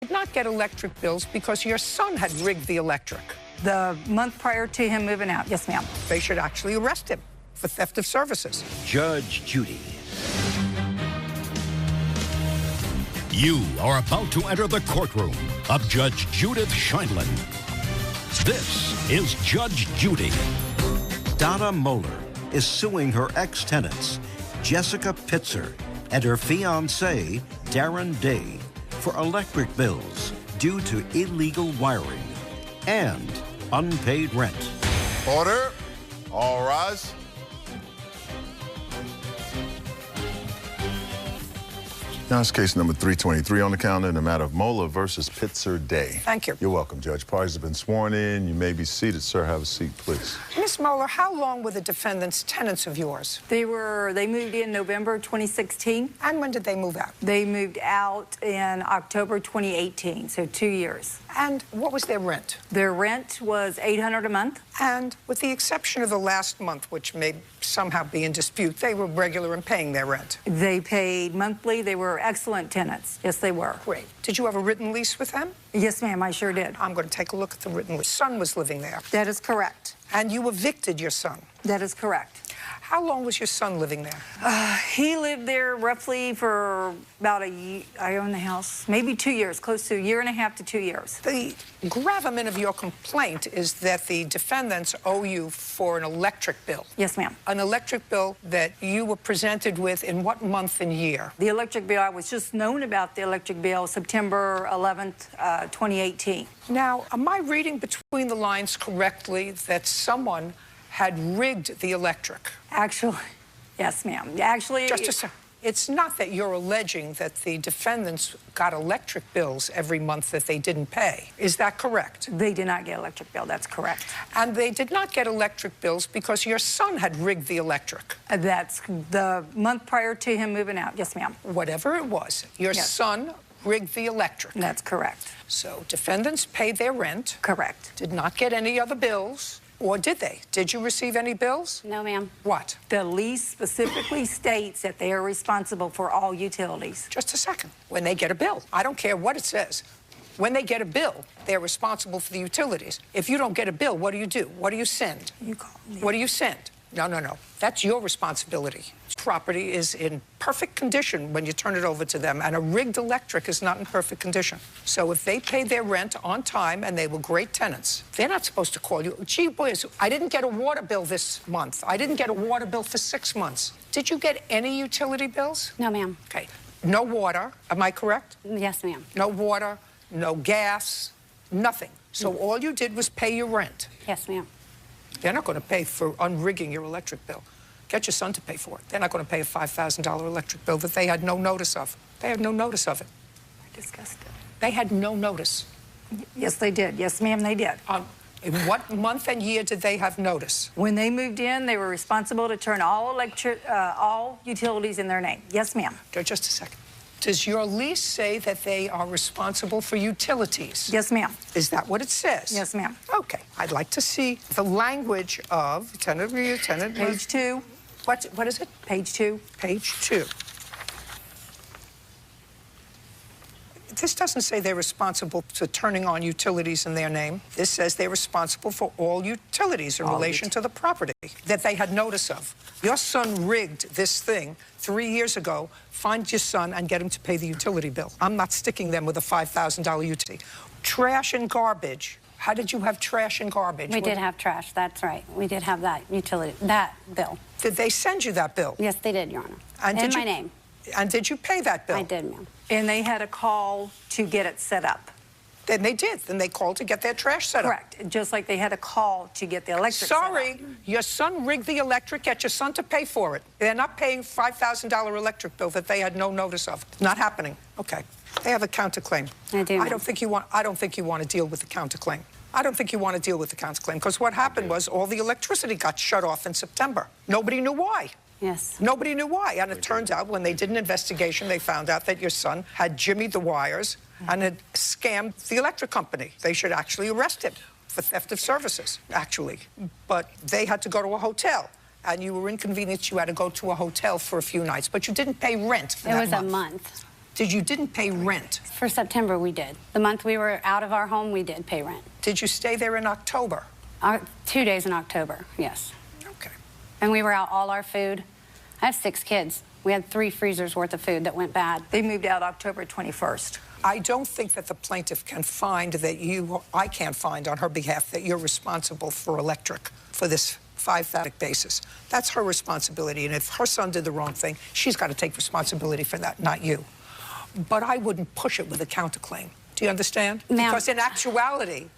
did not get electric bills because your son had rigged the electric. The month prior to him moving out, yes, ma'am. They should actually arrest him for theft of services. Judge Judy. You are about to enter the courtroom of Judge Judith Scheindlin. This is Judge Judy. Donna Moeller is suing her ex-tenants, Jessica Pitzer and her fiancé, Darren Day, for electric bills due to illegal wiring and unpaid rent. Order. All rise. Now it's case number 323 on the calendar in the matter of Moeller versus Pitzer Day. Thank you. You're welcome, Judge. Parties have been sworn in. You may be seated. Sir, have a seat, please. Miss Moeller, how long were the defendants tenants of yours? They moved in November 2016. And when did they move out? They moved out in October 2018, so 2 years. And what was their rent? Their rent was $800 a month. And with the exception of the last month, which may somehow be in dispute, they were regular in paying their rent. They paid monthly. They were excellent tenants. Yes, they were. Great. Did you have a written lease with them? Yes, ma'am, I sure did. I'm going to take a look at the written lease. Son was living there. That is correct. And you evicted your son. That is correct. How long was your son living there? He lived there roughly for about a year. I own the house, maybe 2 years, close to a year and a half to 2 years. The gravamen of your complaint is that the defendants owe you for an electric bill. Yes, ma'am. An electric bill that you were presented with in what month and year? The electric bill, I was just known about the electric bill September 11th, 2018. Now, am I reading between the lines correctly that someone had rigged the electric? Actually, yes, ma'am. Actually, just a second. It's not that you're alleging that the defendants got electric bills every month that they didn't pay. Is that correct? They did not get electric bill. That's correct. And they did not get electric bills because your son had rigged the electric. That's the month prior to him moving out. Yes, ma'am. Whatever it was, your son rigged the electric. That's correct. So defendants paid their rent. Correct. Did not get any other bills. Or did they? Did you receive any bills? No, ma'am. What? The lease specifically states that they are responsible for all utilities. Just a second. When they get a bill, I don't care what it says. When they get a bill, they're responsible for the utilities. If you don't get a bill, what do you do? What do you send? You call me. What do you send? No, no, no. That's your responsibility. Property is in perfect condition when you turn it over to them, and a rigged electric is not in perfect condition. So if they paid their rent on time and they were great tenants, they're not supposed to call you. Gee whiz, I didn't get a water bill this month. I didn't get a water bill for 6 months. Did you get any utility bills? No, ma'am. Okay. No water, am I correct? Yes, ma'am. No water, no gas, nothing. So all you did was pay your rent. Yes, ma'am. They're not going to pay for unrigging your electric bill. Get your son to pay for it. They're not going to pay a $5,000 electric bill that they had no notice of. They had no notice of it. I discussed it. They had no notice. Yes, they did. Yes, ma'am, they did. In what month and year did they have notice? When they moved in, they were responsible to turn all utilities in their name. Yes, ma'am. Just a second. Does your lease say that they are responsible for utilities? Yes, ma'am. Is that what it says? Yes, ma'am. Okay. I'd like to see the language of tenant review, tenant... Page 2. What is it? Page 2. Page 2. This doesn't say they're responsible for turning on utilities in their name. This says they're responsible for all utilities in relation to the property that they had notice of. Your son rigged this thing 3 years ago. Find your son and get him to pay the utility bill. I'm not sticking them with a $5,000 utility. Trash and garbage. How did you have trash and garbage? We did have trash, that's right. We did have that utility, that bill. Did they send you that bill? Yes, they did, Your Honor. And in my name. And did you pay that bill? I did, ma'am. And they had a call to get it set up. Then they did. Then they called to get their trash set up. Correct. Just like they had a call to get the electric set up. Sorry, your son rigged the electric. Get your son to pay for it. They're not paying $5,000 electric bill that they had no notice of. Not happening. Okay. They have a counterclaim. I do. I don't think you want to deal with the counterclaim. I don't think you want to deal with the counterclaim because what happened was all the electricity got shut off in September. Nobody knew why. Yes. Nobody knew why. And it turns out when they did an investigation, they found out that your son had jimmied the wires and had scammed the electric company. They should actually arrest him for theft of services, actually. But they had to go to a hotel. And you were inconvenienced. You had to go to a hotel for a few nights. But you didn't pay rent for It that was month. a month. You didn't pay rent. For September, we did. The month we were out of our home, we did pay rent. Did you stay there in October? 2 days in October, yes. Okay. And we were out all our food. I have 6 kids. We had 3 freezers worth of food that went bad. They moved out October 21st. I don't think that the plaintiff can find that I can't find on her behalf that you're responsible for electric for this 5-fact basis. That's her responsibility, and if her son did the wrong thing, she's got to take responsibility for that, not you. But I wouldn't push it with a counterclaim. Do you understand? Because in actuality,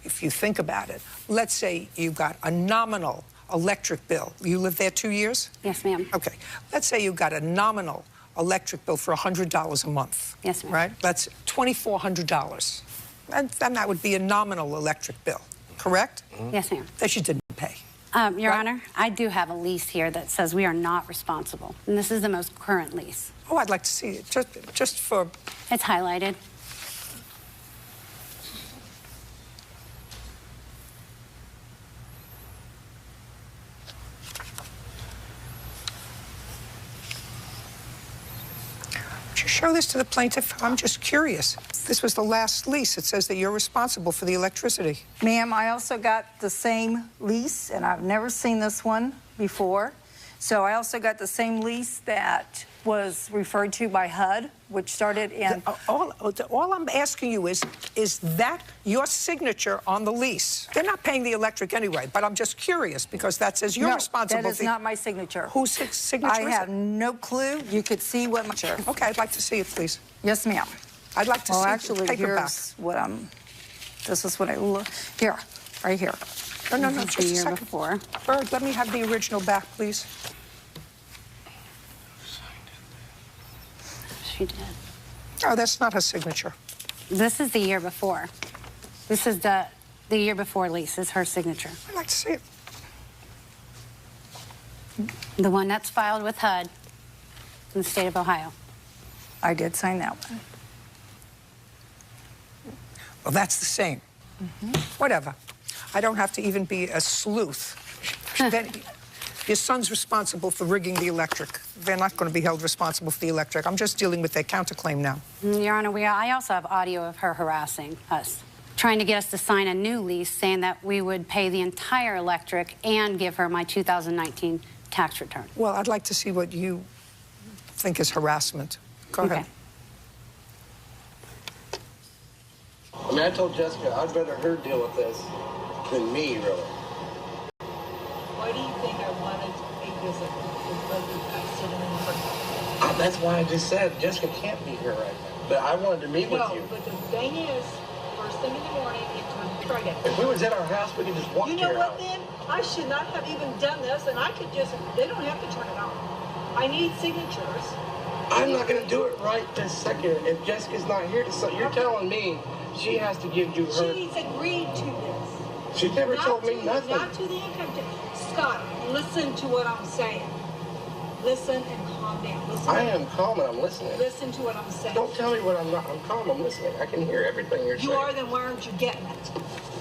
if you think about it, let's say you got a nominal electric bill. You lived there 2 years? Yes, ma'am. Okay. Let's say you got a nominal electric bill for $100 a month. Yes, ma'am. Right? That's $2,400. And that would be a nominal electric bill, correct? Yes, ma'am. That you didn't pay. Your Right. Honor, I do have a lease here that says we are not responsible. And this is the most current lease. Oh, I'd like to see it, just for... It's highlighted. Would you show this to the plaintiff? I'm just curious. This was the last lease. It says that you're responsible for the electricity. Ma'am, I also got the same lease, and I've never seen this one before. So I also got the same lease that was referred to by HUD, which started in... All I'm asking you is that your signature on the lease? They're not paying the electric anyway, but I'm just curious because that says you're responsible. No, that is not my signature. Whose signature I is have it? no clue. You could see what my... Okay, I'd like to see it, please. Yes, ma'am. I'd like to Well, see actually, the paperback. here's what I'm... This is what I look... Here, right here. No, This is just the a year second. before. Bird, let me have the original back, please. She did. Oh, that's not her signature. This is the year before. This is the year before lease is her signature. I'd like to see it. The one that's filed with HUD in the state of Ohio. I did sign that one. Well, that's the same. Whatever. I don't have to even be a sleuth. Then, your son's responsible for rigging the electric. They're not going to be held responsible for the electric. I'm just dealing with their counterclaim now. Your Honor, I also have audio of her harassing us, trying to get us to sign a new lease saying that we would pay the entire electric and give her my 2019 tax return. Well, I'd like to see what you think is harassment. Go ahead. I mean, I told Jessica I'd rather her deal with this than me, really. Why do you think I wanted to make this a sitting in front? That's why I just said Jessica can't be here right now. But I wanted to meet with No, you. but the thing is, first thing in the morning, it's Trugget. If we was at our house, we could just walk You to know your what house. then? I should not have even done this, and I could just, they don't have to turn it on. I need signatures. I'm not going to do it right this second if Jessica's not here to you're telling me she has to give you her... She's agreed to this. She never told me nothing. Not to the income tax. Scott, listen to what I'm saying. Listen and calm down. Listen. I am calm and I'm listening. Listen to what I'm saying. Don't tell me what I'm not. I'm calm, I'm listening. I can hear everything you're saying. You are, then why aren't you getting it?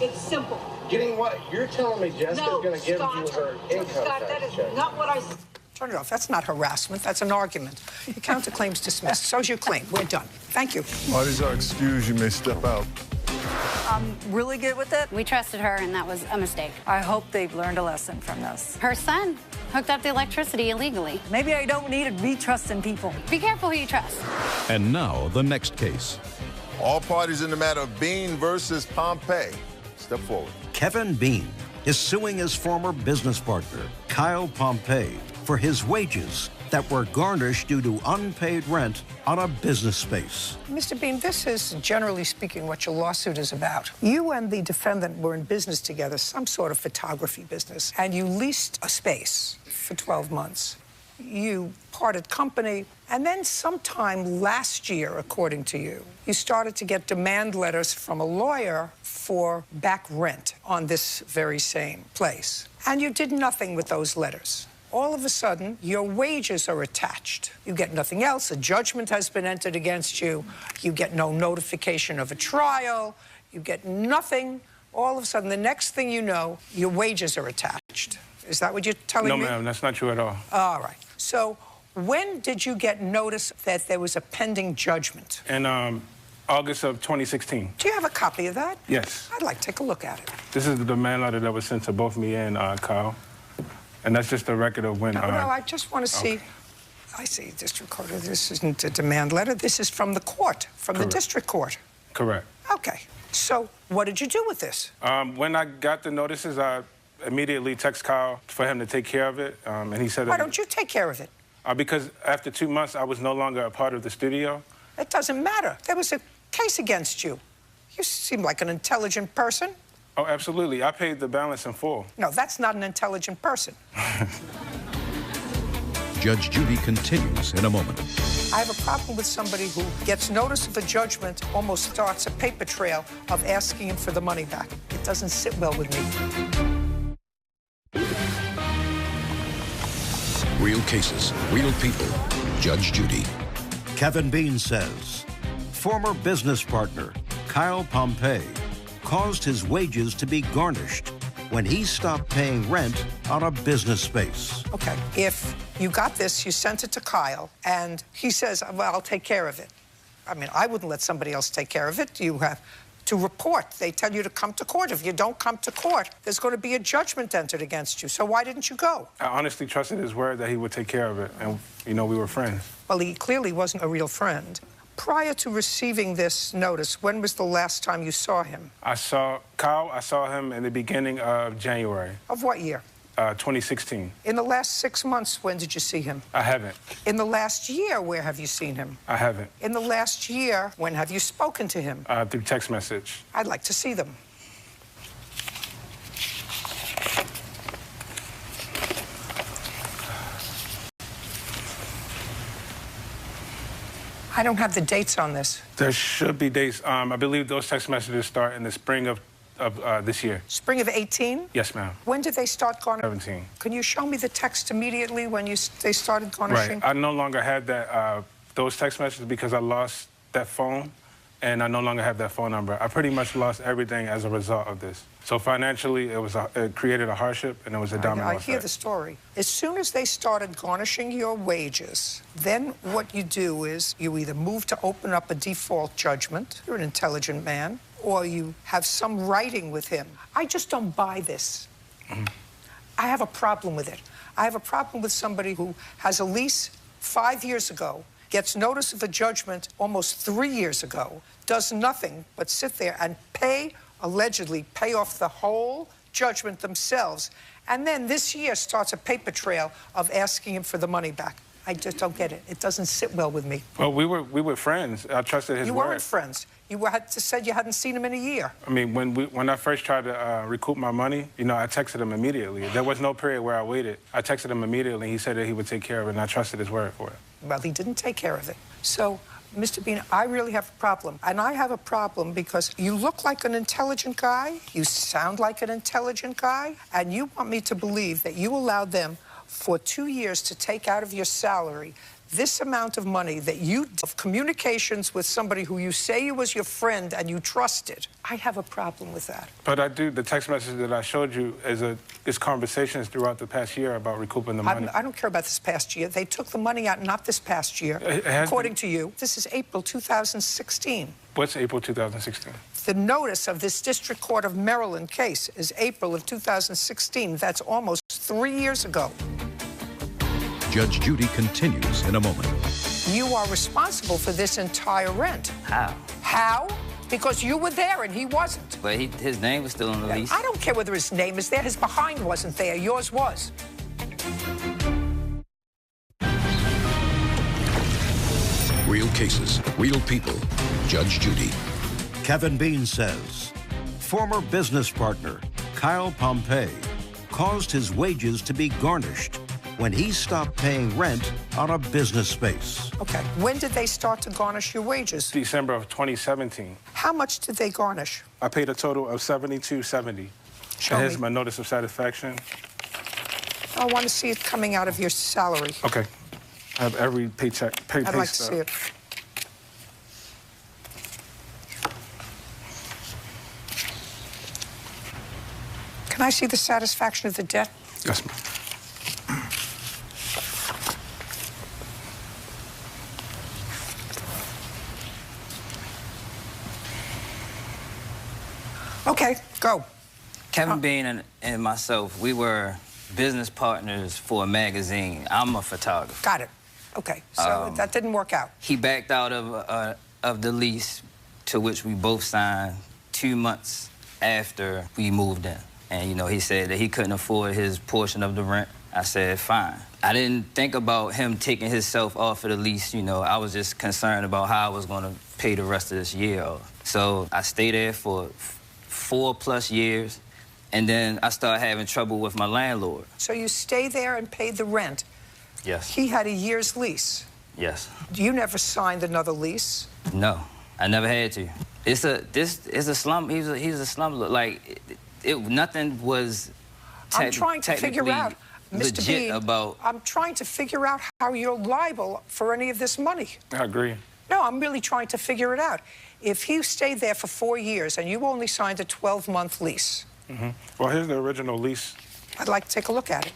It's simple. Getting what? You're telling me Jessica's No, going to give Scott, you her income Scott, tax that is check. not what I said. Turn it off. That's not harassment. That's an argument. Your counterclaim's dismissed. So's your claim. We're done. Thank you. Parties are excused. You may step out. I'm really good with it. We trusted her, and that was a mistake. I hope they've learned a lesson from this. Her son hooked up the electricity illegally. Maybe I don't need to be trusting people. Be careful who you trust. And now, the next case. All parties in the matter of Bean versus Pompey. Step forward. Kevin Bean is suing his former business partner, Kyle Pompey, for his wages that were garnished due to unpaid rent on a business space. Mr. Bean, this is, generally speaking, what your lawsuit is about. You and the defendant were in business together, some sort of photography business, and you leased a space for 12 months. You parted company, and then sometime last year, according to you, you started to get demand letters from a lawyer for back rent on this very same place. And you did nothing with those letters. All of a sudden, your wages are attached. You get nothing else. A judgment has been entered against you. You get no notification of a trial. You get nothing. All of a sudden, the next thing you know, your wages are attached. Is that what you're telling me? No, ma'am, that's not true at all. All right. So When did you get notice that there was a pending judgment? In August of 2016. Do you have a copy of that? Yes. I'd like to take a look at it. This is the demand letter that was sent to both me and Kyle. And that's just a record of when... No, I just want to see... Okay. I see, District Court. This isn't a demand letter. This is from the court, from the District Court. Correct. Okay. So what did you do with this? When I got the notices, I immediately texted Kyle for him to take care of it. And he said... Why don't you take care of it? Because after 2 months, I was no longer a part of the studio. It doesn't matter. There was a case against you. You seem like an intelligent person. Oh, absolutely. I paid the balance in full. No, that's not an intelligent person. Judge Judy continues in a moment. I have a problem with somebody who gets notice of a judgment, almost starts a paper trail of asking him for the money back. It doesn't sit well with me. Real cases, real people. Judge Judy. Kevin Bean says, former business partner Kyle Pompey caused his wages to be garnished when he stopped paying rent on a business space. Okay, if you got this, you sent it to Kyle, and he says, well, I'll take care of it. I mean, I wouldn't let somebody else take care of it. You have to report. They tell you to come to court. If you don't come to court, there's going to be a judgment entered against you. So why didn't you go? I honestly trusted his word that he would take care of it. And, you know, we were friends. Well, he clearly wasn't a real friend. Prior to receiving this notice, when was the last time you saw him? I saw him in the beginning of January. Of what year? 2016. In the last 6 months, when did you see him? I haven't. In the last year, where have you seen him? I haven't. In the last year, when have you spoken to him? Through text message. I'd like to see them. I don't have the dates on this. There should be dates. I believe those text messages start in the spring of this year. Spring of 18? Yes, ma'am. When did they start garnishing? 17. Can you show me the text immediately when they started garnishing? Right. I no longer had that those text messages because I lost that phone, and I no longer have that phone number. I pretty much lost everything as a result of this. So financially, it created a hardship, and it was a domino effect. I hear the story. As soon as they started garnishing your wages, then what you do is you either move to open up a default judgment, you're an intelligent man, or you have some writing with him. I just don't buy this. I have a problem with it. I have a problem with somebody who has a lease 5 years ago, gets notice of a judgment almost 3 years ago, does nothing but sit there and allegedly pay off the whole judgment themselves, and then this year starts a paper trail of asking him for the money back. I just don't get it. It doesn't sit well with me. Well, we were friends. I trusted his word. You weren't friends. You said you hadn't seen him in a year. I mean, when I first tried to recoup my money, you know, I texted him immediately. There was no period where I waited. I texted him immediately. He said that he would take care of it, and I trusted his word for it. Well, he didn't take care of it. So, Mr. Bean, I really have a problem. And I have a problem because you look like an intelligent guy, you sound like an intelligent guy, and you want me to believe that you allowed them for 2 years to take out of your salary this amount of money that you of communications with somebody who you say was your friend and you trusted. I have a problem with that. But I do. The text message that I showed you is conversations throughout the past year about recouping the money. I don't care about this past year. They took the money out, not this past year. According to you, this is April 2016. What's April 2016? The notice of this District Court of Maryland case is April of 2016. That's almost 3 years ago. Judge Judy continues in a moment. You are responsible for this entire rent. How? How? Because you were there and he wasn't. But his name was still on the lease. I don't care whether his name is there. His behind wasn't there. Yours was. Real cases, real people. Judge Judy. Kevin Bean says, former business partner Kyle Pompey caused his wages to be garnished when he stopped paying rent on a business space. Okay. When did they start to garnish your wages? December of 2017. How much did they garnish? I paid a total of $72.70. Here's my notice of satisfaction. I want to see it coming out of your salary. Okay. I have every paycheck. I'd like to see it. Can I see the satisfaction of the debt? Yes, ma'am. Okay, go. Kevin Bean and myself, we were business partners for a magazine. I'm a photographer. Got it. Okay, so that didn't work out. He backed out of the lease to which we both signed 2 months after we moved in. And, you know, he said that he couldn't afford his portion of the rent. I said, fine. I didn't think about him taking himself off of the lease, you know. I was just concerned about how I was going to pay the rest of this year off. So I stayed there for 4+ years, and then I started having trouble with my landlord. So you stay there and paid the rent. Yes. He had a year's lease. Yes. You never signed another lease? No, I never had to. This is a slum. He's a slumlord. Like, nothing was I'm trying to figure out, Mr. Bean, about... I'm trying to figure out how you're liable for any of this money. I agree. No, I'm really trying to figure it out. If he stayed there for 4 years and you only signed a 12-month lease. Well, here's the original lease. I'd like to take a look at it.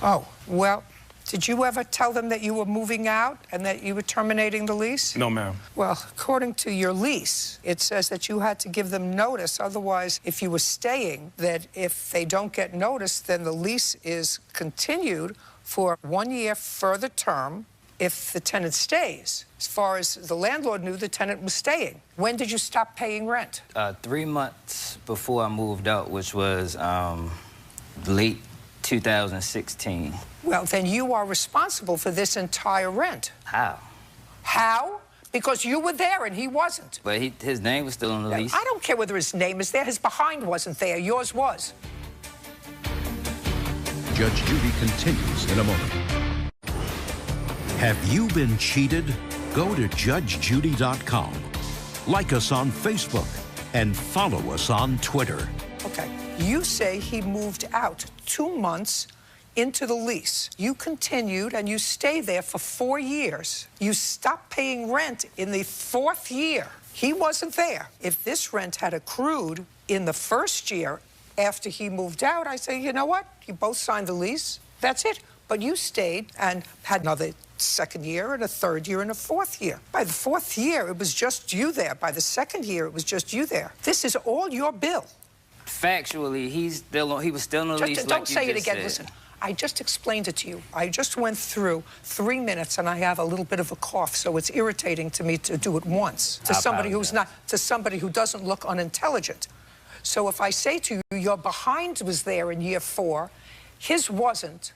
Oh, well, did you ever tell them that you were moving out and that you were terminating the lease? No, ma'am. Well, according to your lease, it says that you had to give them notice. Otherwise, if you were staying, that if they don't get notice, then the lease is continued for 1 year further term if the tenant stays. As far as the landlord knew, the tenant was staying. When did you stop paying rent? 3 months before I moved out, which was late 2016. Well, then you are responsible for this entire rent. How? How? Because you were there and he wasn't. But his name was still on the lease. I don't care whether his name is there. His behind wasn't there. Yours was. Judge Judy continues in a moment. Have you been cheated? Go to judgejudy.com. Like us on Facebook and follow us on Twitter. Okay. You say he moved out 2 months into the lease. You continued and you stayed there for 4 years. You stopped paying rent in the 4th year. He wasn't there. If this rent had accrued in the 1st year after he moved out, I say, you know what? You both signed the lease. That's it. But you stayed and had another 2nd year and a 3rd year and a 4th year. By the 4th year, it was just you there. By the 2nd year, it was just you there. This is all your bill. Factually, he was still on the lease. Don't say it again. Listen, I just explained it to you. I just went through 3 minutes, and I have a little bit of a cough, so it's irritating to me to do it once to somebody who's not, to somebody who doesn't look unintelligent. So if I say to you, your behind was there in year 4, his wasn't.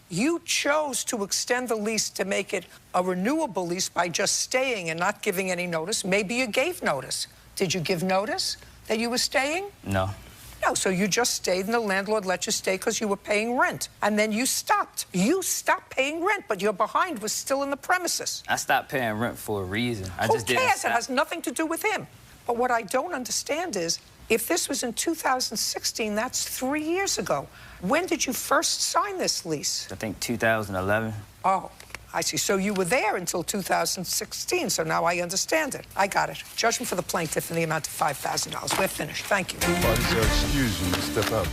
You chose to extend the lease to make it a renewable lease by just staying and not giving any notice. Maybe you gave notice. Did you give notice that you were staying? No. No, so you just stayed and the landlord let you stay because you were paying rent. And then you stopped. You stopped paying rent, but your behind was still in the premises. I stopped paying rent for a reason. I Who just didn't cares? stop. It has nothing to do with him. But what I don't understand is, if this was in 2016, that's 3 years ago. When did you first sign this lease? I think 2011. Oh, I see. So you were there until 2016, so now I understand it. I got it. Judgment for the plaintiff in the amount of $5,000. We're finished. Thank you. Party, sir, excuse you. Step up.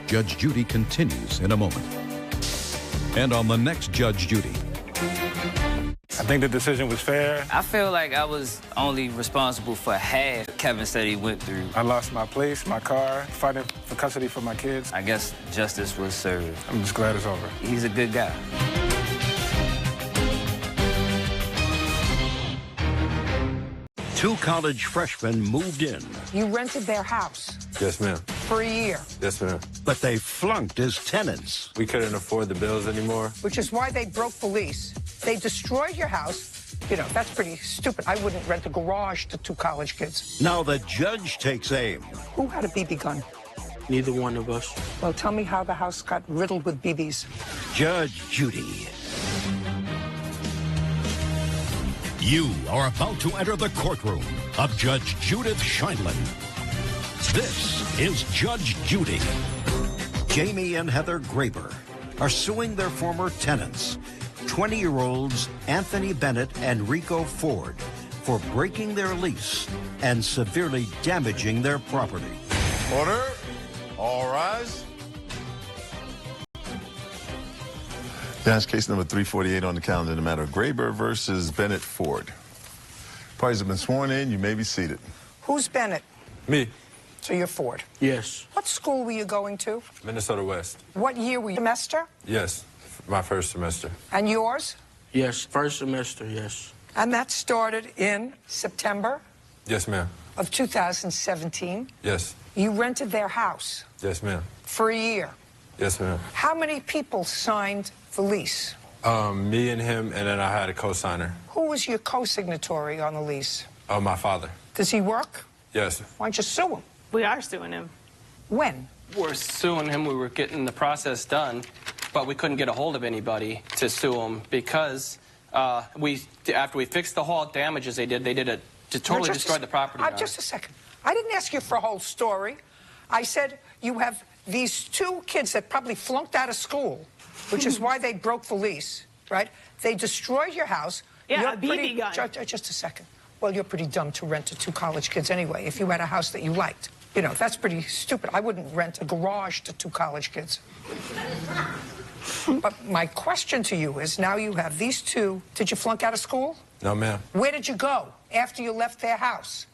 Judge Judy continues in a moment. And on the next Judge Judy. I think the decision was fair. I feel like I was only responsible for half Kevin said he went through. I lost my place, my car, fighting for custody for my kids. I guess justice was served. I'm just glad it's over. He's a good guy. Two college freshmen moved in, You rented their house Yes, ma'am. for a year, Yes, ma'am. but they flunked as tenants. We couldn't afford the bills anymore. which is why they broke the lease. They destroyed your house. You know, that's pretty stupid. I wouldn't rent a garage to 2 college kids. Now the judge takes aim. Who had a BB gun? Neither one of us. Well, tell me how the house got riddled with BBs. Judge Judy. You are about to enter the courtroom of Judge Judith Scheindlin. This is Judge Judy. Jamie and Heather Graber are suing their former tenants, 20-year-olds Anthony Bennett and Rico Ford, for breaking their lease and severely damaging their property. Order. All rise. That's case number 348 on the calendar in the matter of Graber versus Bennett Ford. Parties have been sworn in. You may be seated. Who's Bennett? Me? So you're Ford. Yes. What school were you going to? Minnesota West. What year were you? Semester? Yes, my first semester. And yours? Yes, first semester, yes. And that started in September Yes, ma'am. of 2017. Yes. You rented their house Yes, ma'am. for a year. Yes, ma'am. How many people signed the lease? Me and him, and then I had a co-signer. Who was your co-signatory on the lease? My father. Does he work? Yes. Why don't you sue him? We are suing him. When? We're suing him. We were getting the process done, but we couldn't get a hold of anybody to sue him because after we fixed the whole damages they did it to totally destroyed the property. Just a second. I didn't ask you for a whole story. I said you have these two kids that probably flunked out of school, which is why they broke the lease, right? They destroyed your house. Yeah, a BB gun. Just a second. Well, you're pretty dumb to rent to two college kids anyway, if you had a house that you liked. You know, that's pretty stupid. I wouldn't rent a garage to two college kids. But my question to you is, now you have these two. Did you flunk out of school? No, ma'am. Where did you go after you left their house?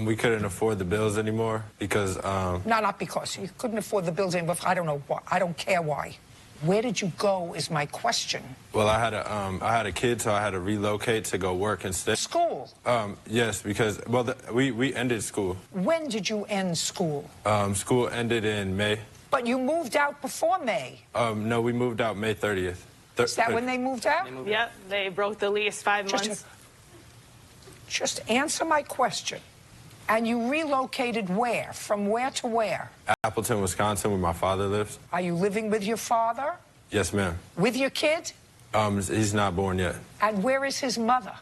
We couldn't afford the bills anymore because, No, not because. You couldn't afford the bills anymore. I don't know why. I don't care why. Where did you go is my question. well, I had a kid, so I had to relocate to go work instead. School? Yes, because, well, we ended school. When did you end school? School ended in May. But you moved out before May. No, we moved out May 30th. Is that when they moved out? Yep, they broke the lease 5 months. Just answer my question. And you relocated where? From where to where? Appleton, Wisconsin, where my father lives. Are you living with your father? Yes, ma'am. With your kid? He's not born yet. And where is his mother?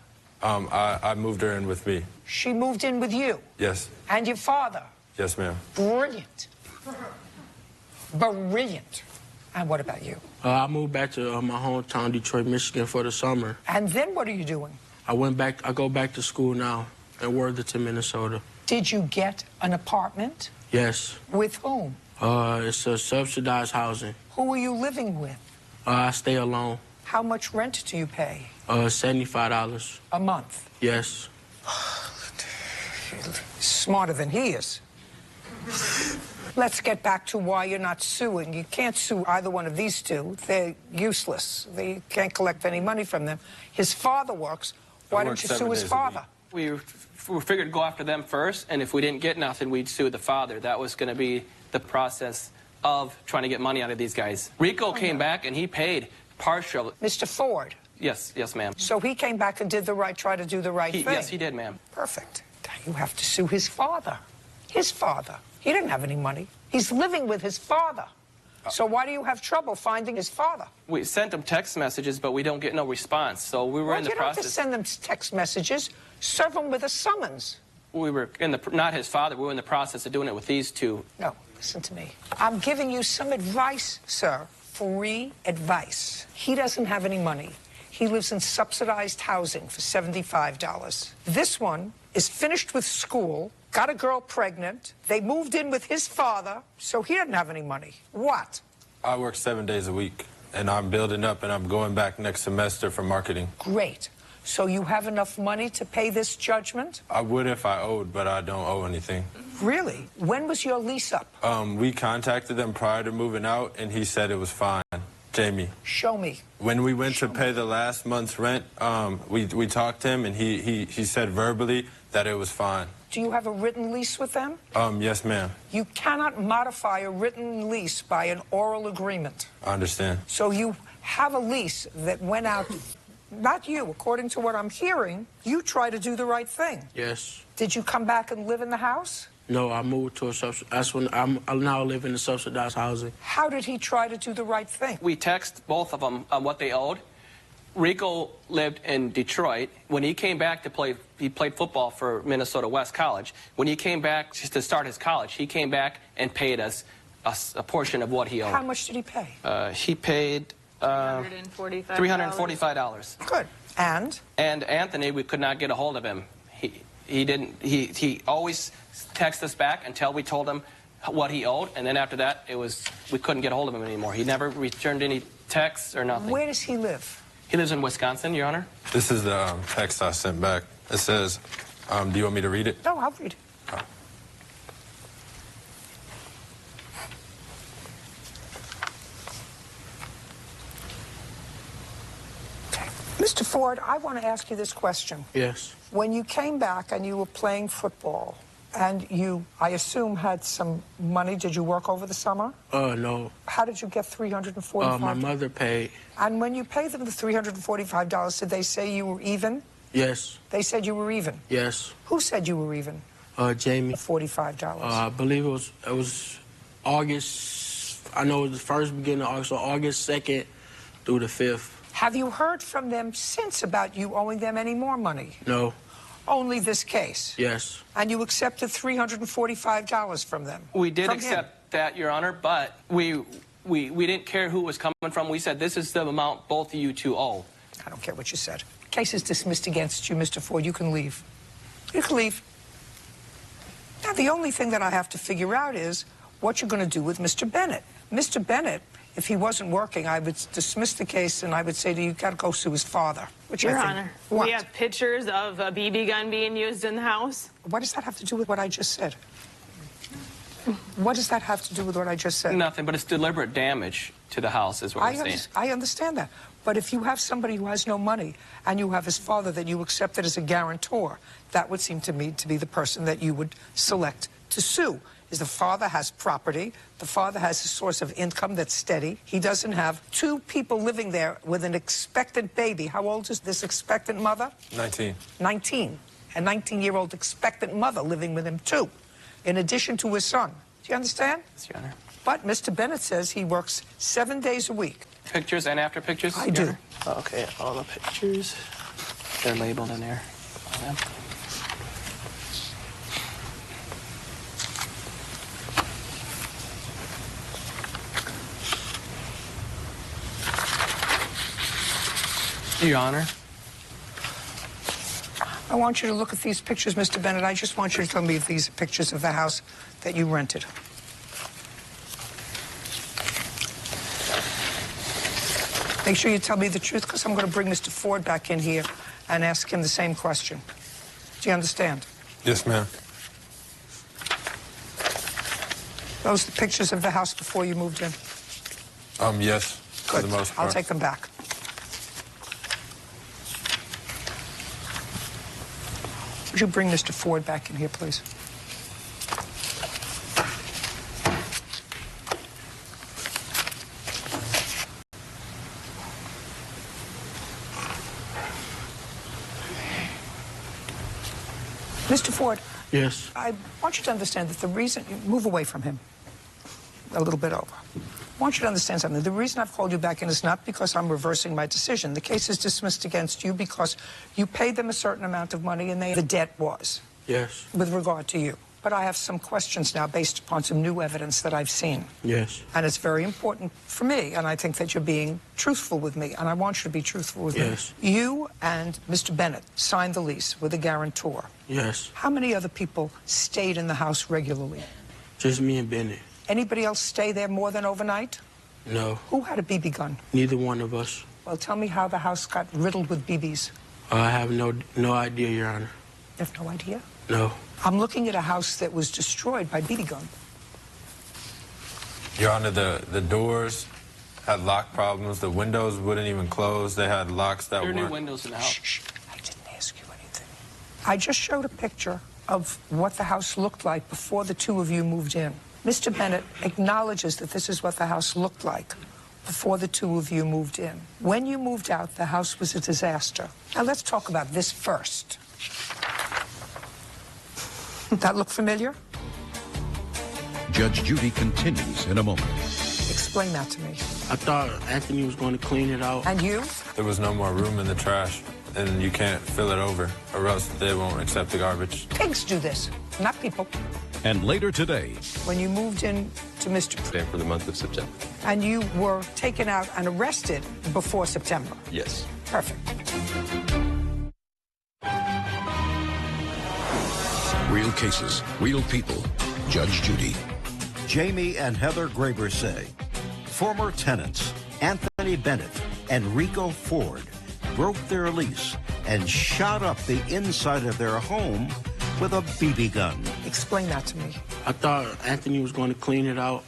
I moved her in with me. She moved in with you? Yes. And your father? Yes, ma'am. Brilliant. Brilliant. And what about you? I moved back to my hometown, Detroit, Michigan, for the summer. And then what are you doing? I go back to school now in Worthington, Minnesota. Did you get an apartment? Yes. With whom? It's a subsidized housing. Who are you living with? I stay alone. How much rent do you pay? $75. A month? Yes. Smarter than he is. Let's get back to why you're not suing. You can't sue either one of these two. They're useless. They can't collect any money from them. His father works. Why don't you sue his father? We figured to go after them first, and if we didn't get nothing, we'd sue the father. That was going to be the process of trying to get money out of these guys. Rico came back, and he paid partial. Mr. Ford? Yes, ma'am. So he came back and tried to do the right thing? Yes, he did, ma'am. Perfect. Now you have to sue his father. His father. He didn't have any money. He's living with his father. So why do you have trouble finding his father? We sent him text messages, but we don't get no response. So we were in the You don't have to process. send them text messages. Serve them with a summons. We were not his father. We were in the process of doing it with these two. No, listen to me. I'm giving you some advice, sir. Free advice. He doesn't have any money. He lives in subsidized housing for $75. This one is finished with school, got a girl pregnant. They moved in with his father, so he doesn't have any money. What? I work 7 days a week, and I'm building up, and I'm going back next semester for marketing. Great. So you have enough money to pay this judgment? I would if I owed, but I don't owe anything. Really? When was your lease up? We contacted them prior to moving out, and he said it was fine. Jamie. Show me. When we went to pay the last month's rent, we talked to him, and he said verbally that it was fine. Do you have a written lease with them? Yes, ma'am. You cannot modify a written lease by an oral agreement. I understand. So you have a lease that went out, not you, according to what I'm hearing, you try to do the right thing. Yes. Did you come back and live in the house? No, I moved to that's when I now live in the subsidized housing. How did he try to do the right thing? We text both of them on what they owed. Rico lived in Detroit. When he came back to play, he played football for Minnesota West College. When he came back to start his college, he came back and paid us a portion of what he owed. How much did he pay? He paid $345. Good. And? And Anthony, we could not get a hold of him. He always texted us back until we told him what he owed, and then after that, we couldn't get a hold of him anymore. He never returned any texts or nothing. Where does he live? He lives in Wisconsin, Your Honor. This is the text I sent back. It says, do you want me to read it? No, I'll read it. Oh. Mr. Ford, I want to ask you this question. Yes. When you came back and you were playing football, and you, I assume, had some money, did you work over the summer? No. How did you get $345? My mother paid. And when you paid them the $345, did they say you were even? Yes. They said you were even? Yes. Who said you were even? Jamie. $45. I believe it was August. I know it was the first beginning of August, so August 2nd through the 5th. Have you heard from them since about you owing them any more money? No. Only this case? Yes. And you accepted $345 from them? We did accept that, Your Honor, but we didn't care who it was coming from. We said this is the amount both of you two owe. I don't care what you said. Case is dismissed against you, Mr. Ford. You can leave. You can leave. Now, the only thing that I have to figure out is what you're going to do with Mr. Bennett. Mr. Bennett, if he wasn't working, I would dismiss the case and I would say to you, you've got to go sue his father. Which Your I think, Honor, what? we have pictures of a BB gun being used in the house. What does that have to do with what I just said? What does that have to do with what I just said? Nothing, but it's deliberate damage to the house is what we're saying. I understand that. But if you have somebody who has no money and you have his father that you accepted as a guarantor, that would seem to me to be the person that you would select to sue. Is the father has property, the father has a source of income that's steady. He doesn't have two people living there with an expectant baby. How old is this expectant mother? 19. 19. A 19-year-old expectant mother living with him, too, in addition to his son. Do you understand? Yes, Your Honor. But Mr. Bennett says he works 7 days a week. Pictures and after pictures? I do. Okay, all the pictures. They're labeled in there. All them. Your Honor. I want you to look at these pictures, Mr. Bennett. I just want you to tell me if these are pictures of the house that you rented. Make sure you tell me the truth, because I'm going to bring Mr. Ford back in here and ask him the same question. Do you understand? Yes, ma'am. Those are the pictures of the house before you moved in? Yes, for the most part. I'll take them back. Would you bring Mr. Ford back in here, please? Mr. Ford. Yes. I want you to understand that the reason... Move away from him. A little bit over. I want you to understand something. The reason I've called you back in is not because I'm reversing my decision. The case is dismissed against you because you paid them a certain amount of money and the debt was. Yes. With regard to you. But I have some questions now based upon some new evidence that I've seen. Yes. And it's very important for me, and I think that you're being truthful with me, and I want you to be truthful with me. You and Mr. Bennett signed the lease with a guarantor. Yes. How many other people stayed in the house regularly? Just me and Bennett. Anybody else stay there more than overnight? No. Who had a BB gun? Neither one of us. Well, tell me how the house got riddled with BBs. I have no idea, Your Honor. You have no idea? No. I'm looking at a house that was destroyed by BB gun. Your Honor, the doors had lock problems. The windows wouldn't even close. They had locks that There are weren't. new windows in the house. Shh. I didn't ask you anything. I just showed a picture of what the house looked like before the two of you moved in. Mr. Bennett acknowledges that this is what the house looked like before the two of you moved in. When you moved out, the house was a disaster. Now, let's talk about this first. That look familiar? Judge Judy continues in a moment. Explain that to me. I thought Anthony was going to clean it out. And you? There was no more room in the trash, and you can't fill it over, or else they won't accept the garbage. Pigs do this, not people. And later today, when you moved in to Mr. For the month of September. And you were taken out and arrested before September? Yes. Perfect. real cases, real people. Judge Judy. Jamie and Heather Graber say former tenants Anthony Bennett and Rico Ford broke their lease and shot up the inside of their home with a BB gun. Explain that to me. I thought Anthony was going to clean it out.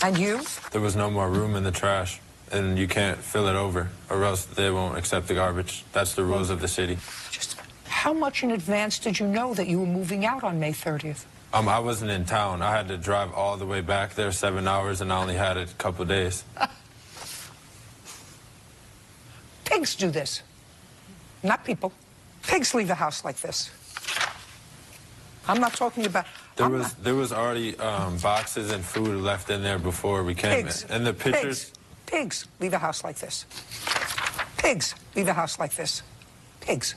And you? There was no more room in the trash, and you can't fill it over, or else they won't accept the garbage. That's the rules of the city. Just how much in advance did you know that you were moving out on May 30th? I wasn't in town. I had to drive all the way back there, 7 hours, and I only had a couple days. Pigs do this. Not people. Pigs leave a house like this. I'm not talking about... There was already boxes and food left in there before we came. Pigs. And the pictures... Pigs leave a house like this. Pigs leave a house like this. Pigs.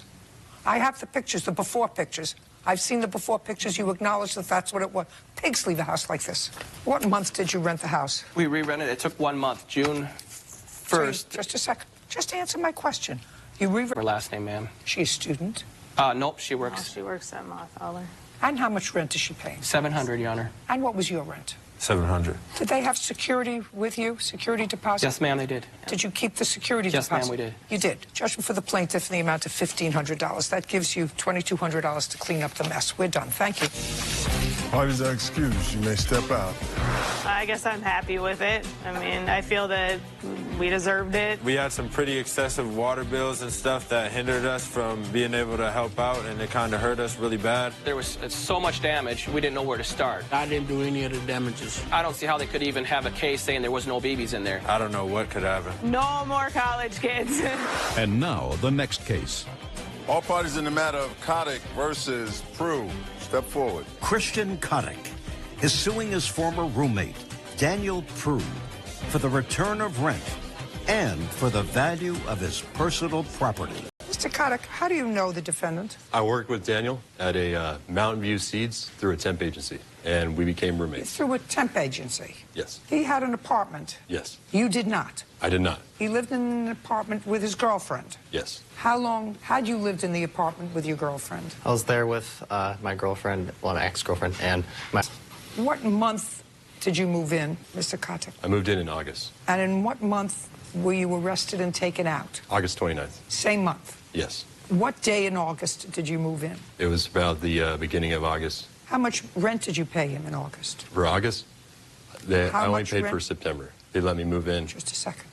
I have the pictures, the before pictures. I've seen the before pictures. You acknowledge that that's what it was. Pigs leave a house like this. What month did you rent the house? We re-rented. It took 1 month, June 1st. Just a second. Just answer my question. You re-rented... Her last name, ma'am. She's a student? Nope, she works. Oh, she works at Mothauler. And how much rent is she paying? $700, Your Honor. And what was your rent? $700. Did they have security with you? Security deposit? Yes, ma'am, they did. Did you keep the security Yes, deposit? ma'am, we did. You did. Judgment for the plaintiff in the amount of $1,500. That gives you $2,200 to clean up the mess. We're done. Thank you. Parties are excused. You may step out. I guess I'm happy with it. I mean, I feel that we deserved it. We had some pretty excessive water bills and stuff that hindered us from being able to help out, and it kind of hurt us really bad. There was so much damage, we didn't know where to start. I didn't do any of the damages. I don't see how they could even have a case saying there was no babies in there. I don't know what could happen. No more college kids. And now the next case. All parties in the matter of Kotick versus Prue. Step forward. Christian Kotick is suing his former roommate, Daniel Prue, for the return of rent and for the value of his personal property. Mr. Kotick, how do you know the defendant? I worked with Daniel at a Mountain View Seeds through a temp agency, and we became roommates. Through a temp agency? Yes. He had an apartment? Yes. You did not? I did not. He lived in an apartment with his girlfriend? Yes. How long had you lived in the apartment with your girlfriend? I was there with my girlfriend, well, an ex-girlfriend, and my... What month did you move in, Mr. Kotick? I moved in August. And in what month were you arrested and taken out? August 29th. Same month? Yes. What day in August did you move in? It was about the beginning of August. How much rent did you pay him in August? For August, I only paid rent? for September. They let me move in. Just a second.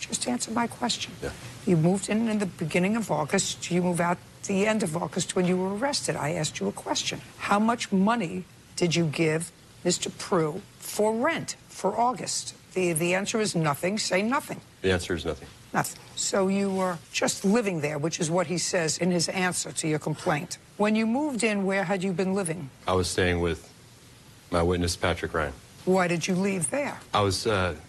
Just answer my question. Yeah. You moved in the beginning of August. You moved out the end of August when you were arrested. I asked you a question. How much money did you give Mr. Prue for rent for August? The answer is nothing. Say nothing. The answer is nothing. Nothing. So you were just living there, which is what he says in his answer to your complaint. When you moved in, where had you been living? I was staying with my witness, Patrick Ryan. Why did you leave there? I was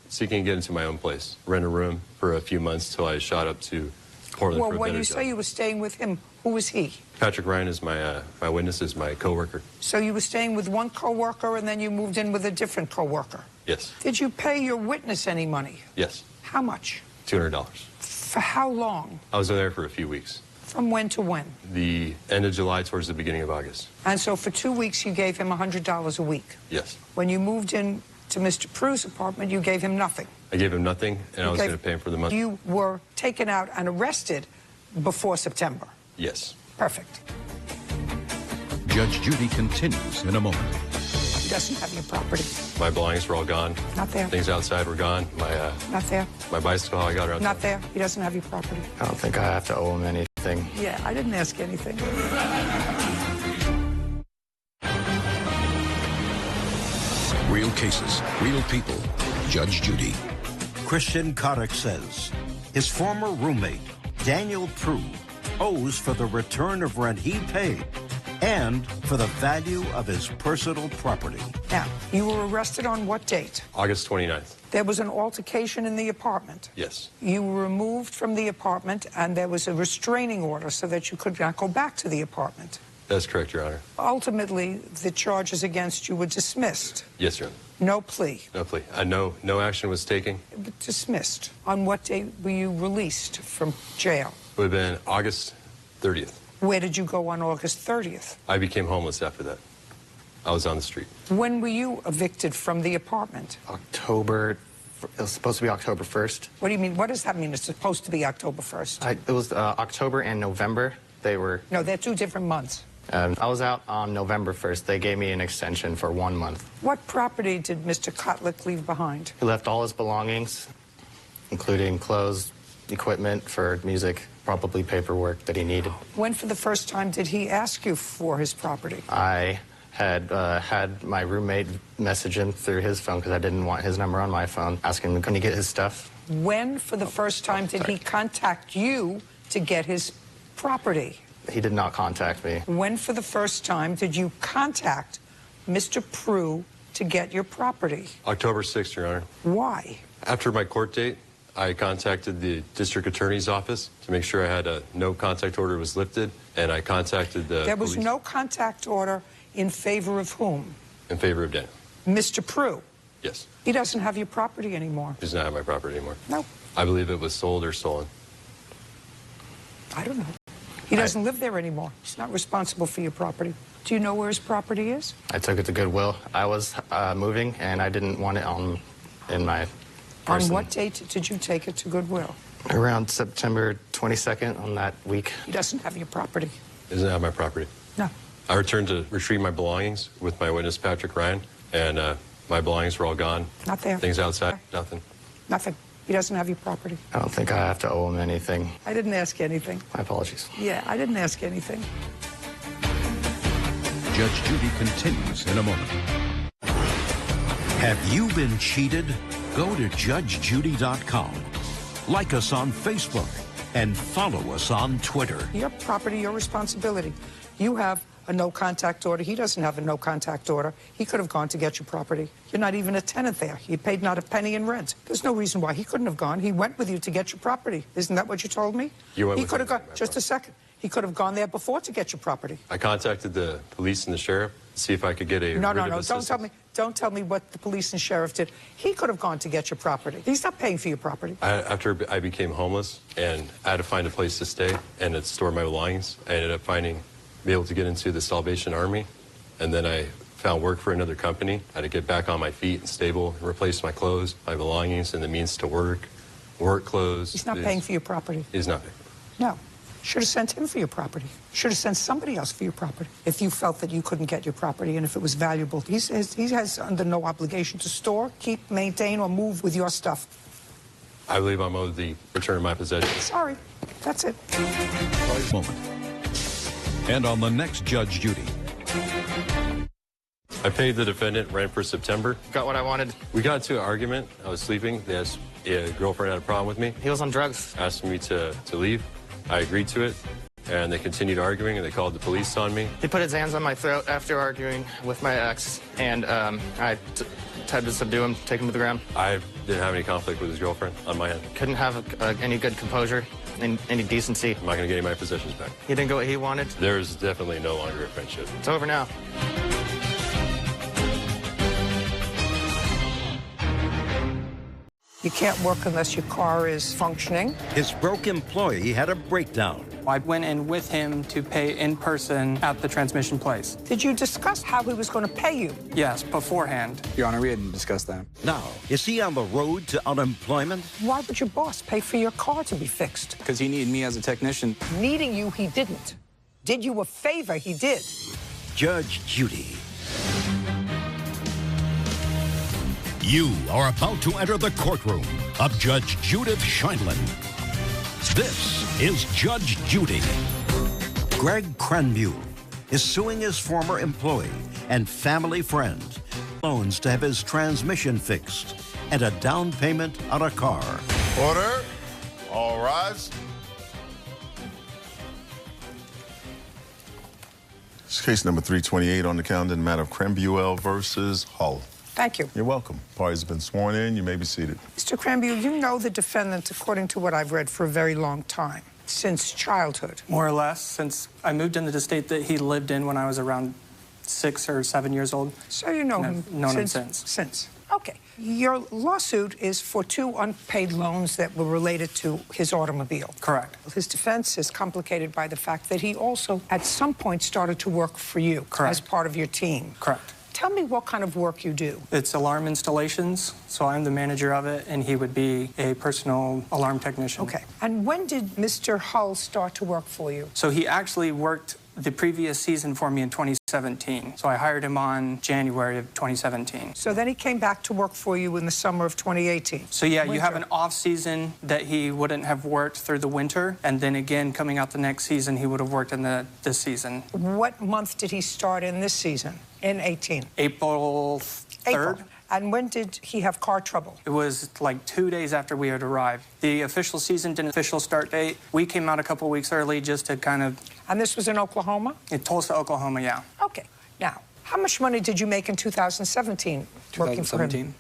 seeking to get into my own place, rent a room for a few months till I shot up to Portland for a when better you job. say you were staying with him, who was he? Patrick Ryan is my witness, is my coworker. So you were staying with one coworker and then you moved in with a different coworker? Yes. Did you pay your witness any money? Yes. How much? $200. For how long? I was there for a few weeks. From when to when? The end of July towards the beginning of August. And so for 2 weeks you gave him $100 a week? Yes. When you moved in to Mr. Prue's apartment, you gave him nothing? I gave him nothing, and I was going to pay him for the month. You were taken out and arrested before September? Yes. Perfect. Judge Judy continues in a moment. He doesn't have your property. My belongings were all gone. Not there. Things outside were gone. Not there. My bicycle, I got it outside. Not there. He doesn't have your property. I don't think I have to owe him anything. Yeah, I didn't ask anything. Real cases, real people. Judge Judy. Christian Kotick says his former roommate, Daniel Prue, owes for the return of rent he paid and for the value of his personal property. Now, you were arrested on what date? August 29th. There was an altercation in the apartment. Yes. You were removed from the apartment, and there was a restraining order so that you could not go back to the apartment. That's correct, Your Honor. Ultimately, the charges against you were dismissed. Yes, Your Honor. No plea. No plea. No action was taken. Dismissed. On what date were you released from jail? It would have been August 30th. Where did you go on August 30th? I became homeless after that. I was on the street. When were you evicted from the apartment? October it was supposed to be October 1st. What do you mean? What does that mean? It's supposed to be October 1st. It was October and November. They were... No, they're two different months. I was out on November 1st. They gave me an extension for 1 month. What property did Mr. Kotlik leave behind? He left all his belongings, including clothes, equipment for music, probably paperwork that he needed. When for the first time did he ask you for his property? I had had my roommate message him through his phone because I didn't want his number on my phone, asking him, can he get his stuff? When for the first time did he contact you to get his property? He did not contact me. When for the first time did you contact Mr. Prue to get your property? October 6th, Your Honor. Why? After my court date, I contacted the district attorney's office to make sure I had a no contact order was lifted, and I contacted the There was police. no contact order in favor of whom? In favor of Daniel. Mr. Prue. Yes. He doesn't have your property anymore. He does not have my property anymore. No. I believe it was sold or stolen. I don't know. He doesn't live there anymore. He's not responsible for your property. Do you know where his property is? I took it to Goodwill. I was moving, and I didn't want it in my person. On what date did you take it to Goodwill? Around September 22nd on that week. He doesn't have your property. He doesn't have my property. No. I returned to retrieve my belongings with my witness, Patrick Ryan, and my belongings were all gone. Not there. Things outside, nothing. Nothing. He doesn't have your property. I don't think I have to owe him anything. I didn't ask anything. My apologies. Yeah, I didn't ask anything. Judge Judy continues in a moment. Have you been cheated? Go to judgejudy.com. Like us on Facebook and follow us on Twitter. Your property, your responsibility. You have a no-contact order. He doesn't have a no-contact order. He could have gone to get your property. You're not even a tenant there. He paid not a penny in rent. There's no reason why he couldn't have gone. He went with you to get your property. Isn't that what you told me? You went he with could have me gone. Just a second. He could have gone there before to get your property. I contacted the police and the sheriff to see if I could get a No. writ of Don't assistance. tell me. Don't tell me what the police and sheriff did. He could have gone to get your property. He's not paying for your property. After I became homeless and I had to find a place to stay and to store my belongings, I ended up be able to get into the Salvation Army, and then I found work for another company. I had to get back on my feet and stable, replace my clothes, my belongings, and the means to work clothes. He's not paying for your property. He's not paying. No. Should have sent him for your property. Should have sent somebody else for your property. If you felt that you couldn't get your property and if it was valuable, he has under no obligation to store, keep, maintain, or move with your stuff. I believe I'm owed the return of my possessions. Sorry. That's it. Moment. And on the next Judge Judy. I paid the defendant rent for September. Got what I wanted. We got into an argument. I was sleeping. A girlfriend had a problem with me. He was on drugs. Asked me to leave. I agreed to it, and they continued arguing, and they called the police on me. He put his hands on my throat after arguing with my ex, and I tried to subdue him, take him to the ground. I didn't have any conflict with his girlfriend on my end. Couldn't have any good composure, any decency. I'm not going to get any of my possessions back. He didn't get what he wanted. There's definitely no longer a friendship. It's over now. You can't work unless your car is functioning. His broke employee had a breakdown. I went in with him to pay in person at the transmission place. Did you discuss how he was going to pay you? Yes, beforehand. Your Honor, we hadn't discussed that. Now, is he on the road to unemployment? Why would your boss pay for your car to be fixed? Because he needed me as a technician. Needing you, he didn't. Did you a favor, he did. Judge Judy. You are about to enter the courtroom of Judge Judith Scheindlin. This is Judge Judy. Greg Cranmule is suing his former employee and family friend, loans to have his transmission fixed, and a down payment on a car. Order. All rise. It's case number 328 on the calendar in the matter of Cranbuel versus Hull. Thank you. You're welcome. Parties have been sworn in. You may be seated. Mr. Cranbuel, you know the defendant, according to what I've read, for a very long time, since childhood. More or less, since I moved into the state that he lived in when I was around 6 or 7 years old. So you know him known him since. Since. Okay. Your lawsuit is for 2 unpaid loans that were related to his automobile. Correct. His defense is complicated by the fact that he also, at some point, started to work for you. Correct. As part of your team. Correct. Tell me what kind of work you do. It's alarm installations, so I'm the manager of it, and he would be a personal alarm technician. Okay. And when did Mr. Hull start to work for you? So he actually worked the previous season for me in 2017. So I hired him on January of 2017. So then he came back to work for you in the summer of 2018. So yeah, Winter. you have an off season that he wouldn't have worked through the winter, and then again coming out the next season he would have worked in this season. What month did he start in this season, in 18? April 3rd. April. And when did he have car trouble? It was like 2 days after we had arrived. The official season didn't official start date. We came out a couple weeks early just to kind of... And this was in Oklahoma? In Tulsa, Oklahoma, yeah. Okay. Now, how much money did you make in 2017 working for him?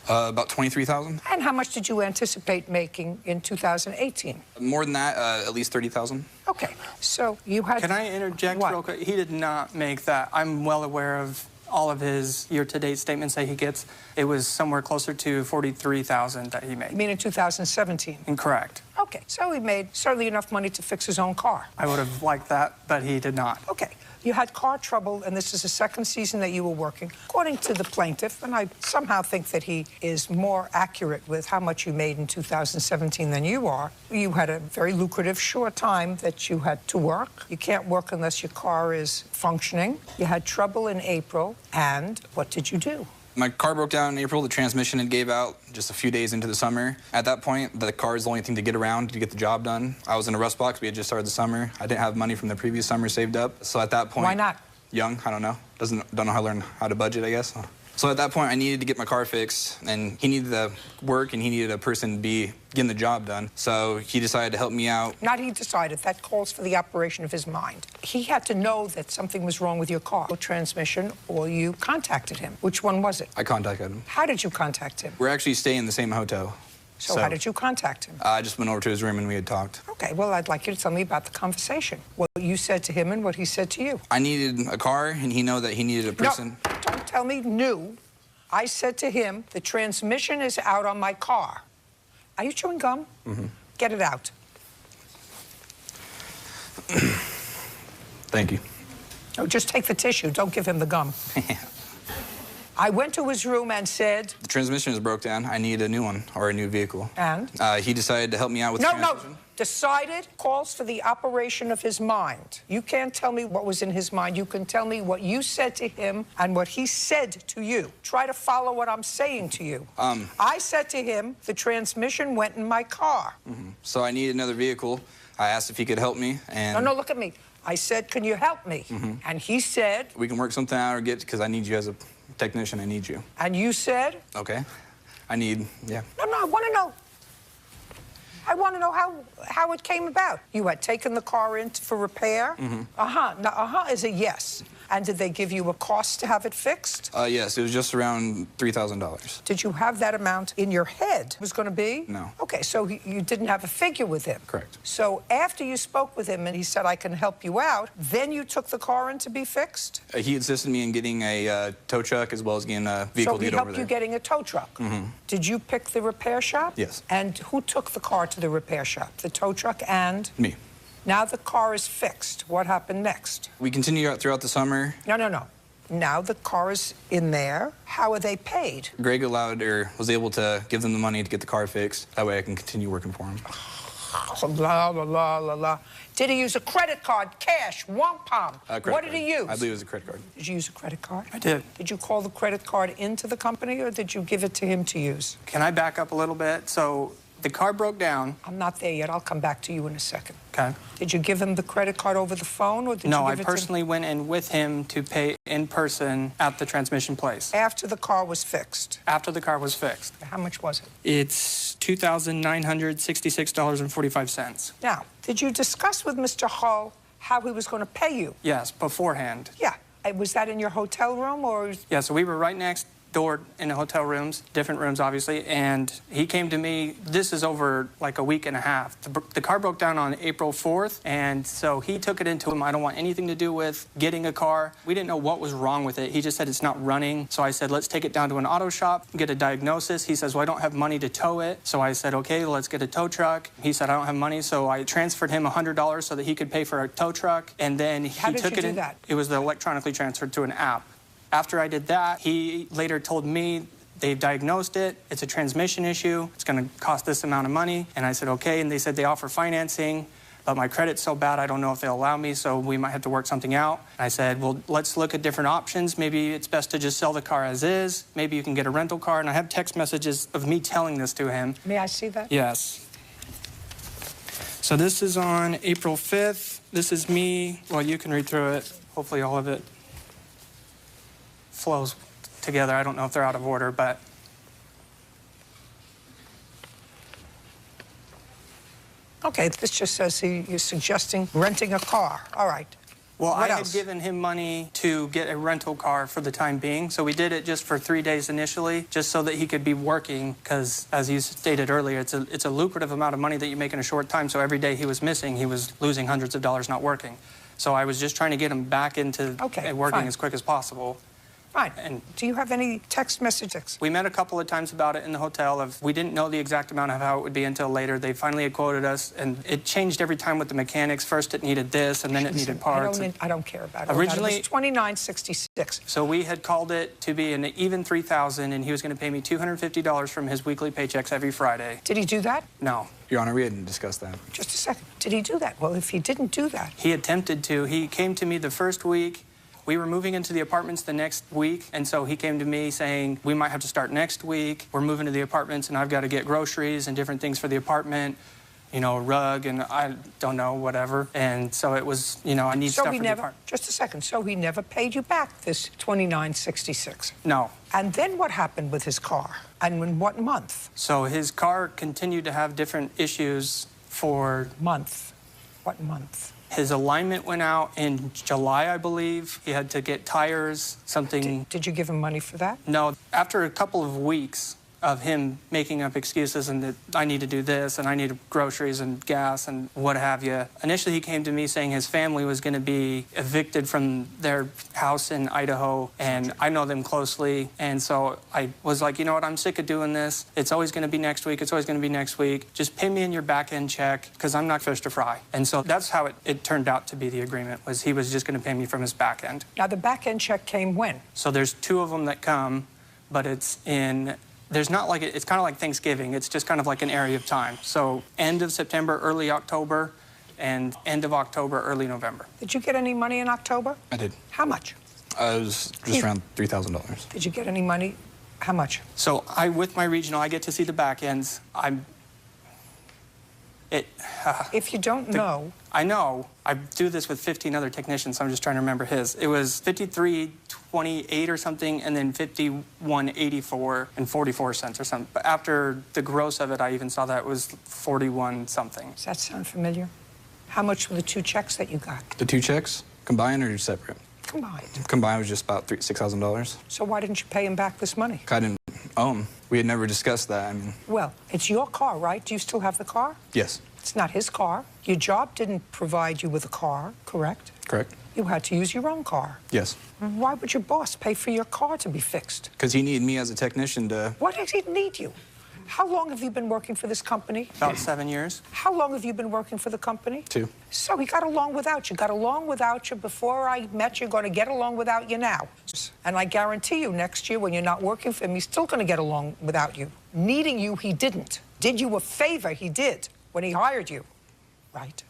About $23,000. And how much did you anticipate making in 2018? More than that, at least $30,000. Okay. So you had... Can I interject real quick? He did not make that. I'm well aware of all of his year-to-date statements that he gets. It was somewhere closer to $43,000 that he made. You mean in 2017? Incorrect. Okay, so he made certainly enough money to fix his own car. I would have liked that, but he did not. Okay. You had car trouble, and this is the second season that you were working. According to the plaintiff, and I somehow think that he is more accurate with how much you made in 2017 than you are, you had a very lucrative short time that you had to work. You can't work unless your car is functioning. You had trouble in April, and what did you do? My car broke down in April. The transmission had gave out just a few days into the summer. At that point, the car is the only thing to get around to get the job done. I was in a rust box. We had just started the summer. I didn't have money from the previous summer saved up. So at that point... Why not? Young, I don't know. Don't know how to learn how to budget, I guess. So at that point, I needed to get my car fixed, and he needed the work, and he needed a person to be getting the job done. So he decided to help me out. Not he decided. That calls for the operation of his mind. He had to know that something was wrong with your car, or transmission, or you contacted him. Which one was it? I contacted him. How did you contact him? We're actually staying in the same hotel. So how did you contact him? I just went over to his room and we had talked. Okay, well, I'd like you to tell me about the conversation. What you said to him and what he said to you. I needed a car, and he knew that he needed a person. No, don't tell me new. I said to him, the transmission is out on my car. Are you chewing gum? Mm-hmm. Get it out. Thank you. No, just take the tissue. Don't give him the gum. I went to his room and said... The transmission is broke down. I need a new one, or a new vehicle. And? He decided to help me out with the transmission. No. Decided calls for the operation of his mind. You can't tell me what was in his mind. You can tell me what you said to him and what he said to you. Try to follow what I'm saying to you. I said to him, the transmission went in my car. Mm-hmm. So I needed another vehicle. I asked if he could help me, and... No, look at me. I said, can you help me? Mm-hmm. And he said... We can work something out or get... Because I need you as a technician. I need you. And you said... Okay. I need... Yeah. No, I want to know. I want to know how it came about. You had taken the car in for repair? Mm-hmm. Now, is a yes. And did they give you a cost to have it fixed? Yes, it was just around $3,000. Did you have that amount in your head it was going to be? No. Okay, so you didn't have a figure with him? Correct. So after you spoke with him and he said, I can help you out, then you took the car in to be fixed? He insisted me in getting a tow truck as well as getting a vehicle to get over there. So he helped you getting a tow truck? Mm-hmm. Did you pick the repair shop? Yes. And who took the car to the repair shop? The tow truck and? Me. Now the car is fixed. What happened next? We continued out throughout the summer. No. Now the car is in there. How are they paid? Greg was able to give them the money to get the car fixed. That way I can continue working for him. La. Did he use a credit card, cash, wampum? What did he use? I believe it was a credit card. Did you use a credit card? I did. Did you call the credit card into the company, or did you give it to him to use? Can I back up a little bit? So the car broke down. I'm not there yet. I'll come back to you in a second. Okay. Did you give him the credit card over the phone, or did you give it to him? No, I personally went in with him to pay in person at the transmission place. After the car was fixed? After the car was fixed. How much was it? It's $2,966.45. Now, did you discuss with Mr. Hull how he was going to pay you? Yes, beforehand. Yeah. Was that in your hotel room, or? Yeah, so we were right next door in the hotel rooms, different rooms obviously, and he came to me. This is over like a week and a half. The car broke down on April 4th, and so he took it into him. I don't want anything to do with getting a car. We didn't know what was wrong with it. He just said it's not running. So I said, let's take it down to an auto shop, get a diagnosis. He says, well, I don't have money to tow it. So I said, okay, let's get a tow truck. He said, I don't have money. So I transferred him $100 so that he could pay for a tow truck, and then he How did took you it do in. that? It was electronically transferred to an app. After I did that, he later told me they've diagnosed it. It's a transmission issue. It's going to cost this amount of money. And I said, okay. And they said they offer financing, but my credit's so bad, I don't know if they'll allow me, so we might have to work something out. And I said, well, let's look at different options. Maybe it's best to just sell the car as is. Maybe you can get a rental car. And I have text messages of me telling this to him. May I see that? Yes. So this is on April 5th. This is me. Well, you can read through it. Hopefully all of it flows together. I don't know if they're out of order, but... Okay, this just says you're suggesting renting a car. All right. Well, What I else? had given him money to get a rental car for the time being, so we did it just for 3 days initially, just so that he could be working, because, as you stated earlier, it's a lucrative amount of money that you make in a short time, so every day he was missing, he was losing hundreds of dollars not working. So I was just trying to get him back into working fine. as quick as possible. Fine. And do you have any text messages? We met a couple of times about it in the hotel. We didn't know the exact amount of how it would be until later. They finally had quoted us, and it changed every time with the mechanics. First it needed this, and then it needed parts. I don't care about it. Originally, it was $29.66. So we had called it to be an even $3,000, and he was going to pay me $250 from his weekly paychecks every Friday. Did he do that? No. Your Honor, we hadn't discussed that. Just a second. Did he do that? Well, if he didn't do that... He attempted to. He came to me the first week. We were moving into the apartments the next week, and so he came to me saying, we might have to start next week. We're moving to the apartments, and I've got to get groceries and different things for the apartment, you know, a rug, and I don't know, whatever. And so it was, you know, I need stuff for the apartment. Just a second. So he never paid you back this $29.66? No. And then what happened with his car? And in what month? So his car continued to have different issues for... Month. What month? His alignment went out in July, I believe. He had to get tires, something... Did you give him money for that? No. After a couple of weeks of him making up excuses and that I need to do this and I need groceries and gas and what have you, initially he came to me saying his family was going to be evicted from their house in Idaho, and I know them closely, and so I was like, you know what, I'm sick of doing this. It's always going to be next week. It's always going to be next week. Just pay me in your back-end check, because I'm not fish to fry. And so that's how it turned out to be. The agreement was he was just going to pay me from his back end. Now, the back-end check came when? So there's 2 of them that come, but it's in... There's not like it's kind of like Thanksgiving. It's just kind of like an area of time. So end of September, early October, and end of October, early November. Did you get any money in October? I did. How much? It was just around $3,000. Did you get any money? How much? So with my regional, I get to see the back ends. If you don't know... I know. I do this with 15 other technicians, so I'm just trying to remember his. It was $53.28 or something, and then $51.84 and 44 cents or something. But after the gross of it, I even saw that it was 41 something. Does that sound familiar? How much were the 2 checks that you got? The 2 checks, combined or separate? Combined. Combined was just about $6,000. So why didn't you pay him back this money? I didn't owe him. We had never discussed that. I mean... Well, it's your car, right? Do you still have the car? Yes. It's not his car. Your job didn't provide you with a car, correct? Correct. You had to use your own car. Yes. Why would your boss pay for your car to be fixed? Because he needed me as a technician to... Why does he need you? How long have you been working for this company? About 7 years. How long have you been working for the company? 2. So he got along without you. Got along without you before I met you. Going to get along without you now. And I guarantee you next year when you're not working for him, he's still going to get along without you. Needing you, he didn't. Did you a favor, he did, when he hired you. Right.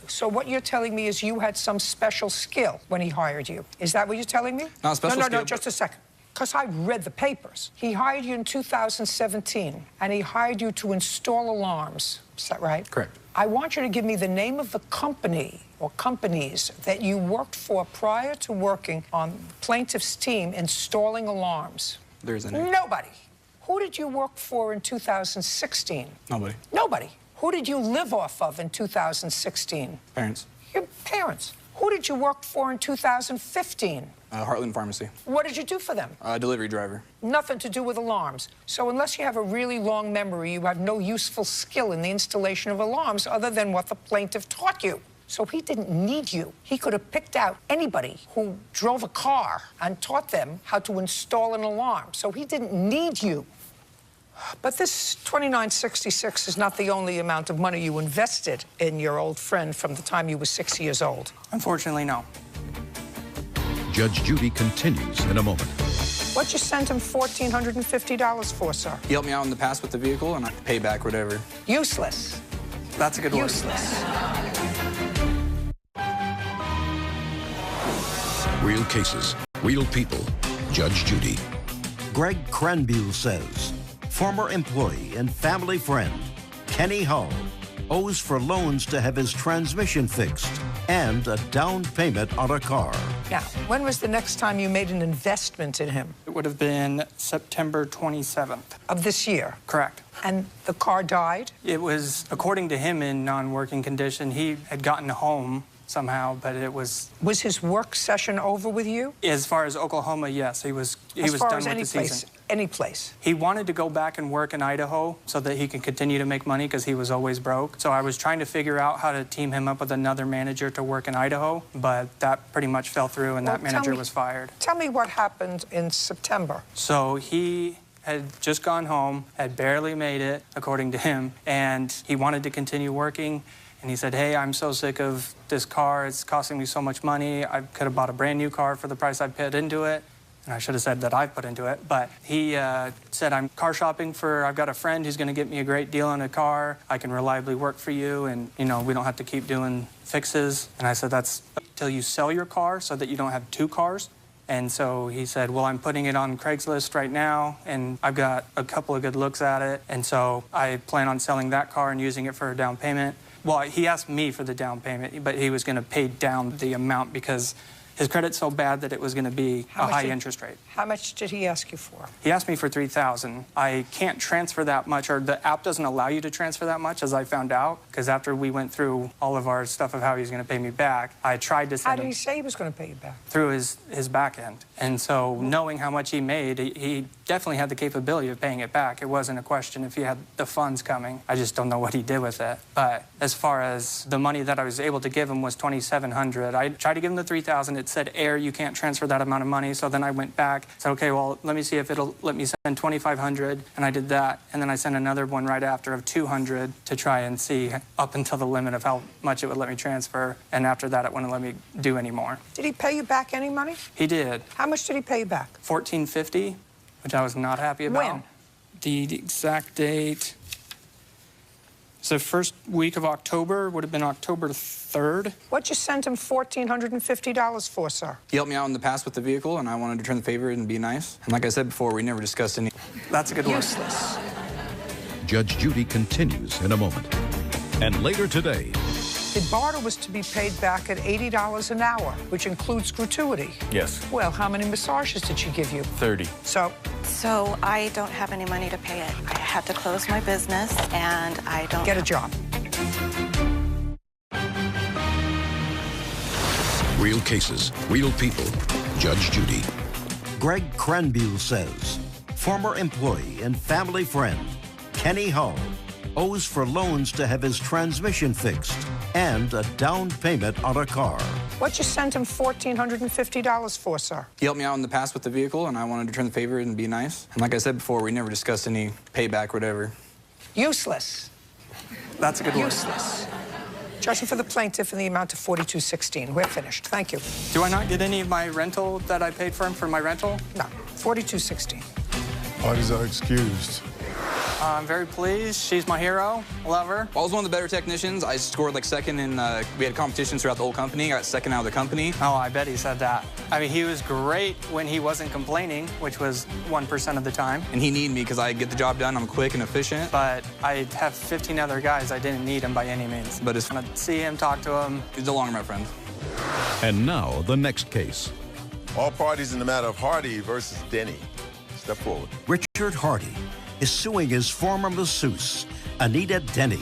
So what you're telling me is you had some special skill when he hired you. Is that what you're telling me? Not special skill. No, just a second. Because I read the papers. He hired you in 2017, and he hired you to install alarms. Is that right? Correct. I want you to give me the name of the company or companies that you worked for prior to working on the plaintiff's team installing alarms. There isn't any. Nobody. Who did you work for in 2016? Nobody. Nobody. Who did you live off of in 2016? Parents. Your parents. Who did you work for in 2015? Heartland Pharmacy. What did you do for them? Delivery driver. Nothing to do with alarms. So unless you have a really long memory, you have no useful skill in the installation of alarms other than what the plaintiff taught you. So he didn't need you. He could have picked out anybody who drove a car and taught them how to install an alarm. So he didn't need you. But this $29.66 is not the only amount of money you invested in your old friend from the time you were 6 years old. Unfortunately, no. Judge Judy continues in a moment. What'd you send him $1,450 for, sir? He helped me out in the past with the vehicle, and I pay back whatever. Useless. That's a good word. Useless. Real cases, real people. Judge Judy. Greg Cranbule says, former employee and family friend Kenny Hull owes for loans to have his transmission fixed and a down payment on a car. Now, when was the next time you made an investment in him? It would have been September 27th. Of this year? Correct. And the car died? It was, according to him, in non-working condition. He had gotten home somehow, but it was... Was his work session over with you? As far as Oklahoma, yes. He was done with the season. Any place? He wanted to go back and work in Idaho so that he could continue to make money because he was always broke. So I was trying to figure out how to team him up with another manager to work in Idaho, but that pretty much fell through and that manager was fired. Tell me what happened in September. So he had just gone home, had barely made it, according to him, and he wanted to continue working. And he said, hey, I'm so sick of this car. It's costing me so much money. I could have bought a brand new car for the price I put into it. And I should have said that I put into it. But he said, I'm car shopping I've got a friend who's going to get me a great deal on a car. I can reliably work for you. And, you know, we don't have to keep doing fixes. And I said, that's till you sell your car so that you don't have two cars. And so he said, well, I'm putting it on Craigslist right now, and I've got a couple of good looks at it. And so I plan on selling that car and using it for a down payment. Well, he asked me for the down payment, but he was going to pay down the amount because his credit's so bad that it was going to be a high interest rate. How much did he ask you for? He asked me for $3,000. I can't transfer that much, or the app doesn't allow you to transfer that much, as I found out, because after we went through all of our stuff of how he's going to pay me back, I tried to send How did he say he was going to pay you back? through his back end. And so knowing how much he made, he definitely had the capability of paying it back. It wasn't a question if he had the funds coming. I just don't know what he did with it. But as far as the money that I was able to give him was $2,700. I tried to give him the $3,000. It said error, you can't transfer that amount of money. So then I went back, said, okay, well, let me see if it'll let me send $2,500. And I did that. And then I sent another one right after of $200 to try and see up until the limit of how much it would let me transfer. And after that, it wouldn't let me do any more. Did he pay you back any money? He did. How much did he pay you back? $1,450, which I was not happy about. When? The exact date. So first week of October would have been October 3rd. What'd you send him $1,450 for, sir? He helped me out in the past with the vehicle, and I wanted to return the favor and be nice. And like I said before, we never discussed any... That's a good word. Useless. Judge Judy continues in a moment. And later today... The barter was to be paid back at $80 an hour, which includes gratuity. Yes. Well, how many massages did she give you? 30. So I don't have any money to pay it. I had to close my business, and I don't... Get a job. Real cases, real people. Judge Judy. Greg Cranbule says, former employee and family friend Kenny Hull owes for loans to have his transmission fixed and a down payment on a car. What'd you send him $1,450 for, sir? He helped me out in the past with the vehicle, and I wanted to return the favor and be nice. And like I said before, we never discussed any payback, whatever. Useless. That's a good word. Useless. Judging for the plaintiff in the amount of $42.16. We're finished. Thank you. Do I not get any of my rental that I paid for him for my rental? No. $42.16. Parties are excused. I'm very pleased. She's my hero. Love her. I was one of the better technicians. I scored like second in, we had competitions throughout the whole company. I got second out of the company. Oh, I bet he said that. I mean, he was great when he wasn't complaining, which was 1% of the time. And he needed me because I get the job done. I'm quick and efficient. But I have 15 other guys. I didn't need him by any means. But it's fun to see him, talk to him. He's no longer my friend. And now, the next case. All parties in the matter of Hardy versus Denny. Step forward. Richard Hardy is suing his former masseuse, Anita Denny,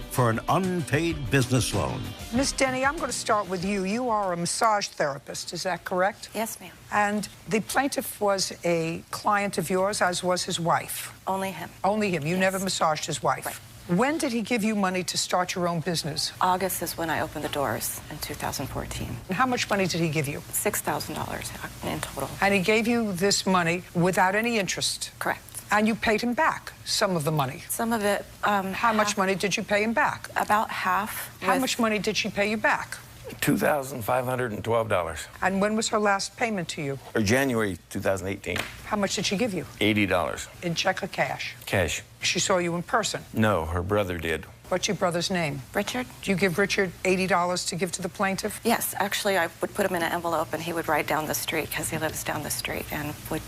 for an unpaid business loan. Miss Denny, I'm going to start with you. You are a massage therapist, is that correct? Yes, ma'am. And the plaintiff was a client of yours, as was his wife. Only him. Only him. You never massaged his wife. Right. When did he give you money to start your own business? August is when I opened the doors in 2014. And how much money did he give you? $6,000 in total. And he gave you this money without any interest? Correct. And you paid him back some of the money? Some of it. How much money did you pay him back? About half. How much money did she pay you back? $2,512. And when was her last payment to you? Or January 2018. How much did she give you? $80. In check or cash? Cash. She saw you in person? No, her brother did. What's your brother's name? Richard. Do you give Richard $80 to give to the plaintiff? Yes, actually, I would put him in an envelope and he would ride down the street because he lives down the street and would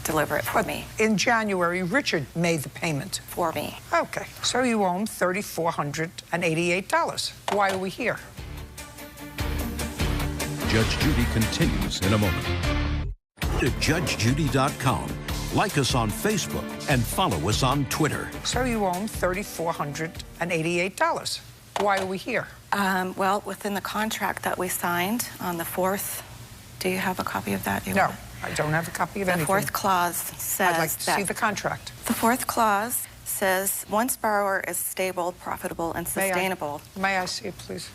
deliver it for me. In January, Richard made the payment. For me. Okay, so you owe him $3,488. Why are we here? Judge Judy continues in a moment. To JudgeJudy.com. Like us on Facebook and follow us on Twitter. So you owe him $3,488. Why are we here? Well, within the contract that we signed on the 4th, do you have a copy of that? No, I don't have a copy of anything. The 4th clause says I'd like to see the contract. The 4th clause says, once borrower is stable, profitable, and sustainable. May I see it, please?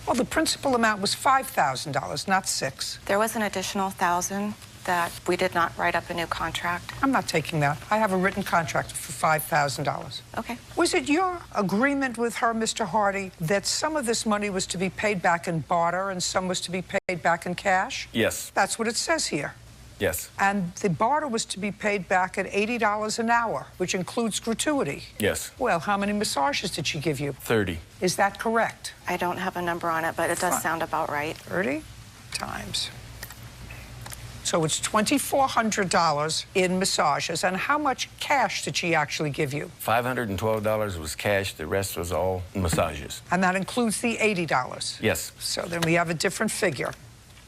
Well, the principal amount was $5,000, not $6,000. There was an additional $1,000 that we did not write up a new contract. I'm not taking that. I have a written contract for $5,000. Okay. Was it your agreement with her, Mr. Hardy, that some of this money was to be paid back in barter and some was to be paid back in cash? Yes. That's what it says here. Yes. And the barter was to be paid back at $80 an hour, which includes gratuity. Yes. Well, how many massages did she give you? 30. Is that correct? I don't have a number on it, but it does sound about right. 30 times. So it's $2,400 in massages. And how much cash did she actually give you? $512 was cash. The rest was all massages. And that includes the $80? Yes. So then we have a different figure.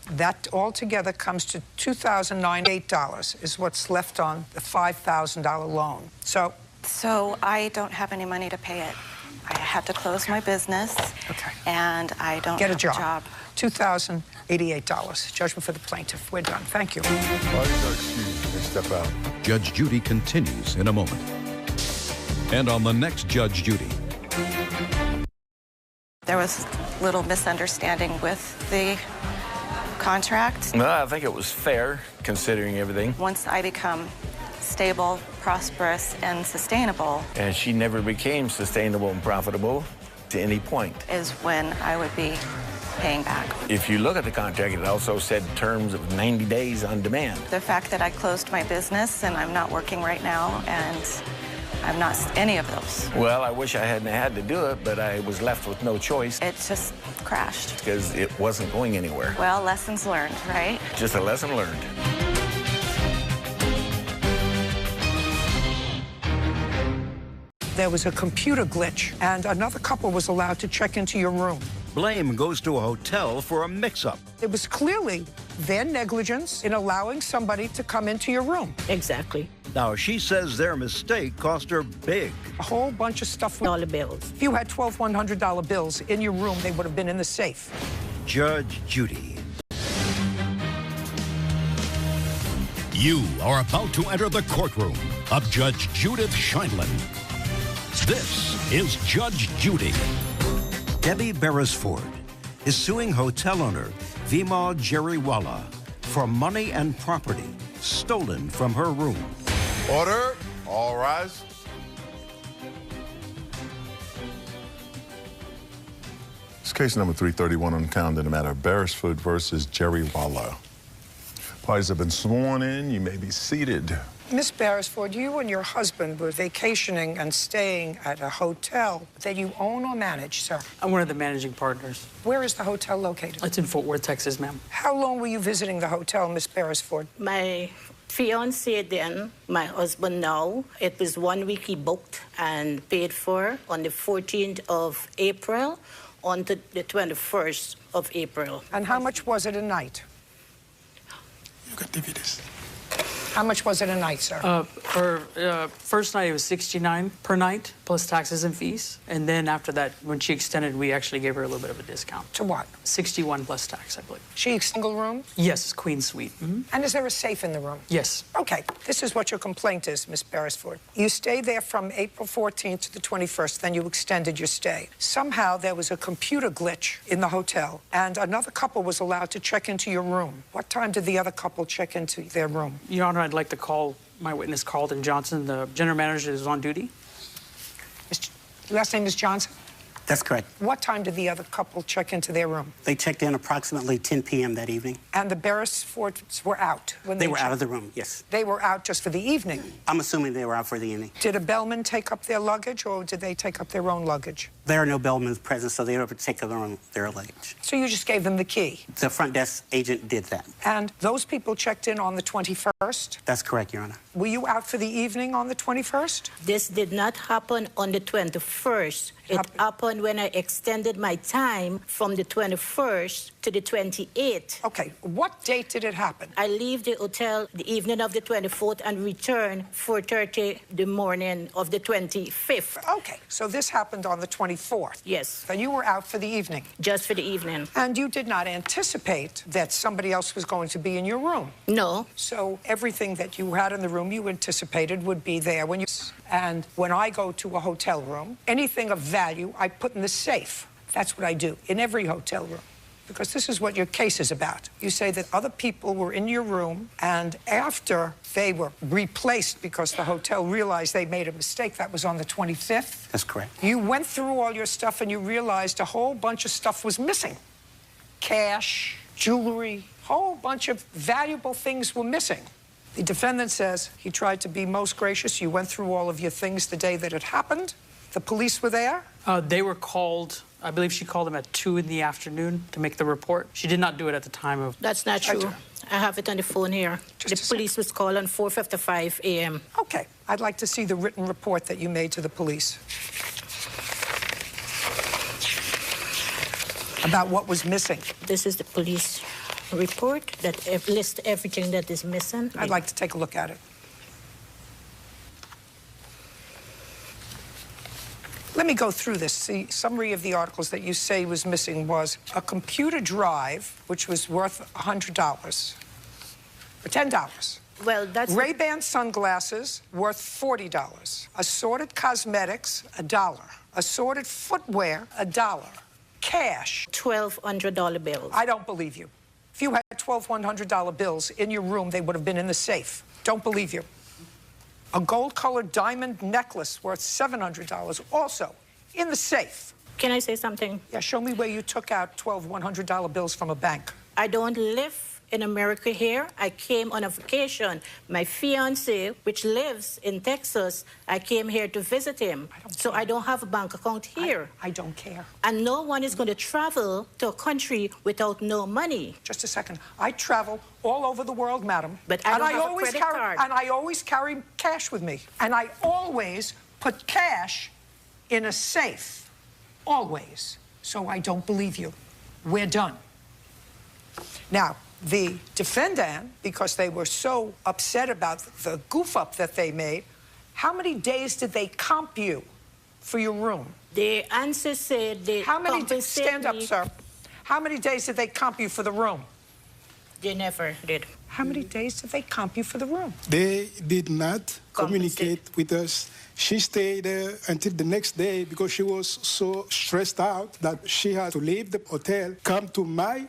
That altogether comes to $2,098 is what's left on the $5,000 loan. So I don't have any money to pay it. I had to close my business. Okay. And I don't Get have a job. $2,088. Judgment for the plaintiff. We're done. Thank you. Step out. Judge Judy continues in a moment. And on the next Judge Judy. There was little misunderstanding with the contract. Well, I think it was fair, considering everything. Once I become stable, prosperous, and sustainable, And she never became sustainable and profitable to any point. is when I would be paying back. If you look at the contract, it also said terms of 90 days on demand. The fact that I closed my business and I'm not working right now, and I'm not any of those. Well, I wish I hadn't had to do it, but I was left with no choice. It just crashed. Because it wasn't going anywhere. Well, lessons learned, right? Just a lesson learned. There was a computer glitch, and another couple was allowed to check into your room. Blame goes to a hotel for a mix-up. It was clearly their negligence in allowing somebody to come into your room. Exactly. Now, she says their mistake cost her big. A whole bunch of stuff. All the bills. If you had $12 $100 bills in your room, they would have been in the safe. Judge Judy. You are about to enter the courtroom of Judge Judith Scheindlin. This is Judge Judy. Debbie Beresford is suing hotel owner Vima Jeriwala for money and property stolen from her room. Order. All rise. It's case number 331 on the calendar in the matter of Beresford versus Jeriwala. Parties have been sworn in. You may be seated. Miss Beresford, you and your husband were vacationing and staying at a hotel that you own or manage, sir. I'm one of the managing partners. Where is the hotel located? It's in Fort Worth, Texas, ma'am. How long were you visiting the hotel, Miss Beresford? My fiancé then, my husband now, it was 1 week he booked and paid for on the 14th of April on to the 21st of April. And how much was it a night? You got DVDs. How much was it a night, sir? First night, it was $69 per night, plus taxes and fees. And then after that, when she extended, we actually gave her a little bit of a discount. To what? $61 plus tax, I believe. She single room? Yes, queen suite. Mm-hmm. And is there a safe in the room? Yes. Okay, this is what your complaint is, Miss Beresford. You stayed there from April 14th to the 21st, then you extended your stay. Somehow there was a computer glitch in the hotel, and another couple was allowed to check into your room. What time did the other couple check into their room? Your Honor, I'd like to call my witness, Carlton Johnson, the general manager, is on duty. Last name is Johnson? That's correct. What time did the other couple check into their room? They checked in approximately 10 p.m. that evening. And the Beresfords were out when They were out of the room, yes. They were out just for the evening? I'm assuming they were out for the evening. Did a bellman take up their luggage, or did they take up their own luggage? There are no bellmen present, so they don't take their luggage. So you just gave them the key? The front desk agent did that. And those people checked in on the 21st? That's correct, Your Honor. Were you out for the evening on the 21st? This did not happen on the 21st. It happened when I extended my time from the 21st to the 28th. Okay, what date did it happen? I leave the hotel the evening of the 24th and return 4:30 the morning of the 25th. Okay, so this happened on the 24th? Yes. And you were out for the evening? Just for the evening. And you did not anticipate that somebody else was going to be in your room? No. So everything that you had in the room you anticipated would be there when you... And when I go to a hotel room, anything of value I put in the safe. That's what I do in every hotel room, because this is what your case is about. You say that other people were in your room, and after they were replaced because the hotel realized they made a mistake, that was on the 25th. That's correct. You went through all your stuff and you realized a whole bunch of stuff was missing. Cash, jewelry, whole bunch of valuable things were missing. The defendant says he tried to be most gracious. You went through all of your things the day that it happened. The police were there? They were called, I believe she called them at 2 in the afternoon to make the report. She did not do it at the time of... That's not true. I have it on the phone here. The police was called on 4:55 a.m. Okay. I'd like to see the written report that you made to the police about what was missing. This is the police report that lists everything that is missing. I'd like to take a look at it. Let me go through this. The summary of the articles that you say was missing was a computer drive, which was worth $100, or $10. Well, that's... Ray-Ban sunglasses, worth $40. Assorted cosmetics, $1. Assorted footwear, $1. Cash. $1,200 bills. I don't believe you. If you had $1,200 bills in your room, they would have been in the safe. Don't believe you. A gold-colored diamond necklace worth $700, also in the safe. Can I say something? Yeah, show me where you took out $1,100 bills from a bank. I don't live in America here. I came on a vacation. My fiancé, which lives in Texas, I came here to visit him. So I don't have a bank account here. I don't care. And no one is going to travel to a country without no money. Just a second. I travel all over the world, madam. But I don't have a credit card. And I always carry cash with me. And I always put cash in a safe. Always. So I don't believe you. We're done. Now, the defendant, because they were so upset about the goof-up that they made, how many days did they comp you for your room? The answer said they Stand up, sir. How many days did they comp you for the room? They never did. How many days did they comp you for the room? They did not communicate with us. She stayed there until the next day because she was so stressed out that she had to leave the hotel, come to my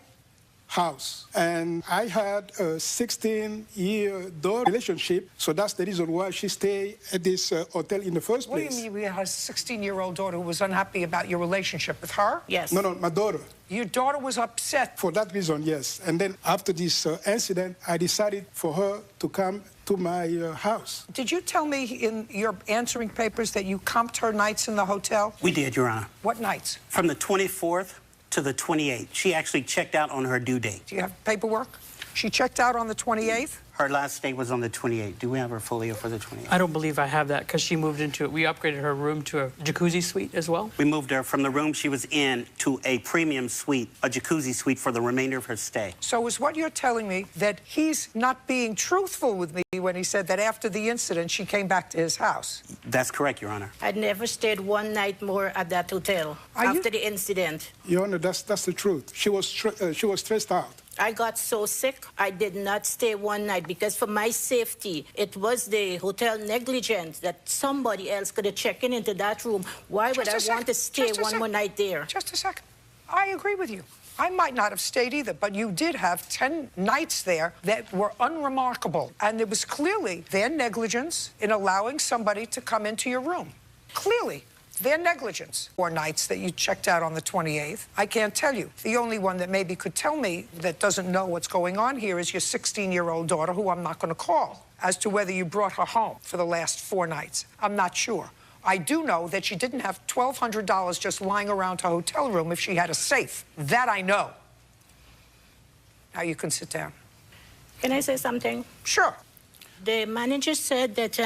house. And I had a 16-year daughter relationship, so that's the reason why she stayed at this hotel in the first place. What do you mean you had a 16-year-old daughter who was unhappy about your relationship with her? Yes. No, my daughter. Your daughter was upset? For that reason, yes. And then after this incident, I decided for her to come to my house. Did you tell me in your answering papers that you comped her nights in the hotel? We did, Your Honor. What nights? From the 24th to the 28th. She actually checked out on her due date. Do you have paperwork? She checked out on the 28th? Her last stay was on the 28th. Do we have her folio for the 28th? I don't believe I have that because she moved into it. We upgraded her room to a jacuzzi suite as well. We moved her from the room she was in to a premium suite, a jacuzzi suite for the remainder of her stay. So is what you're telling me that he's not being truthful with me when he said that after the incident she came back to his house? That's correct, Your Honor. I'd never stayed one night more at that hotel after the incident. Your Honor, that's the truth. She was stressed out. I got so sick, I did not stay one night because for my safety, it was the hotel negligence that somebody else could have checked into that room. Why would I want to stay one more night there? Just a second. I agree with you. I might not have stayed either, but you did have 10 nights there that were unremarkable. And it was clearly their negligence in allowing somebody to come into your room. Clearly their negligence. 4 nights that you checked out on the 28th, I can't tell you. The only one that maybe could tell me that doesn't know what's going on here is your 16-year-old daughter, who I'm not going to call, as to whether you brought her home for the last 4 nights. I'm not sure. I do know that she didn't have $1,200 just lying around her hotel room if she had a safe. That I know. Now you can sit down. Can I say something? Sure. The manager said that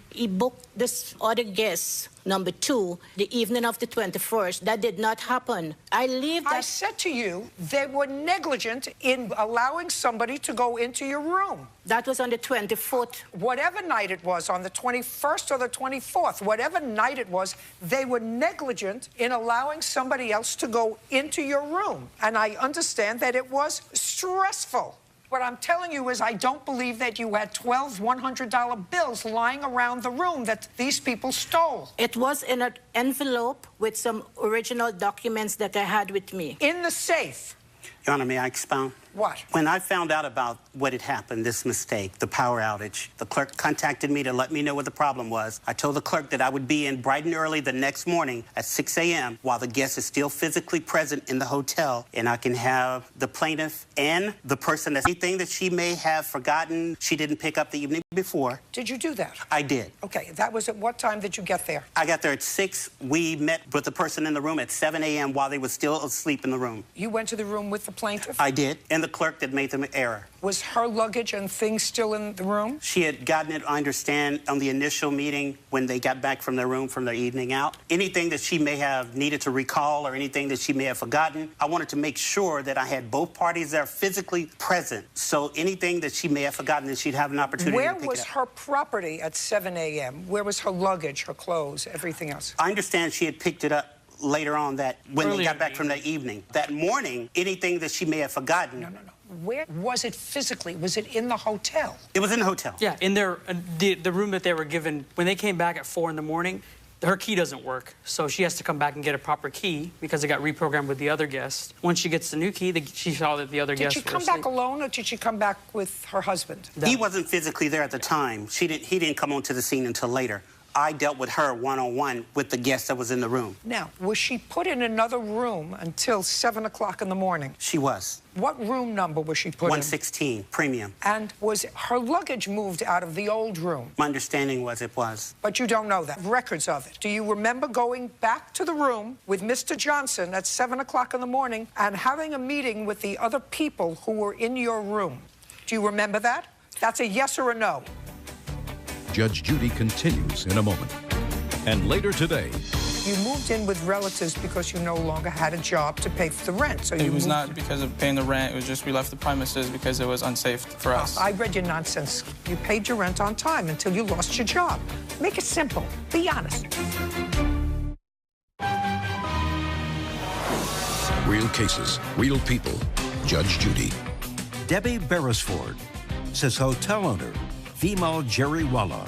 he booked this other guest, number 2, the evening of the 21st. That did not happen. I said to you, they were negligent in allowing somebody to go into your room. That was on the 24th. Whatever night it was, on the 21st or the 24th, whatever night it was, they were negligent in allowing somebody else to go into your room. And I understand that it was stressful. What I'm telling you is I don't believe that you had 12 $100 bills lying around the room that these people stole. It was in an envelope with some original documents that I had with me. In the safe. Your Honor, may I expound? What? When I found out about what had happened, this mistake, the power outage, the clerk contacted me to let me know what the problem was. I told the clerk that I would be in bright and early the next morning at 6 a.m. while the guest is still physically present in the hotel, and I can have the plaintiff and the person that's anything that she may have forgotten she didn't pick up the evening before. Did you do that? I did. Okay, that was at what time did you get there? I got there at 6. We met with the person in the room at 7 a.m. while they were still asleep in the room. You went to the room with the plaintiff? I did, and the clerk that made the error. Was her luggage and things still in the room? She had gotten it, I understand, on the initial meeting when they got back from their room from their evening out. Anything that she may have needed to recall or anything that she may have forgotten, I wanted to make sure that I had both parties there physically present. So anything that she may have forgotten, that she'd have an opportunity to pick it up. Where was her property at 7 a.m.? Where was her luggage, her clothes, everything else? I understand she had picked it up later on that when they got back from the evening. That morning, anything that she may have forgotten. No. Where was it physically? Was it in the hotel? It was in the hotel. Yeah, in their the room that they were given. When they came back at 4 in the morning, her key doesn't work, so she has to come back and get a proper key because it got reprogrammed with the other guest. Once she gets the new key, she saw that the other guests were asleep. Did she come back alone, or did she come back with her husband? He wasn't physically there at the time. He didn't come onto the scene until later. I dealt with her one-on-one with the guest that was in the room. Now, was she put in another room until 7 o'clock in the morning? She was. What room number was she put in? 116, premium. And was her luggage moved out of the old room? My understanding was it was. But you don't know that. Records of it. Do you remember going back to the room with Mr. Johnson at 7 o'clock in the morning and having a meeting with the other people who were in your room? Do you remember that? That's a yes or a no. Judge Judy continues in a moment. And later today, you moved in with relatives because you no longer had a job to pay for the rent. So it was not because of paying the rent. It was just we left the premises because it was unsafe for us. I read your nonsense. You paid your rent on time until you lost your job. Make it simple. Be honest. real cases, real people. Judge Judy. Debbie Beresford says hotel owner Vimal Jariwala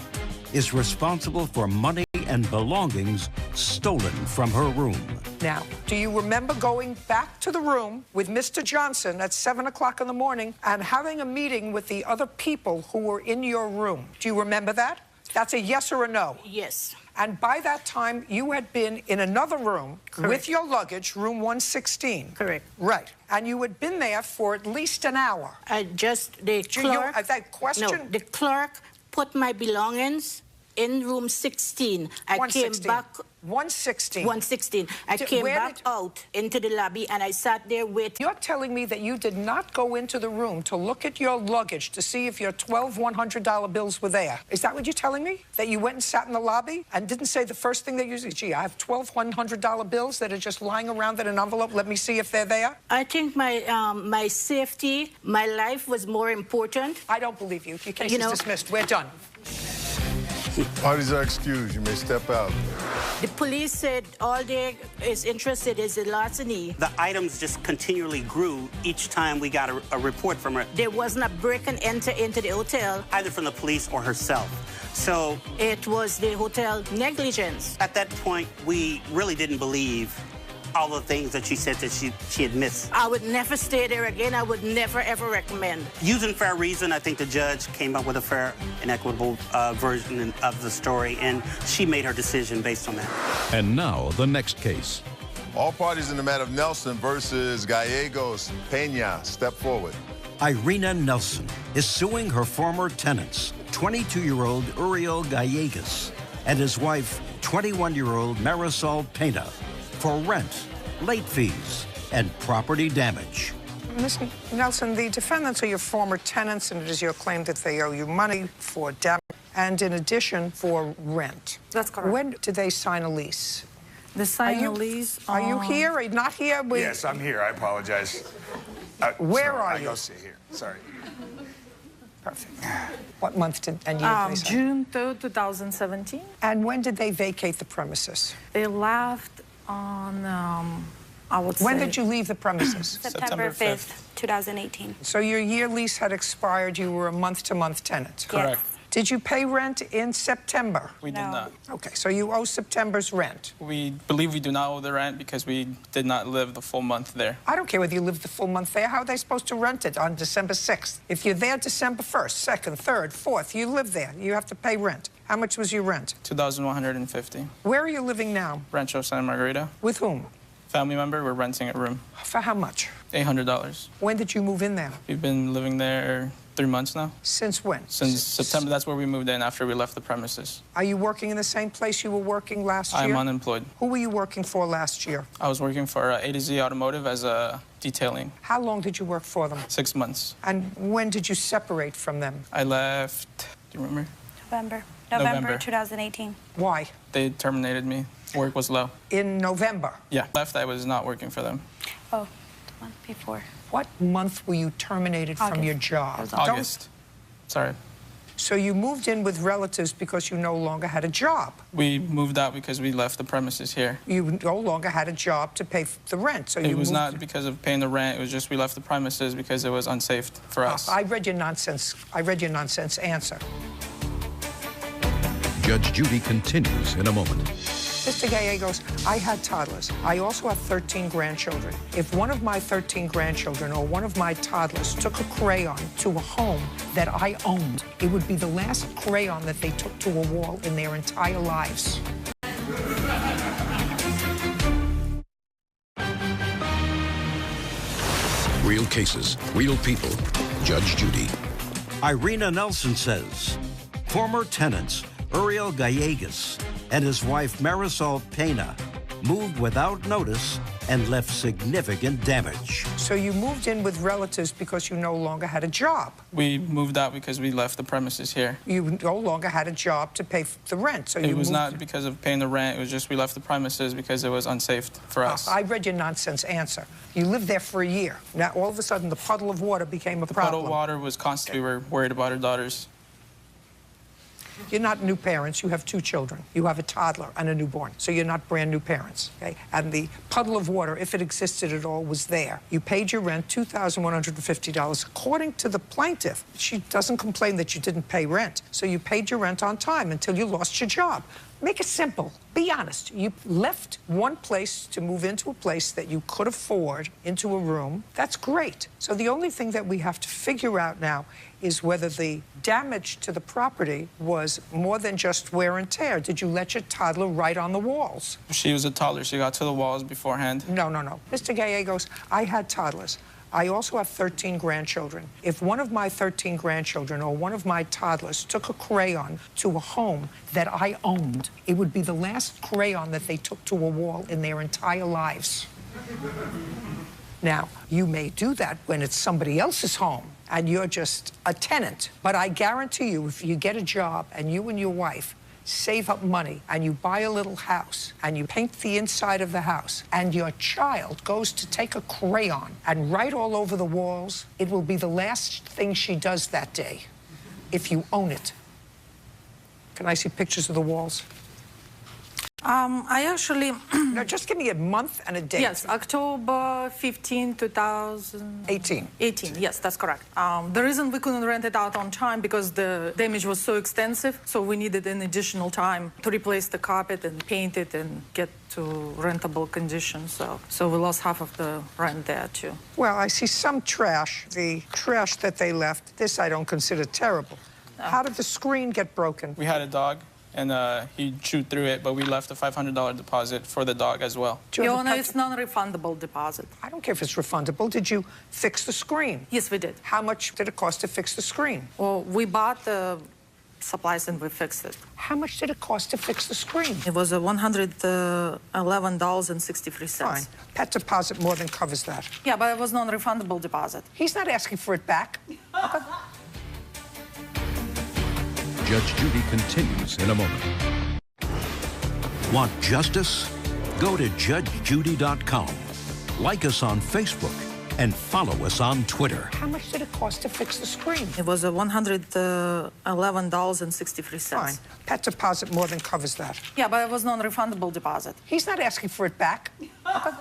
is responsible for money and belongings stolen from her room. Now, do you remember going back to the room with Mr. Johnson at 7 o'clock in the morning and having a meeting with the other people who were in your room? Do you remember that? That's a yes or a no? Yes. And by that time, you had been in another room Correct. with your luggage, room 116. Correct. Right. And you had been there for at least an hour. The clerk... that question? No, the clerk put my belongings in room 16. I came back... 116. 116. I came back out into the lobby and I sat there with... You're telling me that you did not go into the room to look at your luggage to see if your 12 $100 bills were there. Is that what you're telling me? That you went and sat in the lobby and didn't say the first thing that you said, gee, I have 12 $100 bills that are just lying around in an envelope. Let me see if they're there? I think my safety, my life was more important. I don't believe you. Your case is dismissed. We're done. Parties are excused. You may step out. The police said all they is interested is the larceny. The items just continually grew each time we got a report from her. There wasn't a break and enter into the hotel. Either from the police or herself. So... It was the hotel negligence. At that point, we really didn't believe all the things that she said that she had missed. I would never stay there again. I would never, ever recommend. Using fair reason, I think the judge came up with a fair and equitable version of the story, and she made her decision based on that. And now, the next case. All parties in the matter of Nelson versus Gallegos Peña, step forward. Irina Nelson is suing her former tenants, 22-year-old Uriel Gallegos and his wife, 21-year-old Marisol Pena, for rent, late fees, and property damage. Ms. Nelson, the defendants are your former tenants, and it is your claim that they owe you money for damage and, in addition, for rent. That's correct. When did they sign a lease? They signed a lease. Are you here? Are you not here? Yes, I'm here. I apologize. Where are you? I'll sit here. Sorry. Perfect. What month did and year did they sign? June 3rd, 2017. And when did they vacate the premises? They left on, I would say... When did you leave the premises? September 5th, 2018. So your year lease had expired. You were a month-to-month tenant. Correct. Did you pay rent in September? We did not. Okay, so you owe September's rent. We believe we do not owe the rent because we did not live the full month there. I don't care whether you lived the full month there. How are they supposed to rent it on December 6th? If you're there December 1st, 2nd, 3rd, 4th, you live there. You have to pay rent. How much was your rent? $2,150. Where are you living now? Rancho Santa Margarita. With whom? Family member. We're renting a room. For how much? $800. When did you move in there? We've been living there 3 months now. Since when? Since September. That's where we moved in after we left the premises. Are you working in the same place you were working last year? I'm unemployed. Who were you working for last year? I was working for A to Z Automotive as a detailing. How long did you work for them? 6 months. And when did you separate from them? I left, do you remember? November 2018. Why? They terminated me. Work was low. In November? Yeah. Left, I was not working for them. Oh, the month before. What month were you terminated from your job? August. Sorry. So you moved in with relatives because you no longer had a job. We moved out because we left the premises here. You no longer had a job to pay the rent, so it was not because of paying the rent. It was just we left the premises because it was unsafe for us. I read your nonsense. I read your nonsense answer. Judge Judy continues in a moment. Mr. Gallegos, I had toddlers. I also have 13 grandchildren. If one of my 13 grandchildren or one of my toddlers took a crayon to a home that I owned, it would be the last crayon that they took to a wall in their entire lives. Real cases, real people. Judge Judy. Irina Nelson says former tenants Uriel Gallegos and his wife Marisol Pena moved without notice and left significant damage. So you moved in with relatives because you no longer had a job. We moved out because we left the premises here. You no longer had a job to pay the rent, so it was not because of paying the rent. It was just we left the premises because it was unsafe for us. I read your nonsense answer. You lived there for a year. Now, all of a sudden, the puddle of water became a problem. The puddle of water was constant. We were worried about our daughters. You're not new parents. You have 2 children. You have a toddler and a newborn. So you're not brand new parents, okay? And the puddle of water, if it existed at all, was there. You paid your rent, $2,150. According to the plaintiff, she doesn't complain that you didn't pay rent. So you paid your rent on time until you lost your job. Make it simple. Be honest. You left one place to move into a place that you could afford, into a room. That's great. So the only thing that we have to figure out now is whether the damage to the property was more than just wear and tear. Did you let your toddler write on the walls? She was a toddler. She got to the walls beforehand. No. Mr. Gallegos, I had toddlers. I also have 13 grandchildren. If one of my 13 grandchildren or one of my toddlers took a crayon to a home that I owned, it would be the last crayon that they took to a wall in their entire lives. Now, you may do that when it's somebody else's home and you're just a tenant. But I guarantee you, if you get a job and you and your wife save up money and you buy a little house and you paint the inside of the house and your child goes to take a crayon and write all over the walls, it will be the last thing she does that day if you own it. Can I see pictures of the walls? I actually... No, just give me a month and a date. Yes, October 15, 2018. 18, yes, that's correct. The reason we couldn't rent it out on time because the damage was so extensive, so we needed an additional time to replace the carpet and paint it and get to rentable condition. So we lost half of the rent there too. Well, I see some trash. The trash that they left, this I don't consider terrible. How did the screen get broken? We had a dog, and he chewed through it, but we left a $500 deposit for the dog as well. Your Honor, it's non-refundable deposit. I don't care if it's refundable. Did you fix the screen? Yes, we did. How much did it cost to fix the screen? Well, we bought the supplies and we fixed it. How much did it cost to fix the screen? It was $111.63. Fine. Pet deposit more than covers that. Yeah, but it was non-refundable deposit. He's not asking for it back. Okay. Judge Judy continues in a moment. Want justice? Go to judgejudy.com. Like us on Facebook and follow us on Twitter. How much did it cost to fix the screen? It was $111.63. Fine. Pet deposit more than covers that. Yeah, but it was non-refundable deposit. He's not asking for it back. Okay.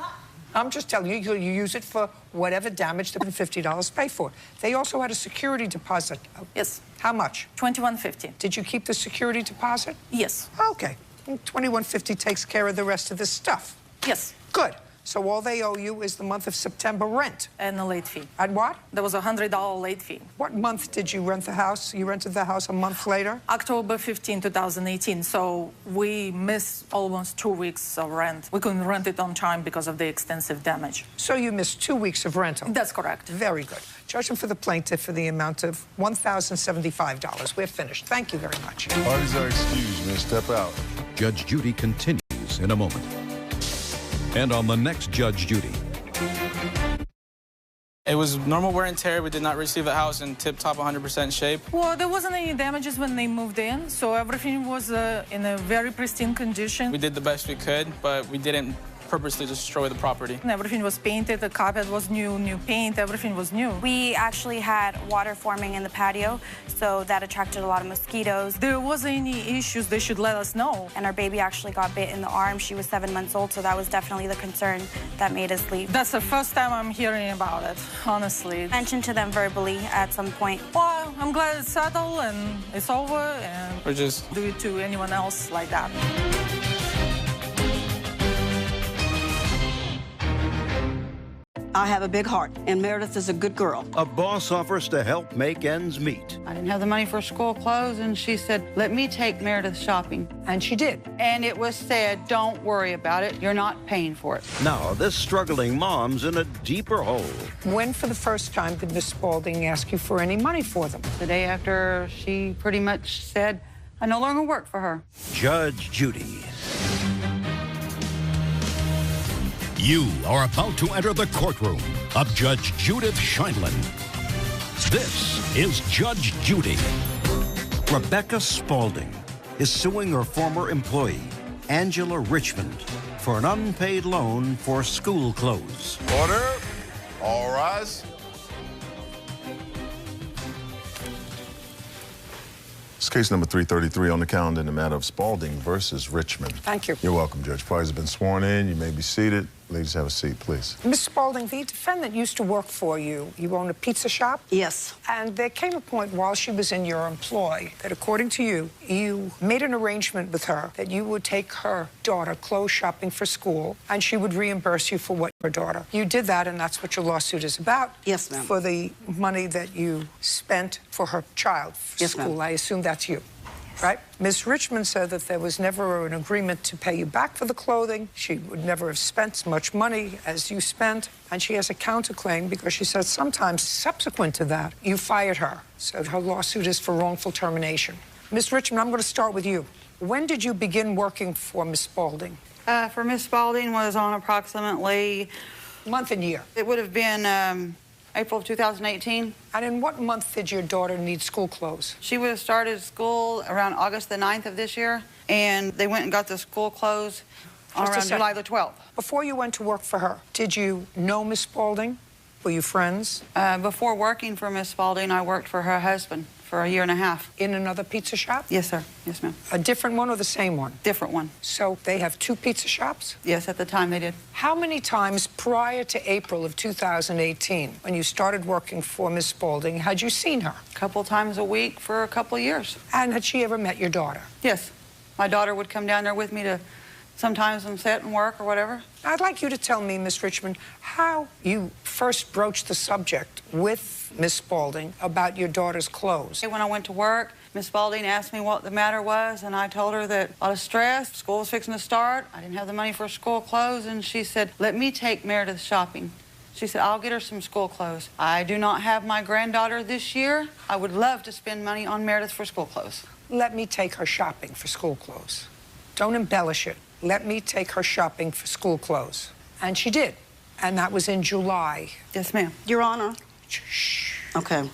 I'm just telling you, you use it for whatever damage the $50 pay for. They also had a security deposit. Yes. How much? $21.50. Did you keep the security deposit? Yes. Okay. $21.50 takes care of the rest of this stuff. Yes. Good. So all they owe you is the month of September rent. And a late fee. And what? There was a $100 late fee. What month did you rent the house? You rented the house a month later? October 15, 2018. So we missed almost 2 weeks of rent. We couldn't rent it on time because of the extensive damage. So you missed 2 weeks of rental? That's correct. Very good. Judgment for the plaintiff for the amount of $1,075. We're finished. Thank you very much. Parties are excused. May step out. Judge Judy continues in a moment. And on the next Judge Judy. It was normal wear and tear. We did not receive a house in tip-top 100% shape. Well, there wasn't any damages when they moved in, so everything was in a very pristine condition. We did the best we could, but we didn't purposely destroy the property. And everything was painted, the carpet was new paint, everything was new. We actually had water forming in the patio, so that attracted a lot of mosquitoes. There wasn't any issues, they should let us know. And our baby actually got bit in the arm. She was 7 months old, so that was definitely the concern that made us leave. That's the first time I'm hearing about it, honestly. Mentioned to them verbally at some point. Well, I'm glad it's settled and it's over, and we're just do it to anyone else like that. I have a big heart, and Meredith is a good girl. A boss offers to help make ends meet. I didn't have the money for school clothes, and she said, let me take Meredith shopping. And she did. And it was said, don't worry about it. You're not paying for it. Now, this struggling mom's in a deeper hole. When, for the first time, did Miss Spaulding ask you for any money for them? The day after she pretty much said, I no longer work for her. Judge Judy. You are about to enter the courtroom of Judge Judith Scheindlin. This is Judge Judy. Rebecca Spaulding is suing her former employee, Angela Richmond, for an unpaid loan for school clothes. Order. All rise. It's case number 333 on the calendar in the matter of Spaulding versus Richmond. Thank you. You're welcome, Judge. Parties have been sworn in. You may be seated. Ladies, have a seat, please. Miss Spaulding, the defendant used to work for you. You own a pizza shop? Yes. And there came a point while she was in your employ that, according to you, you made an arrangement with her that you would take her daughter clothes shopping for school, and she would reimburse you for what her daughter. You did that, and that's what your lawsuit is about. Yes, ma'am. For the money that you spent for her child for yes, school. I assume that's you. Right? Ms. Richmond said that there was never an agreement to pay you back for the clothing. She would never have spent as much money as you spent. And she has a counterclaim because she said sometimes subsequent to that, you fired her. So her lawsuit is for wrongful termination. Ms. Richmond, I'm going to start with you. When did you begin working for Ms. Spaulding? For Miss Spaulding was on approximately... Month and year. It would have been April of 2018. And in what month did your daughter need school clothes? She would have started school around August the 9th of this year, and they went and got the school clothes around July the 12th. Before you went to work for her, did you know Miss Spaulding? Were you friends? Before working for Miss Spaulding, I worked for her husband for a year and a half. In another pizza shop? Yes, sir. Yes, ma'am. A different one or the same one? Different one. So they have 2 pizza shops? Yes, at the time they did. How many times prior to April of 2018, when you started working for Miss Spaulding, had you seen her? A couple times a week for a couple of years. And had she ever met your daughter? Yes. My daughter would come down there with me to sometimes and sit and work or whatever. I'd like you to tell me, Miss Richmond, how you first broached the subject with Miss Spaulding about your daughter's clothes. When I went to work, Miss Spaulding asked me what the matter was, and I told her that a lot of stress, school was fixing to start, I didn't have the money for school clothes, and she said, let me take Meredith shopping. She said, I'll get her some school clothes. I do not have my granddaughter this year. I would love to spend money on Meredith for school clothes. Let me take her shopping for school clothes. Don't embellish it. Let me take her shopping for school clothes. And she did. And that was in July. Yes, ma'am. Your Honor. Shh. Okay.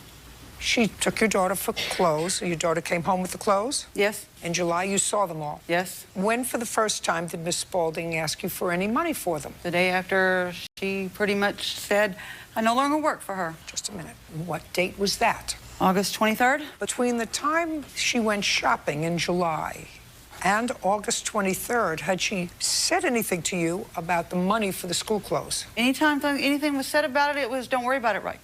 She took your daughter for clothes. Your daughter came home with the clothes? Yes. In July, you saw them all? Yes. When, for the first time, did Miss Spaulding ask you for any money for them? The day after she pretty much said, I no longer work for her. Just a minute. What date was that? August 23rd. Between the time she went shopping in July and August 23rd, had she said anything to you about the money for the school clothes? Anytime anything was said about it, it was, don't worry about it, right?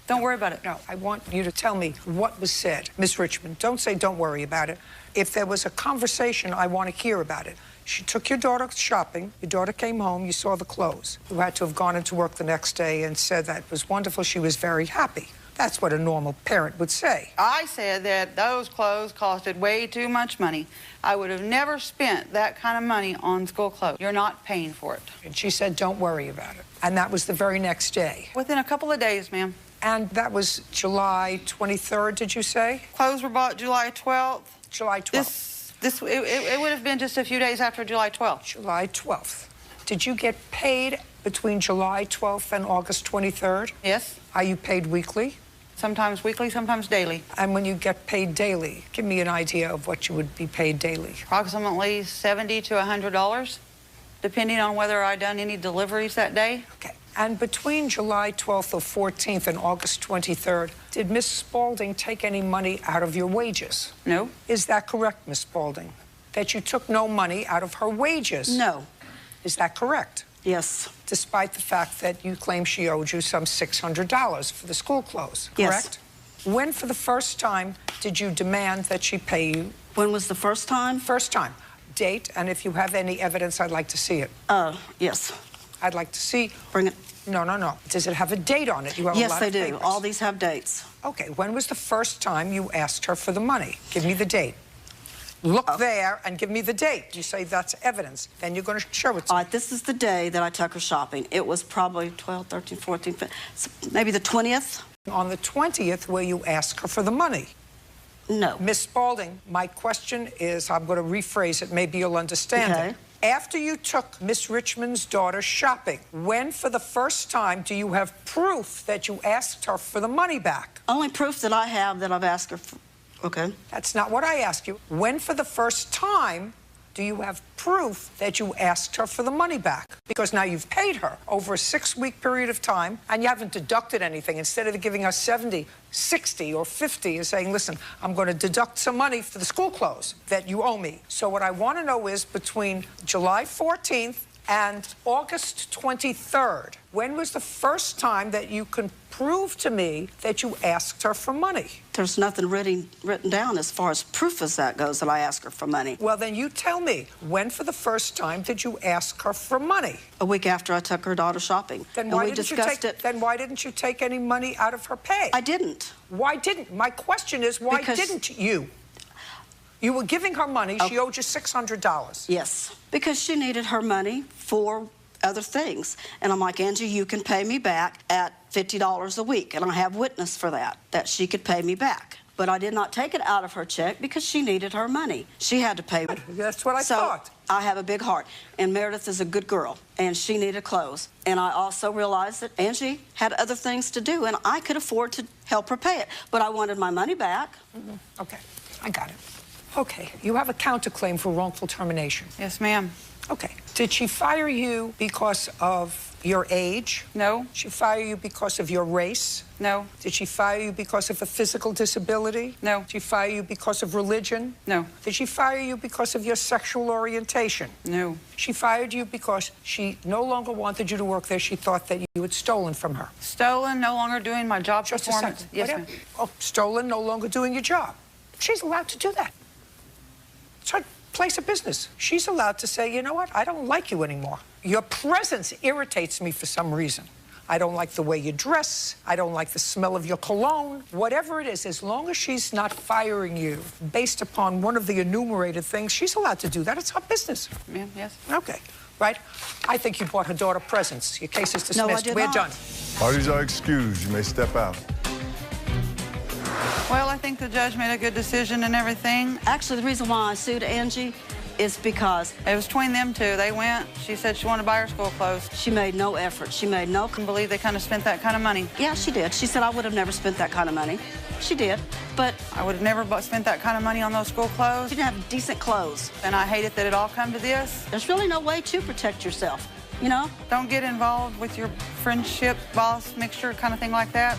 Don't worry about it. No, I want you to tell me what was said. Miss Richmond, don't say don't worry about it. If there was a conversation, I want to hear about it. She took your daughter shopping. Your daughter came home. You saw the clothes. You had to have gone into work the next day and said that it was wonderful. She was very happy. That's what a normal parent would say. I said that those clothes costed way too much money. I would have never spent that kind of money on school clothes. You're not paying for it. And she said, don't worry about it. And that was the very next day. Within a couple of days, ma'am. And that was July 23rd, did you say? Clothes were bought July 12th. July 12th. It would have been just a few days after July 12th. July 12th. Did you get paid between July 12th and August 23rd? Yes. Are you paid weekly? Sometimes weekly, sometimes daily. And when you get paid daily, give me an idea of what you would be paid daily. Approximately $70 to $100, depending on whether I done any deliveries that day. Okay. And between July 12th or 14th and August 23rd, did Miss Spaulding take any money out of your wages? No. Is that correct, Miss Spaulding? That you took no money out of her wages? No. Is that correct? Yes. Despite the fact that you claim she owed you some $600 for the school clothes, correct? Yes. When, for the first time, did you demand that she pay you? When was the first time? First time. Date, and if you have any evidence, I'd like to see it. Yes. I'd like to see. Bring it. No. Does it have a date on it? You have yes, a lot they of do. papers. All these have dates. Okay. When was the first time you asked her for the money? Give me the date. Look there and give me the date. You say that's evidence. Then you're going to show it to me. All right, this is the day that I took her shopping. It was probably 12, 13, 14, 15, maybe the 20th. On the 20th, where you ask her for the money. No. Miss Spaulding, my question is, I'm going to rephrase it, maybe you'll understand it. After you took Miss Richmond's daughter shopping, when for the first time do you have proof that you asked her for the money back? Only proof that I have that I've asked her for. Okay. That's not what I asked you. When for the first time do you have proof that you asked her for the money back? Because now you've paid her over a 6-week period of time and you haven't deducted anything. Instead of giving us 70, 60, or 50 and saying, listen, I'm going to deduct some money for the school clothes that you owe me. So what I want to know is between July 14th and August 23rd, when was the first time that you can prove to me that you asked her for money? There's nothing written down as far as proof as that goes that I asked her for money. Well, then you tell me, when for the first time did you ask her for money? A week after I took her daughter shopping. Then why didn't you take any money out of her pay? I didn't. Why didn't? My question is, why didn't you? You were giving her money. She owed you $600. Yes, because she needed her money for other things. And I'm like, Angie, you can pay me back at $50 a week. And I have witness for that she could pay me back. But I did not take it out of her check because she needed her money. She had to pay me. That's what I thought. I have a big heart. And Meredith is a good girl. And she needed clothes. And I also realized that Angie had other things to do. And I could afford to help her pay it. But I wanted my money back. Okay, I got it. Okay, you have a counterclaim for wrongful termination. Yes, ma'am. Okay. Did she fire you because of your age? No. Did she fire you because of your race? No. Did she fire you because of a physical disability? No. Did she fire you because of religion? No. Did she fire you because of your sexual orientation? No. She fired you because she no longer wanted you to work there. She thought that you had stolen from her. Stolen, no longer doing my job Just performance. a second. Yes, Whatever. ma'am. Oh, stolen, no longer doing your job. She's allowed to do that. It's her place of business. She's allowed to say, you know what, I don't like you anymore. Your presence irritates me for some reason. I don't like the way you dress. I don't like the smell of your cologne. Whatever it is, as long as she's not firing you based upon one of the enumerated things, she's allowed to do that. It's her business. Ma'am, yes. Okay, right? I think you bought her daughter presents. Your case is dismissed. No, I did We're not. done. Parties are excused. You may step out. Well, I think the judge made a good decision and everything. Actually, the reason why I sued Angie is because it was between them two. They went. She said she wanted to buy her school clothes. She made no effort. She made no... I believe they kind of spent that kind of money. Yeah, she did. She said, I would have never spent that kind of money. She did, but... I would have never spent that kind of money on those school clothes. She didn't have decent clothes. And I hate it that it all come to this. There's really no way to protect yourself, you know? Don't get involved with your friendship, boss, mixture, kind of thing like that.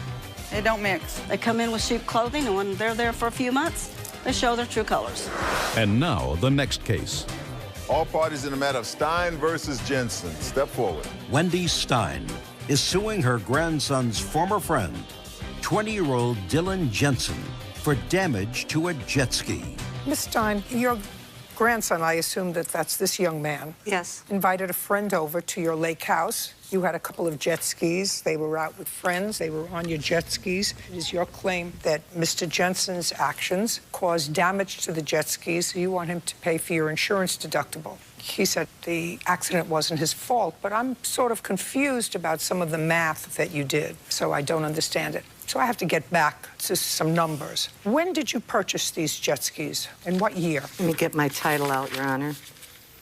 It don't mix. They come in with cheap clothing, and when they're there for a few months, they show their true colors. And now, the next case. All parties in the matter of Stein versus Jensen. Step forward. Wendy Stein is suing her grandson's former friend, 20-year-old Dylan Jensen, for damage to a jet ski. Miss Stein, your grandson, I assume that that's this young man. Yes. Invited a friend over to your lake house. You had a couple of jet skis. They were out with friends. They were on your jet skis. It is your claim that Mr. Jensen's actions caused damage to the jet skis. You want him to pay for your insurance deductible. He said the accident wasn't his fault, but I'm sort of confused about some of the math that you did, so I don't understand it. So I have to get back to some numbers. When did you purchase these jet skis? In what year? Let me get my title out, Your Honor.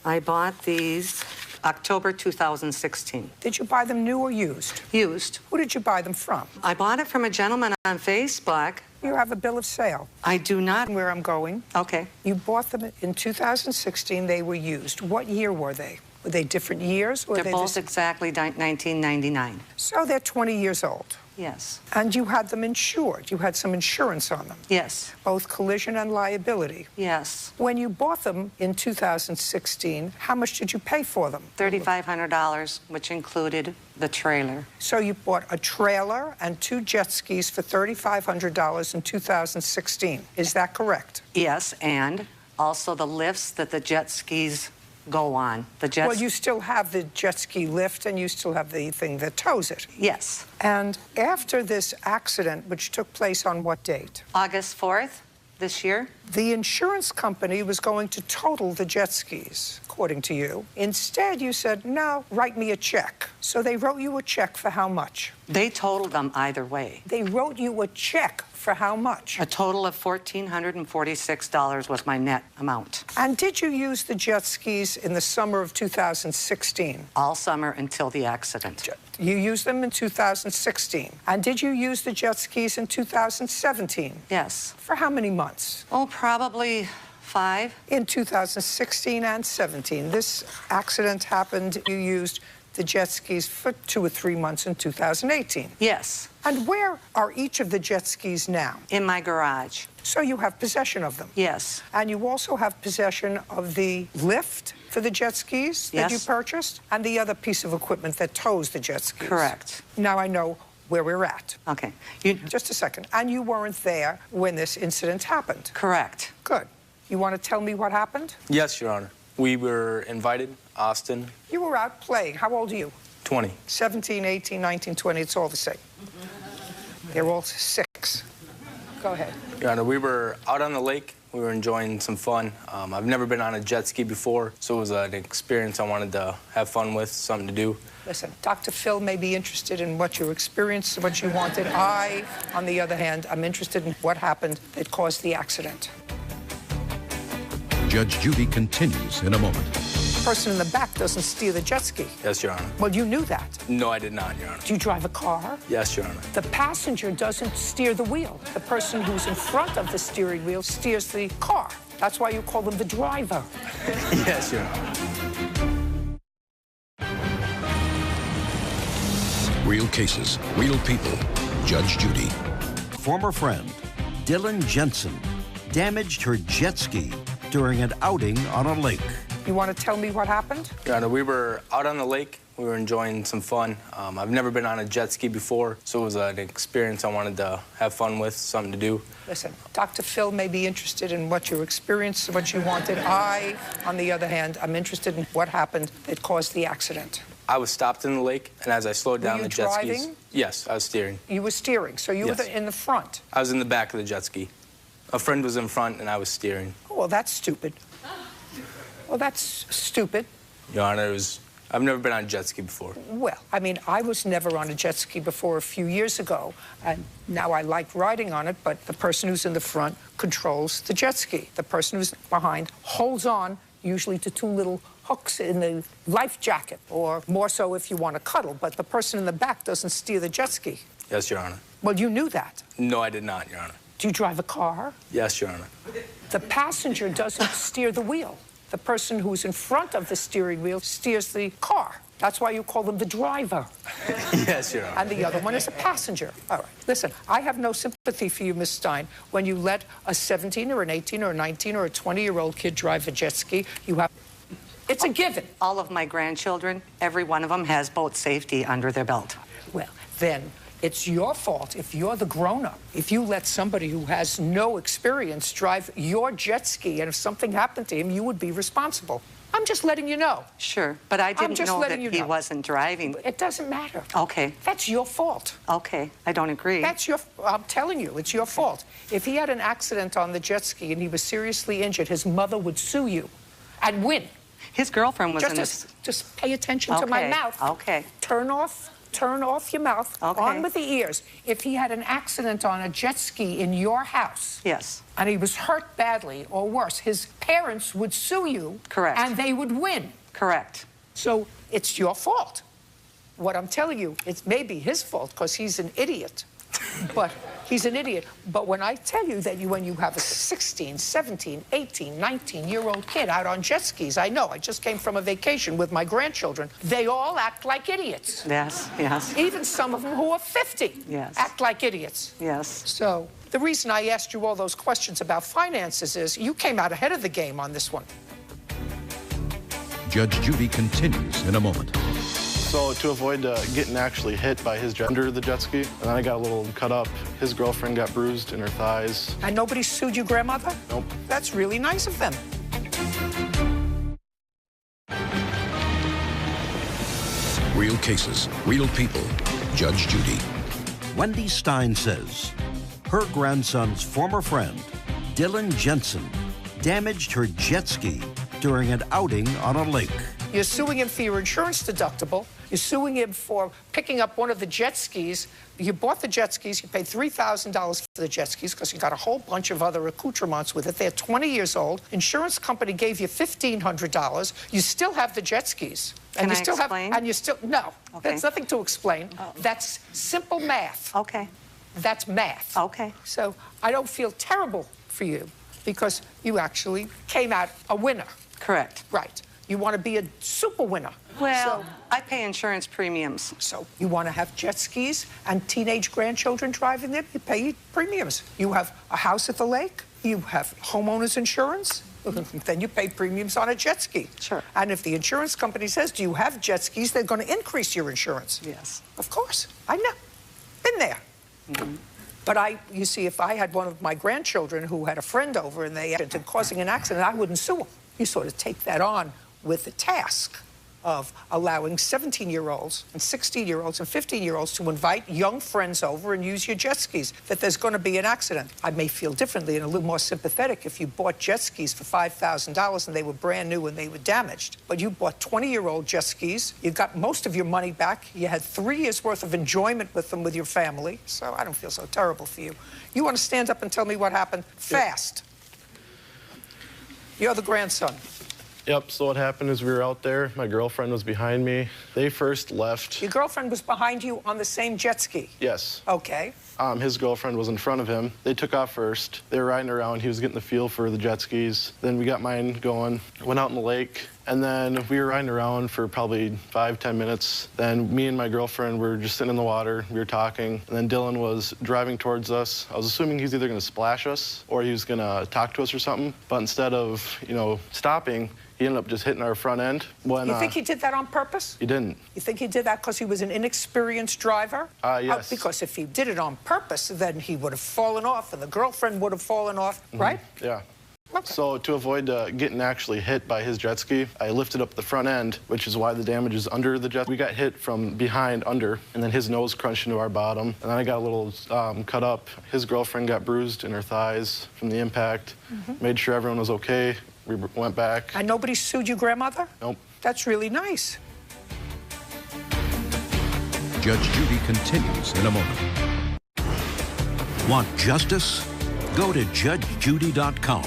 I bought these October 2016. Did you buy them new or used? Used. Who did you buy them from? I bought it from a gentleman on Facebook. You have a bill of sale. I do not. Where I'm going. Okay. You bought them in 2016. They were used. What year were they? Were they different years? Or They're both exactly 1999. So they're 20 years old. Yes. And you had them insured. You had some insurance on them. Yes. Both collision and liability. Yes. When you bought them in 2016, how much did you pay for them? $3,500, which included the trailer. So you bought a trailer and 2 jet skis for $3,500 in 2016. Is that correct? Yes, and also the lifts that the jet skis go on. Well, you still have the jet ski lift, and you still have the thing that tows it. Yes. And after this accident, which took place on what date? August 4th this year. The insurance company was going to total the jet skis, according to you. Instead, you said, no, write me a check. So they wrote you a check for how much? They totaled them either way. They wrote you a check for how much? A total of $1,446 was my net amount. And did you use the jet skis in the summer of 2016? All summer until the accident. You used them in 2016. And did you use the jet skis in 2017? Yes. For how many months? Oh, probably 5. In 2016 and 17. This accident happened, you used the jet skis for 2 or 3 months in 2018. Yes. And where are each of the jet skis now? In my garage. So you have possession of them? Yes. And you also have possession of the lift for the jet skis that you purchased? And the other piece of equipment that tows the jet skis? Correct. Now I know where we're at. Okay. Just a second. And you weren't there when this incident happened? Correct. Good. You want to tell me what happened? Yes, Your Honor. We were invited, Austin. You were out playing. How old are you? 20. 17, 18, 19, 20, it's all the same. They're all 6. Go ahead. Your Honor, we were out on the lake. We were enjoying some fun. I've never been on a jet ski before, so it was an experience I wanted to have fun with, something to do. Listen, Dr. Phil may be interested in what you experienced, what you wanted. I, on the other hand, I'm interested in what happened that caused the accident. Judge Judy continues in a moment. The person in the back doesn't steer the jet ski. Yes, Your Honor. Well, you knew that. No, I did not, Your Honor. Do you drive a car? Yes, Your Honor. The passenger doesn't steer the wheel. The person who's in front of the steering wheel steers the car. That's why you call them the driver. Yes, Your Honor. Real cases, real people. Judge Judy. Former friend Dylan Jensen damaged her jet ski during an outing on a lake. You want to tell me what happened? Your Honor, we were out on the lake. We were enjoying some fun. I've never been on a jet ski before, so it was an experience I wanted to have fun with, something to do. Listen, Dr. Phil may be interested in what you experienced, what you wanted. I, on the other hand, I'm interested in what happened that caused the accident. I was stopped in the lake, and as I slowed down the jet skis... driving? Yes, I was steering. You were steering, so you were in the front. I was in the back of the jet ski. A friend was in front, and I was steering. Oh, well, that's stupid. Well, that's stupid. Your Honor, I've never been on a jet ski before. Well, I mean, I was never on a jet ski before a few years ago, and now I like riding on it, but the person who's in the front controls the jet ski. The person who's behind holds on, usually to two little hooks in the life jacket, or more so if you want to cuddle, but the person in the back doesn't steer the jet ski. Yes, Your Honor. Well, you knew that. No, I did not, Your Honor. Do you drive a car? Yes, Your Honor. The passenger doesn't steer the wheel. The person who's in front of the steering wheel steers the car. That's why you call them the driver. Yes, Your Honor. And the other one is a passenger. All right. Listen, I have no sympathy for you, Miss Stein. When you let a 17 or an 18 or a 19 or a 20-year-old kid drive a jet ski, you have... It's a given. All of my grandchildren, every one of them has boat safety under their belt. Well, then it's your fault if you're the grown-up. If you let somebody who has no experience drive your jet ski, and if something happened to him, you would be responsible. I'm just letting you know. Sure, but I didn't know that he wasn't driving. It doesn't matter. Okay. That's your fault. Okay, I don't agree. That's your... I'm telling you, it's your fault. If he had an accident on the jet ski and he was seriously injured, his mother would sue you and win. His girlfriend was in this... Just pay attention to my mouth. Okay. Turn off your mouth. Okay. On with the ears. If he had an accident on a jet ski in your house... Yes. ...and he was hurt badly or worse, his parents would sue you... Correct. ...and they would win. Correct. So it's your fault. What I'm telling you, it's maybe his fault because he's an idiot. But he's an idiot. But when I tell you that when you have a 16, 17, 18, 19-year-old kid out on jet skis, I know, I just came from a vacation with my grandchildren, they all act like idiots. Yes, yes. Even some of them who are 50 act like idiots. Yes. So the reason I asked you all those questions about finances is you came out ahead of the game on this one. Judge Judy continues in a moment. So to avoid getting actually hit by his jet under the jet ski, and I got a little cut up. His girlfriend got bruised in her thighs. And nobody sued your grandmother? Nope. That's really nice of them. Real cases, real people. Judge Judy. Wendy Stein says her grandson's former friend, Dylan Jensen, damaged her jet ski during an outing on a lake. You're suing him for your insurance deductible. You're suing him for picking up one of the jet skis. You bought the jet skis. You paid $3,000 for the jet skis because you got a whole bunch of other accoutrements with it. They're 20 years old. Insurance company gave you $1,500. You still have the jet skis. Can I explain? And you still, no. Okay. That's nothing to explain. That's simple math. Okay. That's math. Okay. So I don't feel terrible for you because you actually came out a winner. Correct. Right. You want to be a super winner. Well, I pay insurance premiums. So you want to have jet skis and teenage grandchildren driving them? You pay premiums. You have a house at the lake. You have homeowners insurance. Then you pay premiums on a jet ski. Sure. And if the insurance company says, do you have jet skis, they're going to increase your insurance. Yes. Of course. I know. Been there. Mm-hmm. But you see, if I had one of my grandchildren who had a friend over and they ended causing an accident, I wouldn't sue them. You sort of take that on with the task of allowing 17-year-olds and 16-year-olds and 15-year-olds to invite young friends over and use your jet skis, that there's going to be an accident. I may feel differently and a little more sympathetic if you bought jet skis for $5,000 and they were brand new and they were damaged. But you bought 20-year-old jet skis. You got most of your money back. You had 3 years' worth of enjoyment with them with your family. So I don't feel so terrible for you. You want to stand up and tell me what happened? Fast. You're the grandson. Yep, so what happened is we were out there. My girlfriend was behind me. They first left. Your girlfriend was behind you on the same jet ski? Yes. Okay. His girlfriend was in front of him. They took off first. They were riding around. He was getting the feel for the jet skis. Then we got mine going. Went out in the lake. And then we were riding around for probably 5-10 minutes. Then me and my girlfriend were just sitting in the water. We were talking. And then Dylan was driving towards us. I was assuming he's either going to splash us or he was going to talk to us or something. But instead of, stopping, he ended up just hitting our front end. When, You think he did that on purpose? He didn't. You think he did that because he was an inexperienced driver? Yes. Because if he did it on purpose, then he would have fallen off and the girlfriend would have fallen off, right? Yeah. So to avoid getting actually hit by his jet ski, I lifted up the front end, which is why the damage is under the jet. We got hit from behind under, and then his nose crunched into our bottom. And then I got a little cut up. His girlfriend got bruised in her thighs from the impact. Made sure everyone was okay. We went back. And nobody sued your grandmother? Nope. That's really nice. Judge Judy continues in a moment. Want justice? Go to judgejudy.com.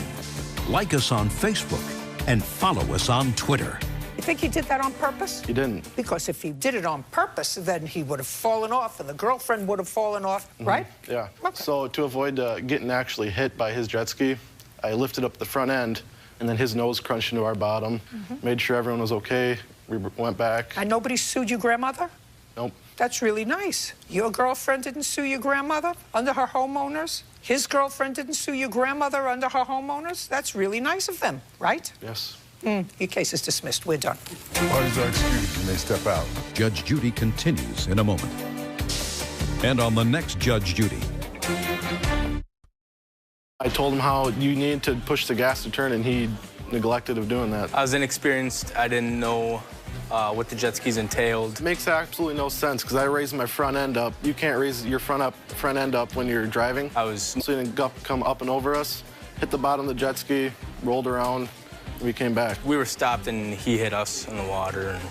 Like us on Facebook and follow us on Twitter. You think he did that on purpose? He didn't. Because if he did it on purpose, then he would have fallen off and the girlfriend would have fallen off, right? Yeah. So to avoid getting actually hit by his jet ski, I lifted up the front end, and then his nose crunched into our bottom. Made sure everyone was okay. We went back. And nobody sued your grandmother? Nope. That's really nice. Your girlfriend didn't sue your grandmother under her homeowners? His girlfriend didn't sue your grandmother under her homeowners? That's really nice of them, right? Yes. Your case is dismissed. We're done. Parties are excused. You may step out. Judge Judy continues in a moment. And on the next Judge Judy. I told him how you need to push the gas to turn, and he neglected of doing that. I was inexperienced. I didn't know what the jet skis entailed. It makes absolutely no sense because I raised my front end up. You can't raise your front end up when you're driving. I was seeing it come up and over us, hit the bottom of the jet ski, rolled around, and we came back. We were stopped and he hit us in the water and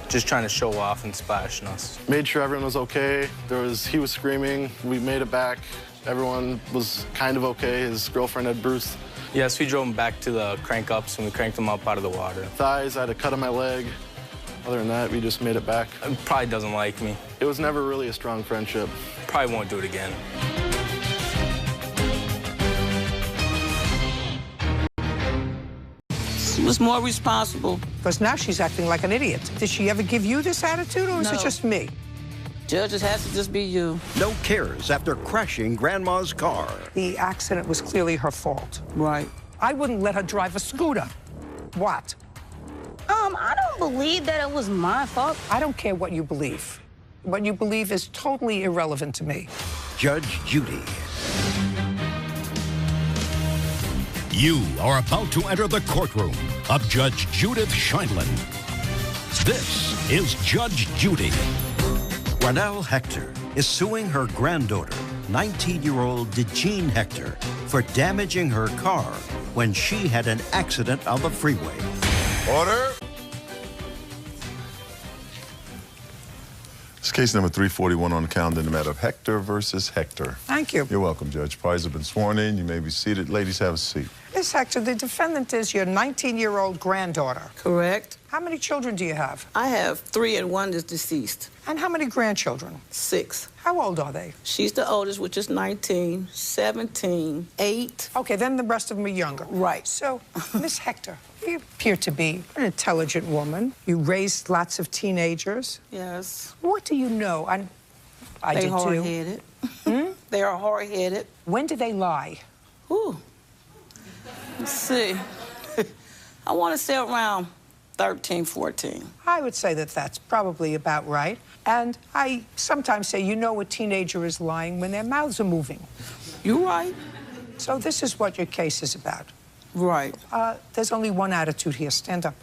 just trying to show off and splashing us. Made sure everyone was okay. He was screaming. We made it back. Everyone was kind of okay. His girlfriend had bruised. Yes, we drove him back to the crank-ups and we cranked him up out of the water. Thighs, I had a cut on my leg. Other than that, we just made it back. He probably doesn't like me. It was never really a strong friendship. Probably won't do it again. She was more responsible. Because now she's acting like an idiot. Did she ever give you this attitude, or is it just me? Judge, it has to just be you. No cares after crashing Grandma's car. The accident was clearly her fault. Right. I wouldn't let her drive a scooter. What? I don't believe that it was my fault. I don't care what you believe. What you believe is totally irrelevant to me. Judge Judy. You are about to enter the courtroom of Judge Judith Scheindlin. This is Judge Judy. Ronelle Hector is suing her granddaughter, 19-year-old DeJean Hector, for damaging her car when she had an accident on the freeway. Order. It's case number 341 on the calendar in the matter of Hector versus Hector. Thank you. You're welcome, Judge. Parties have been sworn in. You may be seated. Ladies, have a seat. Miss Hector, the defendant is your 19-year-old granddaughter. Correct. How many children do you have? I have 3 and 1 is deceased. And how many grandchildren? 6. How old are they? She's the oldest, which is 19, 17, 8. Okay, then the rest of them are younger. Right. So, Miss Hector, you appear to be an intelligent woman. You raised lots of teenagers. Yes. What do you know? I They did too. hard-headed. They are hard-headed. When did they lie? Ooh. Let's see. I want to say around 13, 14. I would say that that's probably about right. And I sometimes say, you know a teenager is lying when their mouths are moving. You're right. So this is what your case is about. Right. There's only one attitude here. Stand up.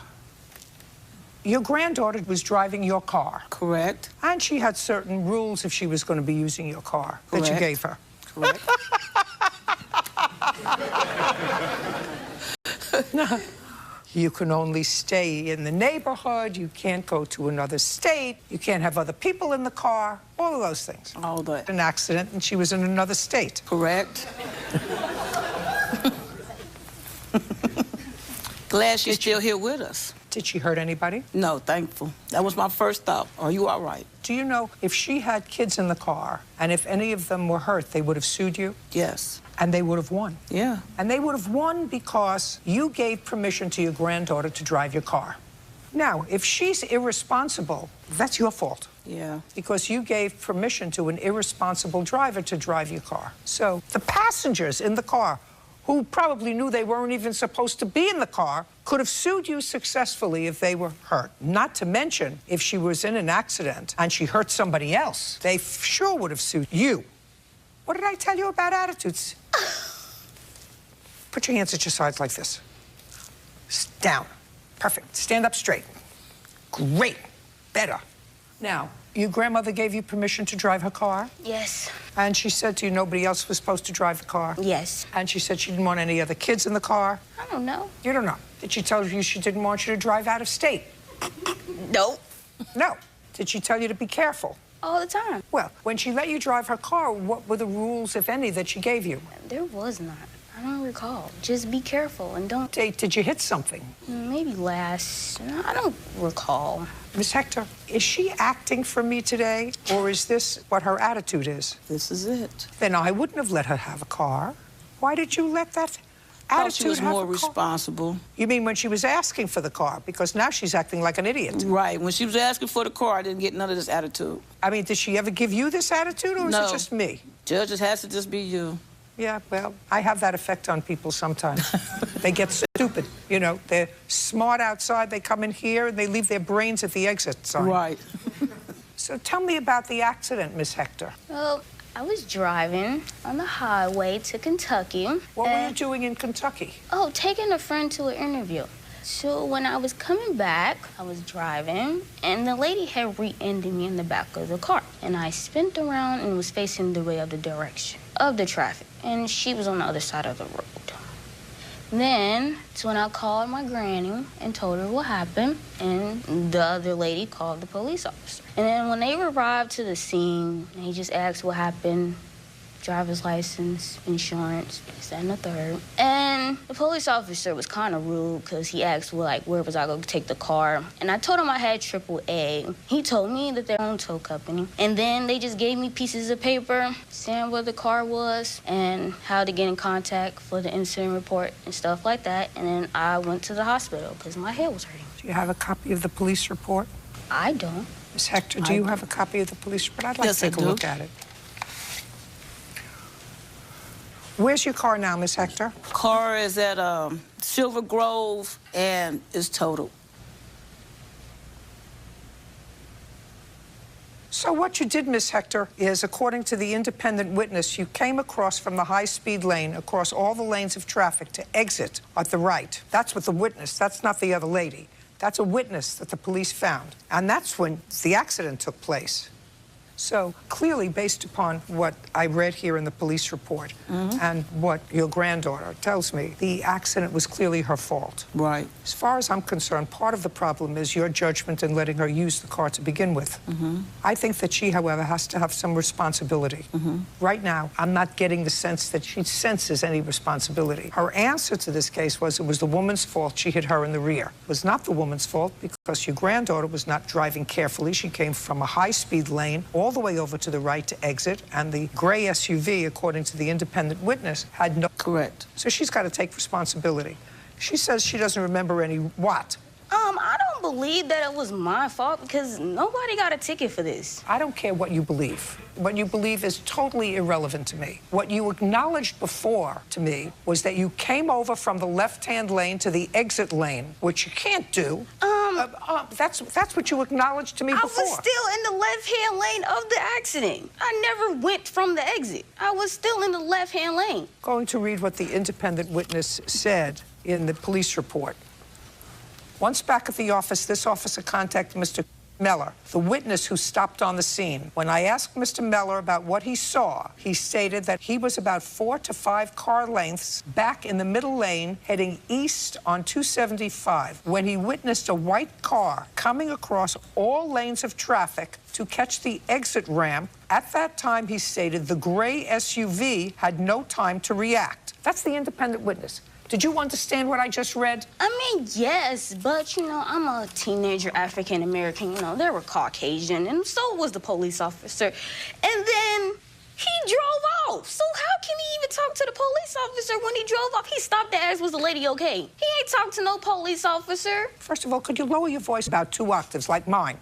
Your granddaughter was driving your car. Correct. And she had certain rules if she was going to be using your car that you Correct. gave her. Correct. You can only stay in the neighborhood. You can't go to another state. You can't have other people in the car. All of those things. All that. An accident, and she was in another state. Correct. Glad she's still here with us. Did she hurt anybody? No, thankful. That was my first thought. Are you all right? Do you know if she had kids in the car and if any of them were hurt, they would have sued you? Yes. And they would have won. Yeah. And they would have won because you gave permission to your granddaughter to drive your car. Now, if she's irresponsible, that's your fault. Yeah. Because you gave permission to an irresponsible driver to drive your car. So the passengers in the car, who probably knew they weren't even supposed to be in the car, could have sued you successfully if they were hurt. Not to mention, if she was in an accident and she hurt somebody else, they sure would have sued you. What did I tell you about attitudes? Put your hands at your sides like this. Down. Perfect. Stand up straight. Great. Better. Now, your grandmother gave you permission to drive her car? Yes. And she said to you nobody else was supposed to drive the car? Yes. And she said she didn't want any other kids in the car? I don't know. You don't know. Did she tell you she didn't want you to drive out of state? No. No. Did she tell you to be careful? All the time. Well, when she let you drive her car, what were the rules, if any, that she gave you? There was not. I don't recall. Just be careful and don't... Did you hit something? Maybe last... I don't recall. Miss Hector, is she acting for me today, or is this what her attitude is? This is it. Then I wouldn't have let her have a car. Why did you let that attitude She was have more a car? responsible. You mean when she was asking for the car? Because now she's acting like an idiot. Right. When she was asking for the car, I didn't get none of this attitude. I mean, did she ever give you this attitude, or is it just me? Judge, it has to just be you. Yeah, well, I have that effect on people sometimes. They get stupid, you know. They're smart outside, they come in here, and they leave their brains at the exit sign. Right. So tell me about the accident, Miss Hector. Well, I was driving on the highway to Kentucky. What were you doing in Kentucky? Oh, taking a friend to an interview. So when I was coming back, I was driving, and the lady had rear-ended me in the back of the car. And I spun around and was facing the way of the direction of the traffic. And she was on the other side of the road. Then, it's when I called my granny and told her what happened, and the other lady called the police officer. And then when they arrived to the scene, he just asked what happened, driver's license, insurance, this, that, and the third. And the police officer was kind of rude because he asked, well, like, where was I going to take the car? And I told him I had AAA. He told me that their own tow company. And then they just gave me pieces of paper saying where the car was and how to get in contact for the incident report and stuff like that. And then I went to the hospital because my head was hurting. Do you have a copy of the police report? I don't. Miss Hector, do you have a copy of the police report? I'd like to take a look at it. Where's your car now, Miss Hector? Car is at Silver Grove and is totaled. So what you did, Miss Hector, is, according to the independent witness, you came across from the high-speed lane, across all the lanes of traffic, to exit at the right. That's what the witness, that's not the other lady. That's a witness that the police found. And that's when the accident took place. So clearly, based upon what I read here in the police report and what your granddaughter tells me, the accident was clearly her fault. Right. As far as I'm concerned, part of the problem is your judgment in letting her use the car to begin with. I think that she, however, has to have some responsibility. Right now, I'm not getting the sense that she senses any responsibility. Her answer to this case was it was the woman's fault. She hit her in the rear. It was not the woman's fault because your granddaughter was not driving carefully. She came from a high-speed lane all the way over to the right to exit, and the gray SUV, according to the independent witness, had no... Correct. So she's got to take responsibility. She says she doesn't remember any what? I don't believe that it was my fault because nobody got a ticket for this. I don't care what you believe. What you believe is totally irrelevant to me. What you acknowledged before to me was that you came over from the left-hand lane to the exit lane, which you can't do. That's what you acknowledged to me before. I was still in the left-hand lane of the accident. I never went from the exit. I was still in the left-hand lane. Going to read what the independent witness said in the police report. Once back at the office, this officer contacted Mr. Meller, the witness who stopped on the scene. When I asked Mr. Meller about what he saw, he stated that he was about 4 to 5 car lengths back in the middle lane heading east on 275 when he witnessed a white car coming across all lanes of traffic to catch the exit ramp. At that time, he stated the gray SUV had no time to react. That's the independent witness. Did you understand what I just read? I mean, yes, but, you know, I'm a teenager African-American. You know, they were Caucasian, and so was the police officer. And then he drove off. So how can he even talk talked to the police officer when he drove off. He stopped to ask, was the lady okay? He ain't talked to no police officer. First of all, could you lower your voice about 2 octaves, like mine?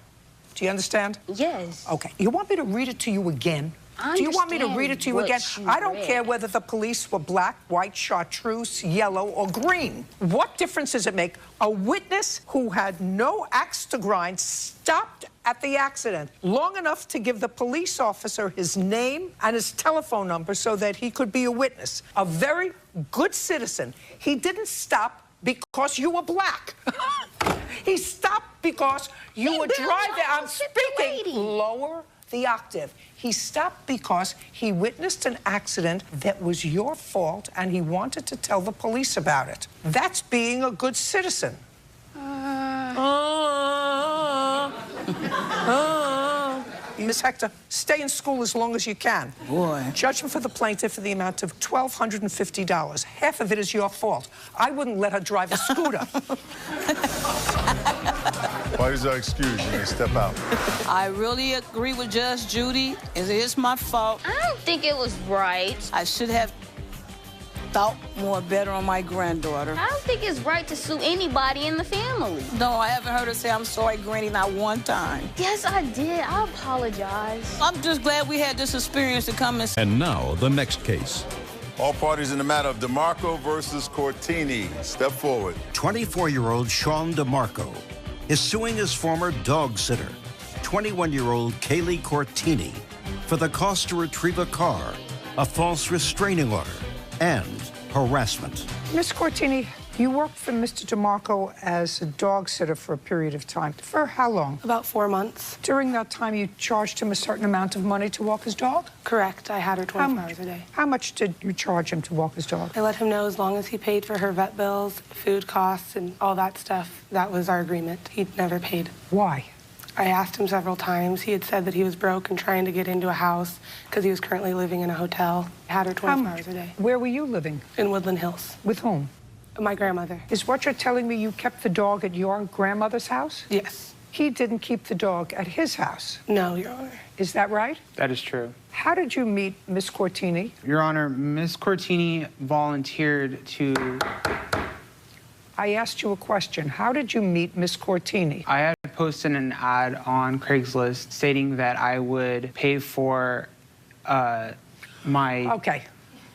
Do you understand? Yes. Okay. You want me to read it to you again? I Do you want me to read it to you again? understand I don't what you care read. whether the police were black, white, chartreuse, yellow, or green. What difference does it make? A witness who had no axe to grind stopped at the accident long enough to give the police officer his name and his telephone number so that he could be a witness. A very good citizen. He didn't stop because you were black. He stopped because you were driving. I'm speaking. Lower the octave. He stopped because he witnessed an accident that was your fault and he wanted to tell the police about it. That's being a good citizen. Miss Hector, stay in school as long as you can. Boy. Judgment for the plaintiff for the amount of $1,250. Half of it is your fault. I wouldn't let her drive a scooter. Why is that excuse? You may step out. I really agree with Judge Judy. It is my fault. I don't think it was right. I should have thought more better on my granddaughter. I don't think it's right to sue anybody in the family. No, I haven't heard her say I'm sorry, Granny, not one time. Yes, I did. I apologize. I'm just glad we had this experience to come and... And now, the next case. All parties in the matter of DeMarco versus Cortini. Step forward. 24-year-old Sean DeMarco is suing his former dog sitter, 21-year-old Kaylee Cortini, for the cost to retrieve a car, a false restraining order, and harassment. Miss Cortini, you worked for Mr. DeMarco as a dog sitter for a period of time. For how long? About 4 months. During that time, you charged him a certain amount of money to walk his dog? Correct. I had her 24 hours a day. How much did you charge him to walk his dog? I let him know as long as he paid for her vet bills, food costs, and all that stuff, that was our agreement. He'd never paid. Why? I asked him several times. He had said that he was broke and trying to get into a house because he was currently living in a hotel. I had her 24 hours a day. Where were you living? In Woodland Hills. With whom? My grandmother. Is what you're telling me you kept the dog at your grandmother's house? Yes. He didn't keep the dog at his house? No, Your Honor. Is that right? That is true. How did you meet Miss Cortini? Your Honor, Miss Cortini volunteered to... I asked you a question. How did you meet Miss Cortini? I had posted an ad on Craigslist stating that I would pay for my... Okay.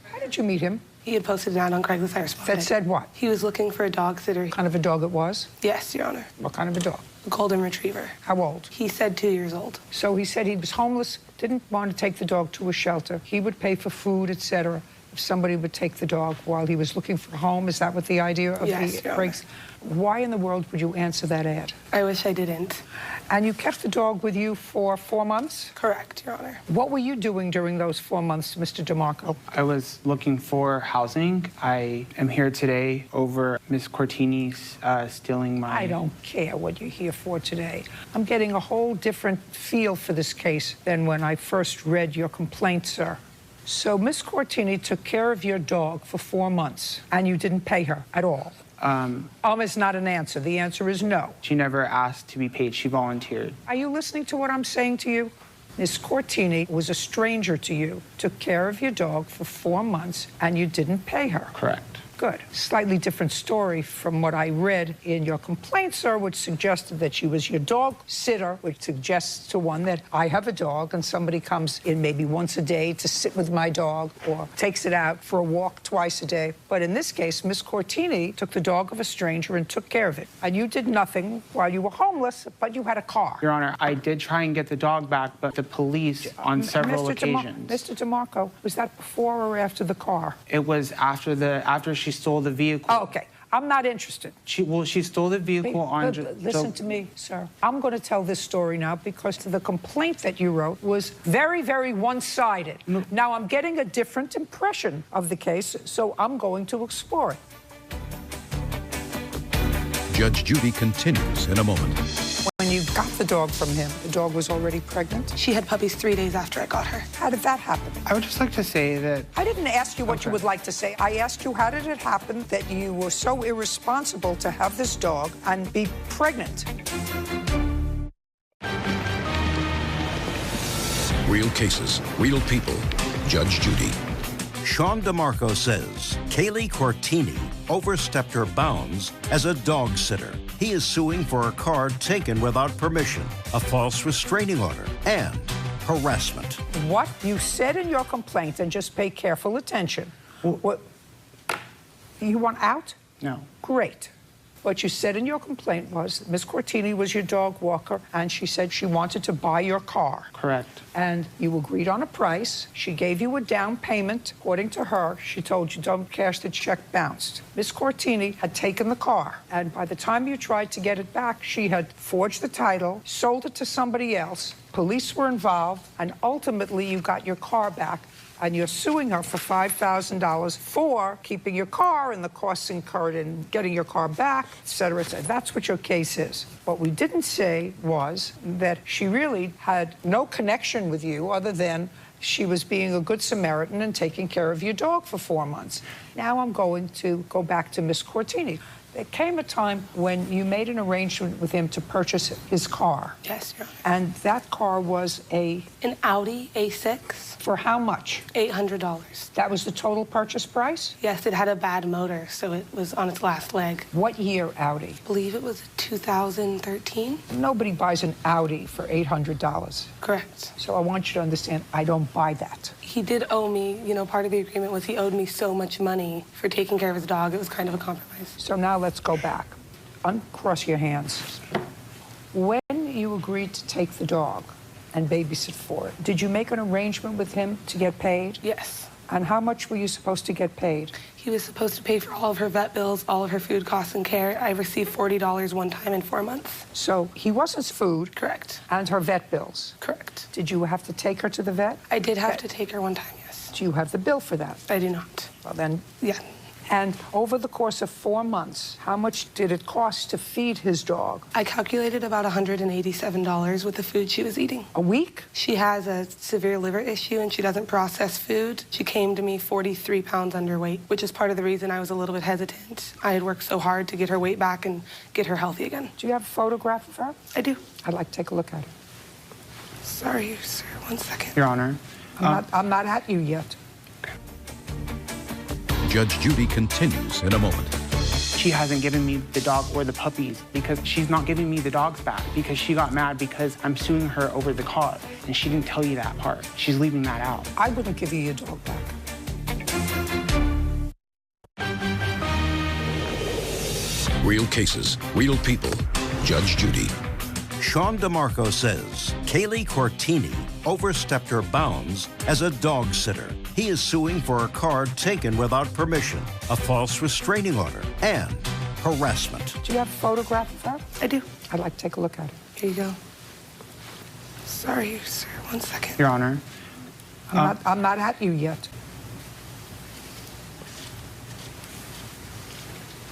How did you meet him? He had posted an ad on Craigslist. I responded. That said what? He was looking for a dog sitter. What kind of a dog it was? Yes, Your Honor. What kind of a dog? A golden retriever. How old? He said 2 years old. So he said he was homeless, didn't want to take the dog to a shelter. He would pay for food, etc. If somebody would take the dog while he was looking for a home. Is that what the idea of Yes, the Your breaks? Why in the world would you answer that ad? I wish I didn't. And you kept the dog with you for 4 months? Correct, Your Honor. What were you doing during those 4 months, Mr. DeMarco? I was looking for housing. I am here today over Miss Cortini's stealing my... I don't care what you're here for today. I'm getting a whole different feel for this case than when I first read your complaint, sir. So Miss Cortini took care of your dog for 4 months, and you didn't pay her at all? Is not an answer. The answer is no. She never asked to be paid. She volunteered. Are you listening to what I'm saying to you? Miss Cortini was a stranger to you, took care of your dog for 4 months, and you didn't pay her. Correct. Good. Slightly different story from what I read in your complaint, sir, which suggested that she was your dog sitter, which suggests to one that I have a dog and somebody comes in maybe once a day to sit with my dog or takes it out for a walk twice a day. But in this case, Miss Cortini took the dog of a stranger and took care of it. And you did nothing while you were homeless, but you had a car. Your Honor, I did try and get the dog back, but the police on several occasions... Mr. DeMarco, was that before or after the car? It was after she stole the vehicle. Oh, okay. I'm not interested. She stole the vehicle on... Listen to me, sir. I'm going to tell this story now because the complaint that you wrote was very, very one-sided. Now, I'm getting a different impression of the case, so I'm going to explore it. Judge Judy continues in a moment. When you got the dog from him, the dog was already pregnant? She had puppies 3 days after I got her. How did that happen? I would just like to say that... I didn't ask you what you would like to say. I asked you how did it happen that you were so irresponsible to have this dog and be pregnant? Real cases, real people. Judge Judy. Sean DeMarco says Kaylee Cortini overstepped her bounds as a dog sitter. He is suing for a car taken without permission, a false restraining order, and harassment. What you said in your complaint, and just pay careful attention. What, you want out? No. Great. What you said in your complaint was Miss Cortini was your dog walker, and she said she wanted to buy your car. Correct. And you agreed on a price. She gave you a down payment. According to her, she told you don't cash the check bounced. Miss Cortini had taken the car, and by the time you tried to get it back, she had forged the title, sold it to somebody else. Police were involved, and ultimately you got your car back. And you're suing her for $5,000 for keeping your car and the costs incurred in getting your car back, et cetera, et cetera. That's what your case is. What we didn't say was that she really had no connection with you other than she was being a good Samaritan and taking care of your dog for 4 months. Now I'm going to go back to Miss Cortini. There came a time when you made an arrangement with him to purchase his car. Yes, Your Honor. And that car was an Audi A6. For how much? $800. That was the total purchase price? Yes, it had a bad motor, so it was on its last leg. What year Audi? I believe it was 2013. Nobody buys an Audi for $800. Correct. So I want you to understand, I don't buy that. He did owe me, you know, part of the agreement was he owed me so much money for taking care of his dog. It was kind of a compromise. So now let's go back. Uncross your hands. When you agreed to take the dog and babysit for it, did you make an arrangement with him to get paid? Yes. And how much were you supposed to get paid? He was supposed to pay for all of her vet bills, all of her food costs and care. I received $40 one time in 4 months. So he wasn't food. Correct. And her vet bills. Correct. Did you have to take her to the vet? I did have to take her one time, yes. Do you have the bill for that? I do not. Well, then, yeah. And over the course of 4 months, how much did it cost to feed his dog? I calculated about $187 with the food she was eating. A week? She has a severe liver issue and she doesn't process food. She came to me 43 pounds underweight, which is part of the reason I was a little bit hesitant. I had worked so hard to get her weight back and get her healthy again. Do you have a photograph of her? I do. I'd like to take a look at it. Sorry, sir. 1 second. Your Honor. I'm not at you yet. Judge Judy continues in a moment. She hasn't given me the dog or the puppies because she's not giving me the dogs back because she got mad because I'm suing her over the car. And she didn't tell you that part. She's leaving that out. I wouldn't give you your dog back. Real cases, real people. Judge Judy. Sean DeMarco says Kaylee Cortini overstepped her bounds as a dog sitter. He is suing for a car taken without permission, a false restraining order, and harassment. Do you have a photograph of her? I do. I'd like to take a look at it. Here you go. Sorry, sir. 1 second. Your Honor. I'm not at you yet.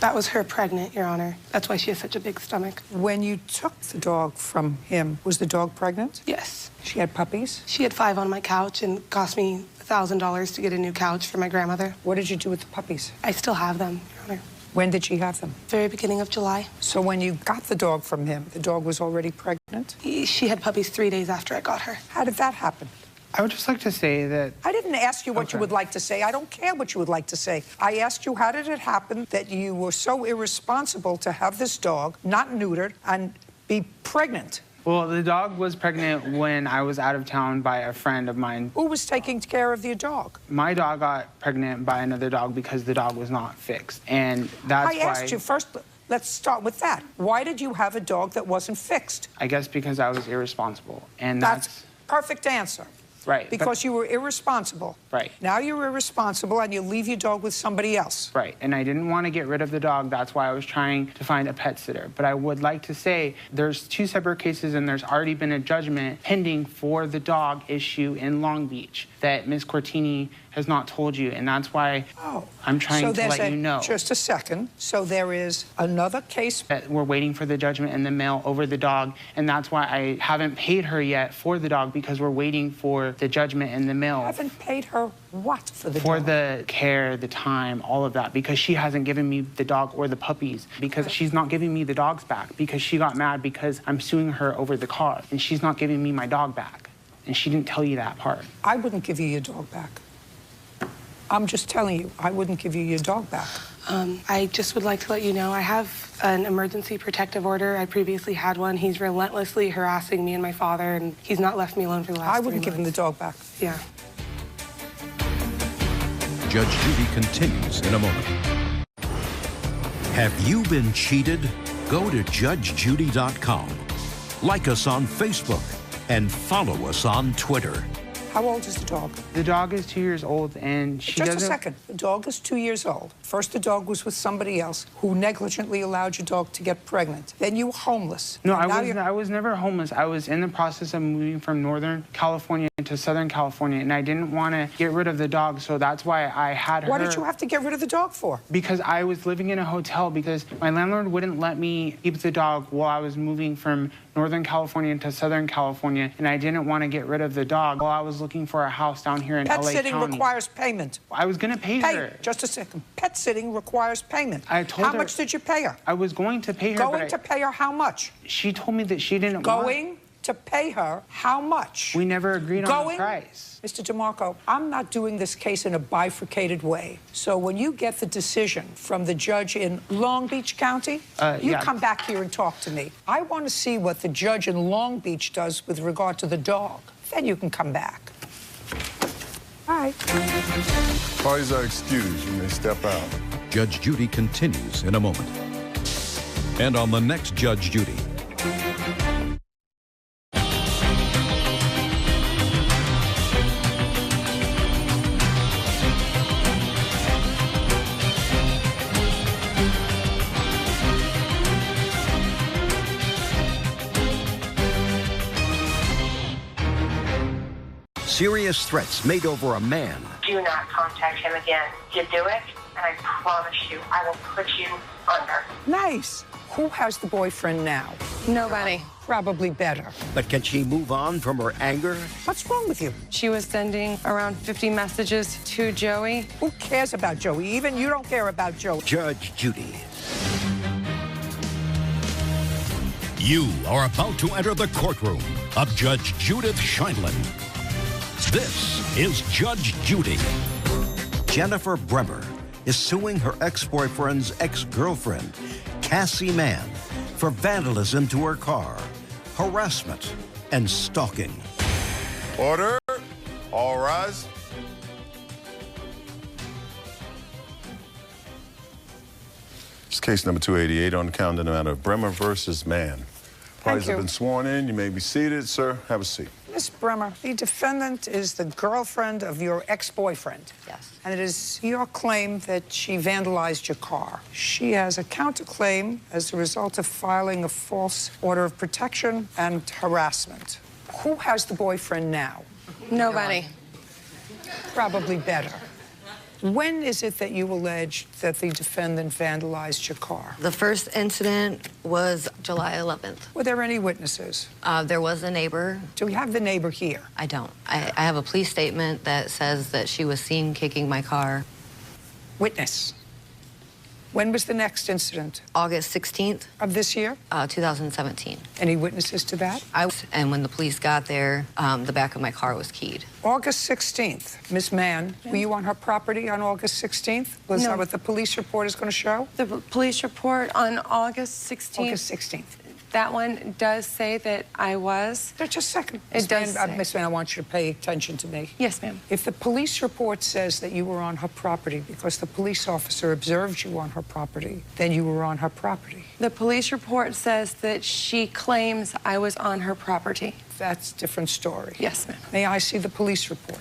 That was her pregnant, Your Honor. That's why she has such a big stomach. When you took the dog from him, was the dog pregnant? Yes. She had puppies? She had 5 on my couch and it cost me $1,000 to get a new couch for my grandmother. What did you do with the puppies? I still have them, Your Honor. When did she have them? Very beginning of July. So when you got the dog from him, the dog was already pregnant? She had puppies 3 days after I got her. How did that happen? I would just like to say that... I didn't ask you what you would like to say. I don't care what you would like to say. I asked you, how did it happen that you were so irresponsible to have this dog, not neutered, and be pregnant? Well, the dog was pregnant when I was out of town by a friend of mine. Who was taking care of your dog? My dog got pregnant by another dog because the dog was not fixed. And that's why... I asked you first, let's start with that. Why did you have a dog that wasn't fixed? I guess because I was irresponsible. And that's perfect answer. Right. Because you were irresponsible. Right. Now you're irresponsible and you leave your dog with somebody else. Right. And I didn't want to get rid of the dog. That's why I was trying to find a pet sitter. But I would like to say there's 2 separate cases and there's already been a judgment pending for the dog issue in Long Beach that Ms. Cortini has not told you. And that's why I'm trying to let you know. Just a second. So there is another case. We're waiting for the judgment in the mail over the dog. And that's why I haven't paid her yet for the dog because we're waiting for the judgment in the mail. You haven't paid her what for the dog? For the care, the time, all of that, because she hasn't given me the dog or the puppies, because she's not giving me the dogs back, because she got mad because I'm suing her over the car, and she's not giving me my dog back. And she didn't tell you that part. I wouldn't give you your dog back. I'm just telling you, I wouldn't give you your dog back. I just would like to let you know I have an emergency protective order. I previously had one. He's relentlessly harassing me and my father, and he's not left me alone for the last 3 months. I wouldn't give him the dog back. Yeah. Judge Judy continues in a moment. Have you been cheated? Go to judgejudy.com. Like us on Facebook and follow us on Twitter. How old is the dog? The dog is 2 years old, and she doesn't... Just a second. The dog is 2 years old. First, the dog was with somebody else who negligently allowed your dog to get pregnant. Then you were homeless. No, I was never homeless. I was in the process of moving from Northern California to Southern California, and I didn't want to get rid of the dog, so that's why I had her... Why did you have to get rid of the dog for? Because I was living in a hotel because my landlord wouldn't let me keep the dog while I was moving from Northern California to Southern California, and I didn't want to get rid of the dog while I was looking for a house down here in LA County. Pet sitting requires payment. I was going to pay her. Just a second. Pet sitting requires payment. I told her... How much did you pay her? I was going to pay her, Going to pay her how much? She told me that she didn't Going to pay her how much? We never agreed on the price. Mr. DeMarco, I'm not doing this case in a bifurcated way. So when you get the decision from the judge in Long Beach County, you come back here and talk to me. I want to see what the judge in Long Beach does with regard to the dog. Then you can come back. All right. Parties are excused. You may step out. Judge Judy continues in a moment. And on the next Judge Judy. Serious threats made over a man. Do not contact him again. You do it, and I promise you, I will put you under. Nice. Who has the boyfriend now? Nobody. Probably better. But can she move on from her anger? What's wrong with you? She was sending around 50 messages to Joey. Who cares about Joey? Even you don't care about Joey. Judge Judy. You are about to enter the courtroom of Judge Judith Scheindlin. This is Judge Judy. Jennifer Bremer is suing her ex-boyfriend's ex-girlfriend, Cassie Mann, for vandalism to her car, harassment, and stalking. Order. All rise. It's case number 288 on the calendar in the matter of Bremer versus Mann. Parties have been sworn in. You may be seated, sir. Have a seat. Ms. Bremer, the defendant is the girlfriend of your ex-boyfriend. Yes. And it is your claim that she vandalized your car. She has a counterclaim as a result of filing a false order of protection and harassment. Who has the boyfriend now? Nobody. Probably better. When is it that you allege that the defendant vandalized your car? The first incident was July 11th. Were there any witnesses? There was a neighbor. Do we have the neighbor here? I don't. I have a police statement that says that she was seen kicking my car. Witness. When was the next incident? August 16th. Of this year? 2017. Any witnesses to that? And when the police got there, the back of my car was keyed. August 16th. Ms. Mann, were you on her property on August 16th? Was that what the police report is going to show? The police report on August 16th. August 16th. That one does say that I was. Just a second. It does say. Miss Mann, I want you to pay attention to me. Yes, ma'am. If the police report says that you were on her property because the police officer observed you on her property, then you were on her property. The police report says that she claims I was on her property. That's a different story. Yes, ma'am. May I see the police report?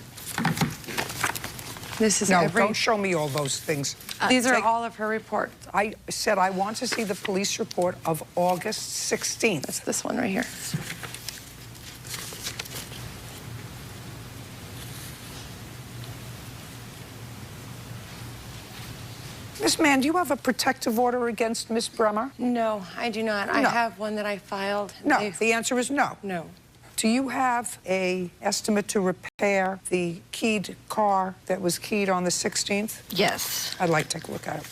This is No, don't show me all those things. These are all of her reports. I said I want to see the police report of August 16th. That's this one right here. Miss Mann, do you have a protective order against Miss Bremer? No, I do not. I have one that I filed. No, the answer is no. No. Do you have an estimate to repair the keyed car that was keyed on the 16th? Yes. I'd like to take a look at it.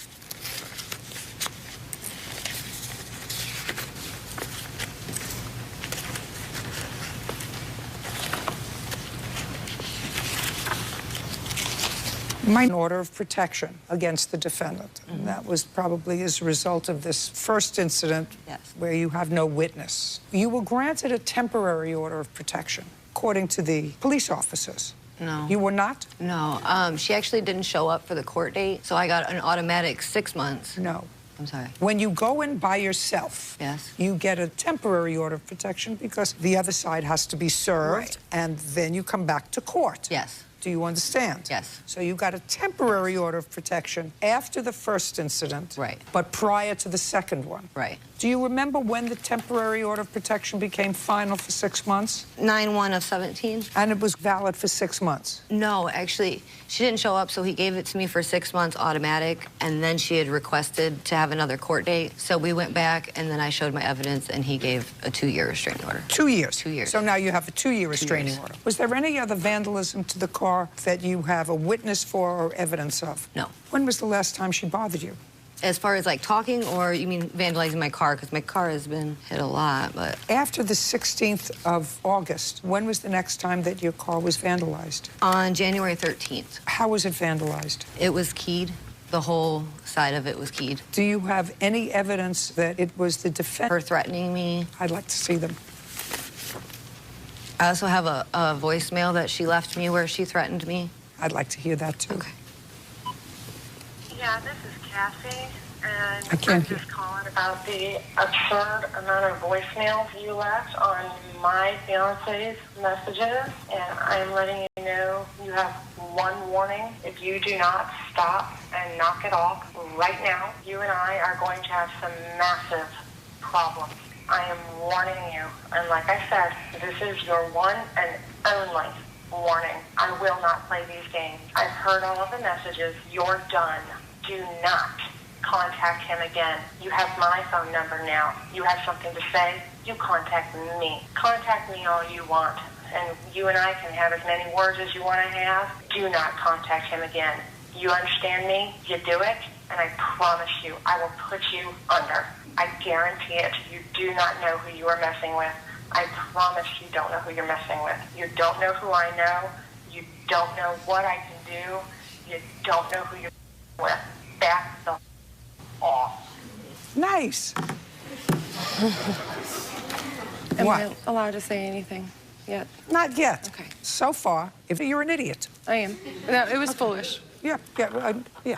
My order of protection against the defendant. And that was probably as a result of this first incident where you have no witness. You were granted a temporary order of protection, according to the police officers. No. You were not? No. She actually didn't show up for the court date, so I got an automatic 6 months. No. I'm sorry. When you go in by yourself, Yes. you get a temporary order of protection because the other side has to be served, and then you come back to court. Yes. Do you understand? Yes. So you got a temporary order of protection after the first incident, Right. but prior to the second one. Right. Do you remember when the temporary order of protection became final for 6 months? 9/1 of 17. And it was valid for 6 months? No, actually, she didn't show up, so he gave it to me for 6 months automatic, and then she had requested to have another court date. So we went back, and then I showed my evidence, and he gave a 2-year restraining order. 2 years? 2 years. So now you have a 2-year restraining order. Was there any other vandalism to the car that you have a witness for or evidence of? No. When was the last time she bothered you? As far as like talking, or you mean vandalizing my car? Because my car has been hit a lot, but... After the 16th of August, when was the next time that your car was vandalized? On January 13th. How was it vandalized? It was keyed. The whole side of it was keyed. Do you have any evidence that it was the defendant? Her threatening me. I'd like to see them. I also have a voicemail that she left me where she threatened me. I'd like to hear that, too. Okay. Yeah, this is Cassie, and I can't I'm just calling about the absurd amount of voicemails you left on my fiance's messages, and I'm letting you know you have one warning. If you do not stop and knock it off right now, you and I are going to have some massive problems. I am warning you, and like I said, this is your one and only warning. I will not play these games. I've heard all of the messages. You're done. Do not contact him again. You have my phone number now. You have something to say, you contact me. Contact me all you want, and you and I can have as many words as you want to have. Do not contact him again. You understand me? You do it, and I promise you, I will put you under. I guarantee it. You do not know who you are messing with. I promise you don't know who you're messing with. You don't know who I know. You don't know what I can do. You don't know who you're with. Back the off. Nice. Am What? I allowed to say anything yet? Not yet. Okay. So far, if you're an idiot. I am. No, it was foolish. Yeah. Yeah.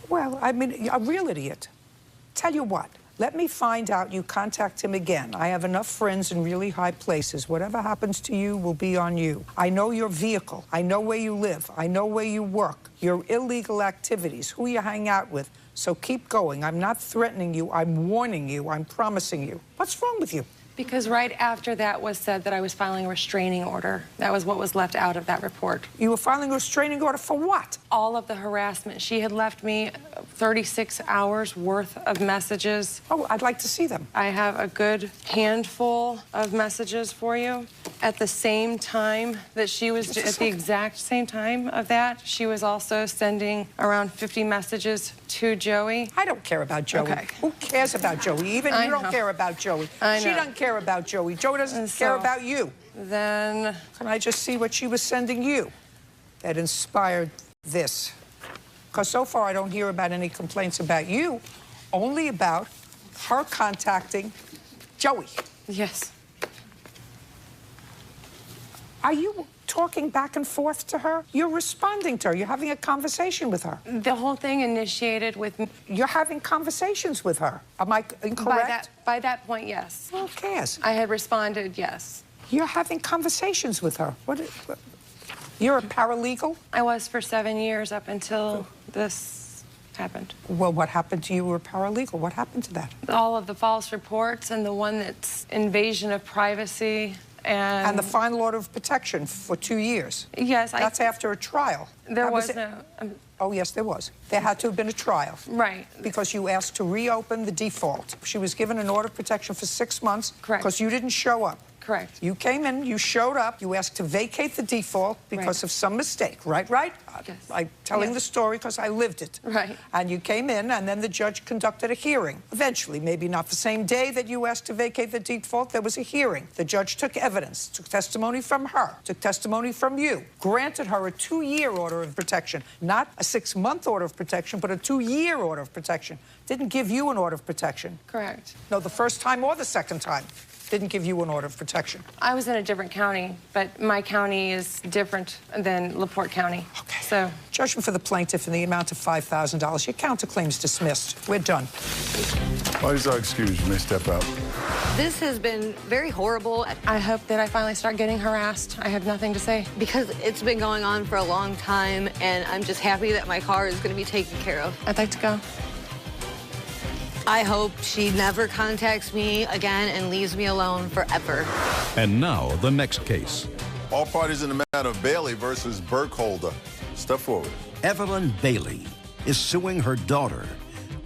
Well, I mean, a real idiot. Tell you what, let me find out you contact him again. I have enough friends in really high places. Whatever happens to you will be on you. I know your vehicle. I know where you live. I know where you work, your illegal activities, who you hang out with. So keep going. I'm not threatening you. I'm warning you. I'm promising you. What's wrong with you? Because right after that was said that I was filing a restraining order. That was what was left out of that report. You were filing a restraining order for what? All of the harassment. She had left me 36 hours worth of messages. Oh, I'd like to see them. I have a good handful of messages for you. At the same time that she was, at the exact same time of that, she was also sending around 50 messages to Joey. I don't care about Joey. Okay. Who cares about Joey? Even you don't care about Joey. I know. She doesn't care about Joey. Joe doesn't care about you. Then... Can I just see what she was sending you that inspired this? Because so far I don't hear about any complaints about you, only about her contacting Joey. Yes. Are you talking back and forth to her? You're responding to her. You're having a conversation with her. The whole thing initiated with... You're having conversations with her. Am I incorrect? By that point, yes. Who cares? I had responded, yes. You're having conversations with her. What you're a paralegal? I was for 7 years up until this happened. Well, what happened to you? You were a paralegal. What happened to that? All of the false reports and the one that's invasion of privacy and the final order of protection for 2 years. Yes. That's after a trial. There was no... Oh, yes, there was. There had to have been a trial. Right. Because you asked to reopen the default. She was given an order of protection for 6 months. Correct. Because you didn't show up. Correct. You came in, you showed up, you asked to vacate the default because of some mistake, right? Yes. I'm telling the story because I lived it. Right. And you came in, and then the judge conducted a hearing. Eventually, maybe not the same day that you asked to vacate the default, there was a hearing. The judge took evidence, took testimony from her, took testimony from you, granted her a 2-year order of protection, not a 6-month order of protection, but a 2-year order of protection. Didn't give you an order of protection. Correct. No, the first time or the second time. Didn't give you an order of protection. I was in a different county, but my county is different than LaPorte County. Okay. So, judgment for the plaintiff in the amount of $5,000. Your counterclaim's dismissed. We're done. Parties are excused. You may step out. This has been very horrible. I hope that I finally start getting harassed. I have nothing to say. Because it's been going on for a long time, and I'm just happy that my car is going to be taken care of. I'd like to go. I hope she never contacts me again and leaves me alone forever. And now, the next case. All parties in the matter of Bailey versus Burkholder. Step forward. Evelyn Bailey is suing her daughter,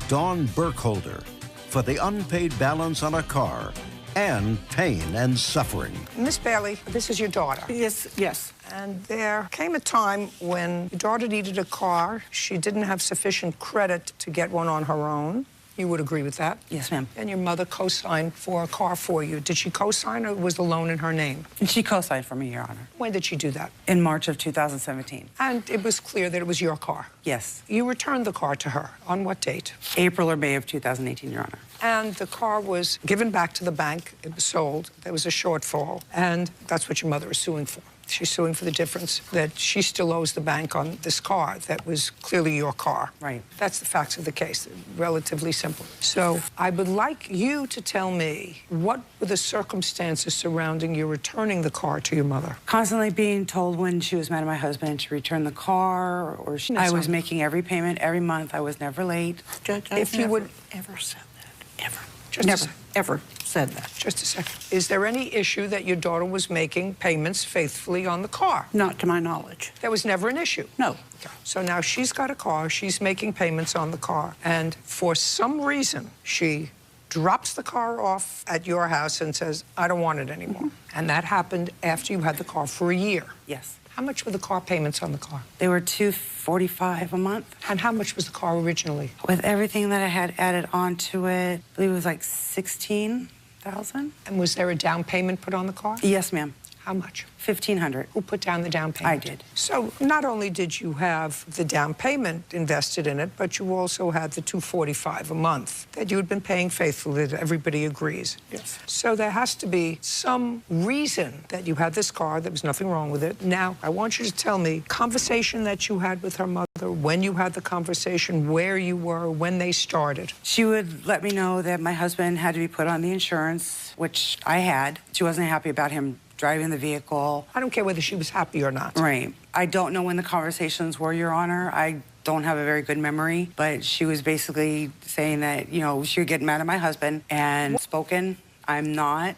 Dawn Burkholder, for the unpaid balance on a car and pain and suffering. Miss Bailey, this is your daughter. Yes. And there came a time when your daughter needed a car. She didn't have sufficient credit to get one on her own. You would agree with that? Yes, ma'am. And your mother co-signed for a car for you. Did she co-sign, or was the loan in her name? She co-signed for me, Your Honor. When did she do that? In March of 2017. And it was clear that it was your car. Yes. You returned the car to her. On what date? April or May of 2018, Your Honor. And the car was given back to the bank. It was sold. There was a shortfall. And that's what your mother is suing for. She's suing for the difference that she still owes the bank on this car that was clearly your car. Right. That's the facts of the case. Relatively simple. So I would like you to tell me what were the circumstances surrounding you returning the car to your mother? Constantly being told when she was mad at my husband to return the car, or I was making every payment every month. I was never late. Judge, if you would ever said that, ever. Just never, ever said that. Just a second. Is there any issue that your daughter was making payments faithfully on the car? Not to my knowledge. There was never an issue? No. Okay. So now she's got a car, she's making payments on the car, and for some reason, she drops the car off at your house and says, I don't want it anymore. And that happened after you had the car for a year. Yes. How much were the car payments on the car? They were $245 a month. And how much was the car originally? With everything that I had added onto it, I believe it was like $16,000. And was there a down payment put on the car? Yes, ma'am. How much? $1,500. Who put down the down payment? I did. So not only did you have the down payment invested in it, but you also had the $245 a month that you had been paying faithfully, that everybody agrees. Yes. So there has to be some reason that you had this car. There was nothing wrong with it. Now, I want you to tell me conversation that you had with her mother, when you had the conversation, where you were, when they started. She would let me know that my husband had to be put on the insurance, which I had. She wasn't happy about him driving the vehicle. I don't care whether she was happy or not. Right. I don't know when the conversations were, Your Honor. I don't have a very good memory, but she was basically saying that, you know, she would get mad at my husband and spoken. I'm not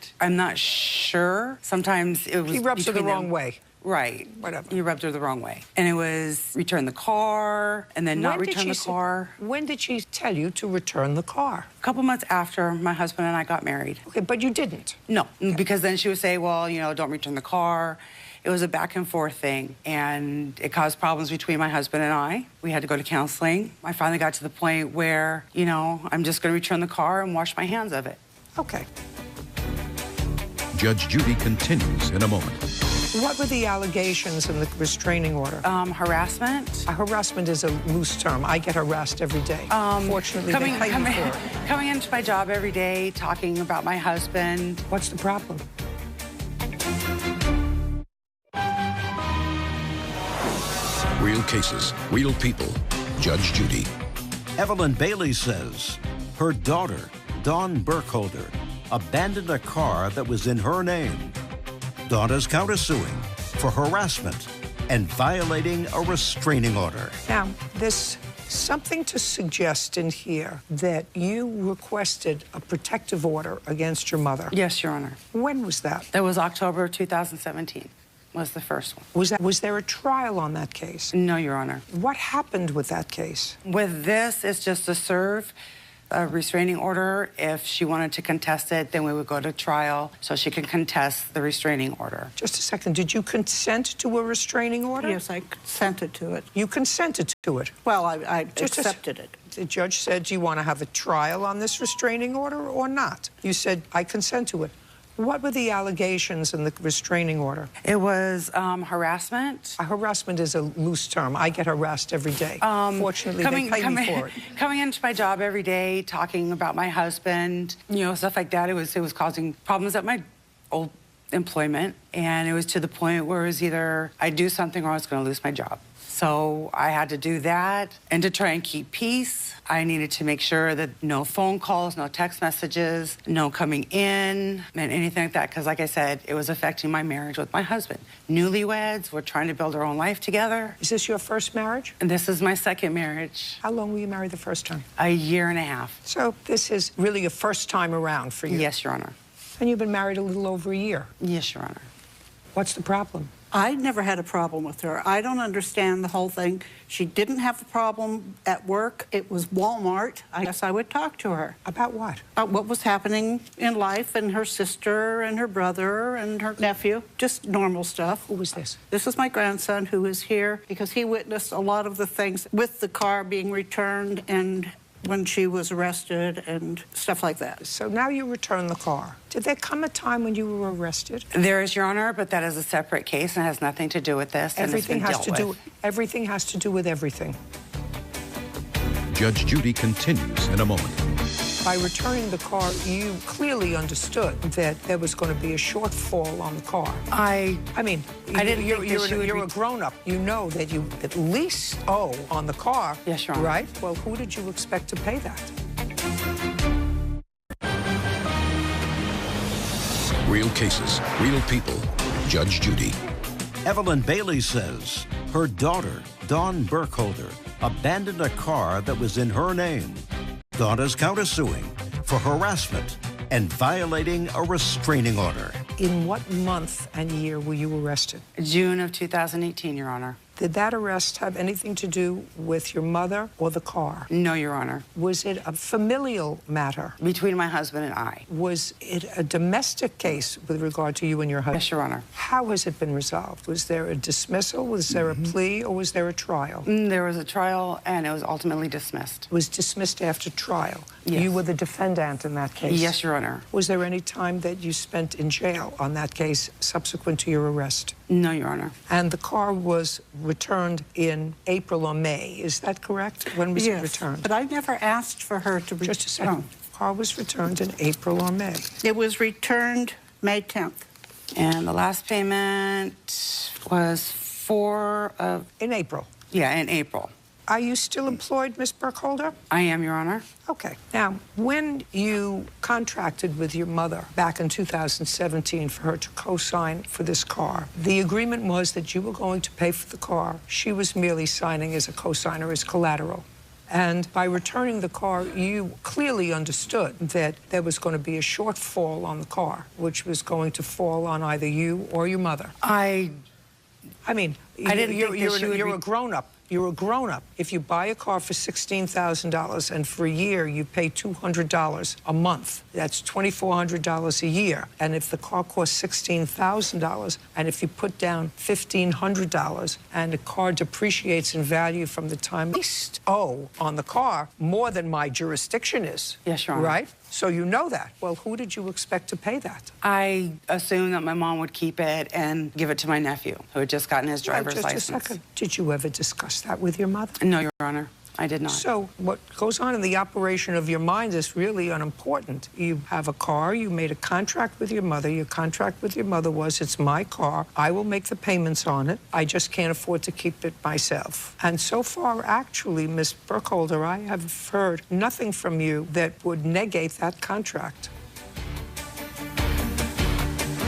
sure. Sometimes it was He rubs her the wrong way. Right. Whatever. You rubbed her the wrong way. And it was return the car and then not return the car. When did she tell you to return the car? A couple months after my husband and I got married. Okay, but you didn't? No, because then she would say, well, you know, don't return the car. It was a back and forth thing, and it caused problems between my husband and I. We had to go to counseling. I finally got to the point where, you know, I'm just going to return the car and wash my hands of it. Okay. Judge Judy continues in a moment. What were the allegations in the restraining order? Harassment. Harassment is a loose term. I get harassed every day. Fortunately, they pay me for it. Coming into my job every day, talking about my husband. What's the problem? Real cases, real people. Judge Judy. Evelyn Bailey says her daughter, Dawn Burkholder, abandoned a car that was in her name. Dawn is countersuing for harassment and violating a restraining order. Now, there's something to suggest in here that you requested a protective order against your mother. Yes, Your Honor. When was that? That was October 2017. Was the first one. Was there a trial on that case? No, Your Honor. What happened with that case? With this, it's just a serve. a restraining order. If she wanted to contest it, then we would go to trial so she can contest the restraining order. Just a second. Did you consent to a restraining order? Yes, I consented to it. You consented to it? Well, I accepted it. The judge said, do you want to have a trial on this restraining order or not? You said, I consent to it. What were the allegations in the restraining order? It was harassment. Harassment is a loose term. I get harassed every day. Fortunately, they pay me for it. Coming into my job every day, talking about my husband, stuff like that. It was causing problems at my old employment, and it was to the point where it was either I'd do something or I was going to lose my job. So I had to do that, and to try and keep peace, I needed to make sure that no phone calls, no text messages, no coming in, and anything like that, because like I said, it was affecting my marriage with my husband. Newlyweds, we're trying to build our own life together. Is this your first marriage? And this is my second marriage. How long were you married the first time? A year and a half. So this is really a first time around for you? Yes, Your Honor. And you've been married a little over a year? Yes, Your Honor. What's the problem? I never had a problem with her. I don't understand the whole thing. She didn't have a problem at work. It was Walmart. I guess I would talk to her. About what? About what was happening in life, and her sister and her brother and her nephew. Just normal stuff. Who was this? This is my grandson, who is here because he witnessed a lot of the things with the car being returned and when she was arrested and stuff like that. So now you return the car. Did there come a time when you were arrested? There is, Your Honor, but that is a separate case and has nothing to do with this. Everything has to do with everything. Judge Judy continues in a moment. By returning the car, you clearly understood that there was going to be a shortfall on the car. I mean, you're a grown-up. You know that you at least owe on the car. Yes, Your Honor. Right? Well, who did you expect to pay that? Real cases, real people. Judge Judy. Evelyn Bailey says her daughter, Dawn Burkholder, abandoned a car that was in her name. Dawn is countersuing for harassment and violating a restraining order. In what month and year were you arrested? June of 2018, Your Honor. Did that arrest have anything to do with your mother or the car? No, Your Honor. Was it a familial matter? Between my husband and I. Was it a domestic case with regard to you and your husband? Yes, Your Honor. How has it been resolved? Was there a dismissal? Was there a plea? Or was there a trial? There was a trial, and it was ultimately dismissed. It was dismissed after trial? Yes. You were the defendant in that case? Yes, Your Honor. Was there any time that you spent in jail on that case subsequent to your arrest? No, Your Honor. And the car was returned in April or May, is that correct? When was it returned? But I never asked for her to return. Just a second. The car was returned in April or May. It was returned May 10th. And the last payment was in April? Yeah, in April. Are you still employed, Miss Burkholder? I am, Your Honor. Okay. Now, when you contracted with your mother back in 2017 for her to co-sign for this car, the agreement was that you were going to pay for the car. She was merely signing as a co-signer, as collateral. And by returning the car, you clearly understood that there was going to be a shortfall on the car, which was going to fall on either you or your mother. I mean, you're a grown-up. You're a grown-up. If you buy a car for $16,000 and for a year you pay $200 a month, that's $2,400 a year. And if the car costs $16,000 and if you put down $1,500 and the car depreciates in value from the time you least owe on the car more than my jurisdiction is. Yes, Your Honor. Right? So you know that. Well, who did you expect to pay that? I assumed that my mom would keep it and give it to my nephew, who had just gotten his driver's license. Just a second. Did you ever discuss that with your mother? No, Your Honor. I did not. So what goes on in the operation of your mind is really unimportant. You have a car, you made a contract with your mother. Your contract with your mother was, it's my car, I will make the payments on it. I just can't afford to keep it myself. And so far, actually, Miss Burkholder, I have heard nothing from you that would negate that contract.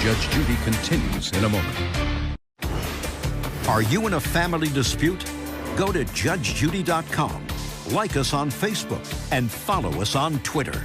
Judge Judy continues in a moment. Are you in a family dispute? Go to judgejudy.com, like us on Facebook, and follow us on Twitter.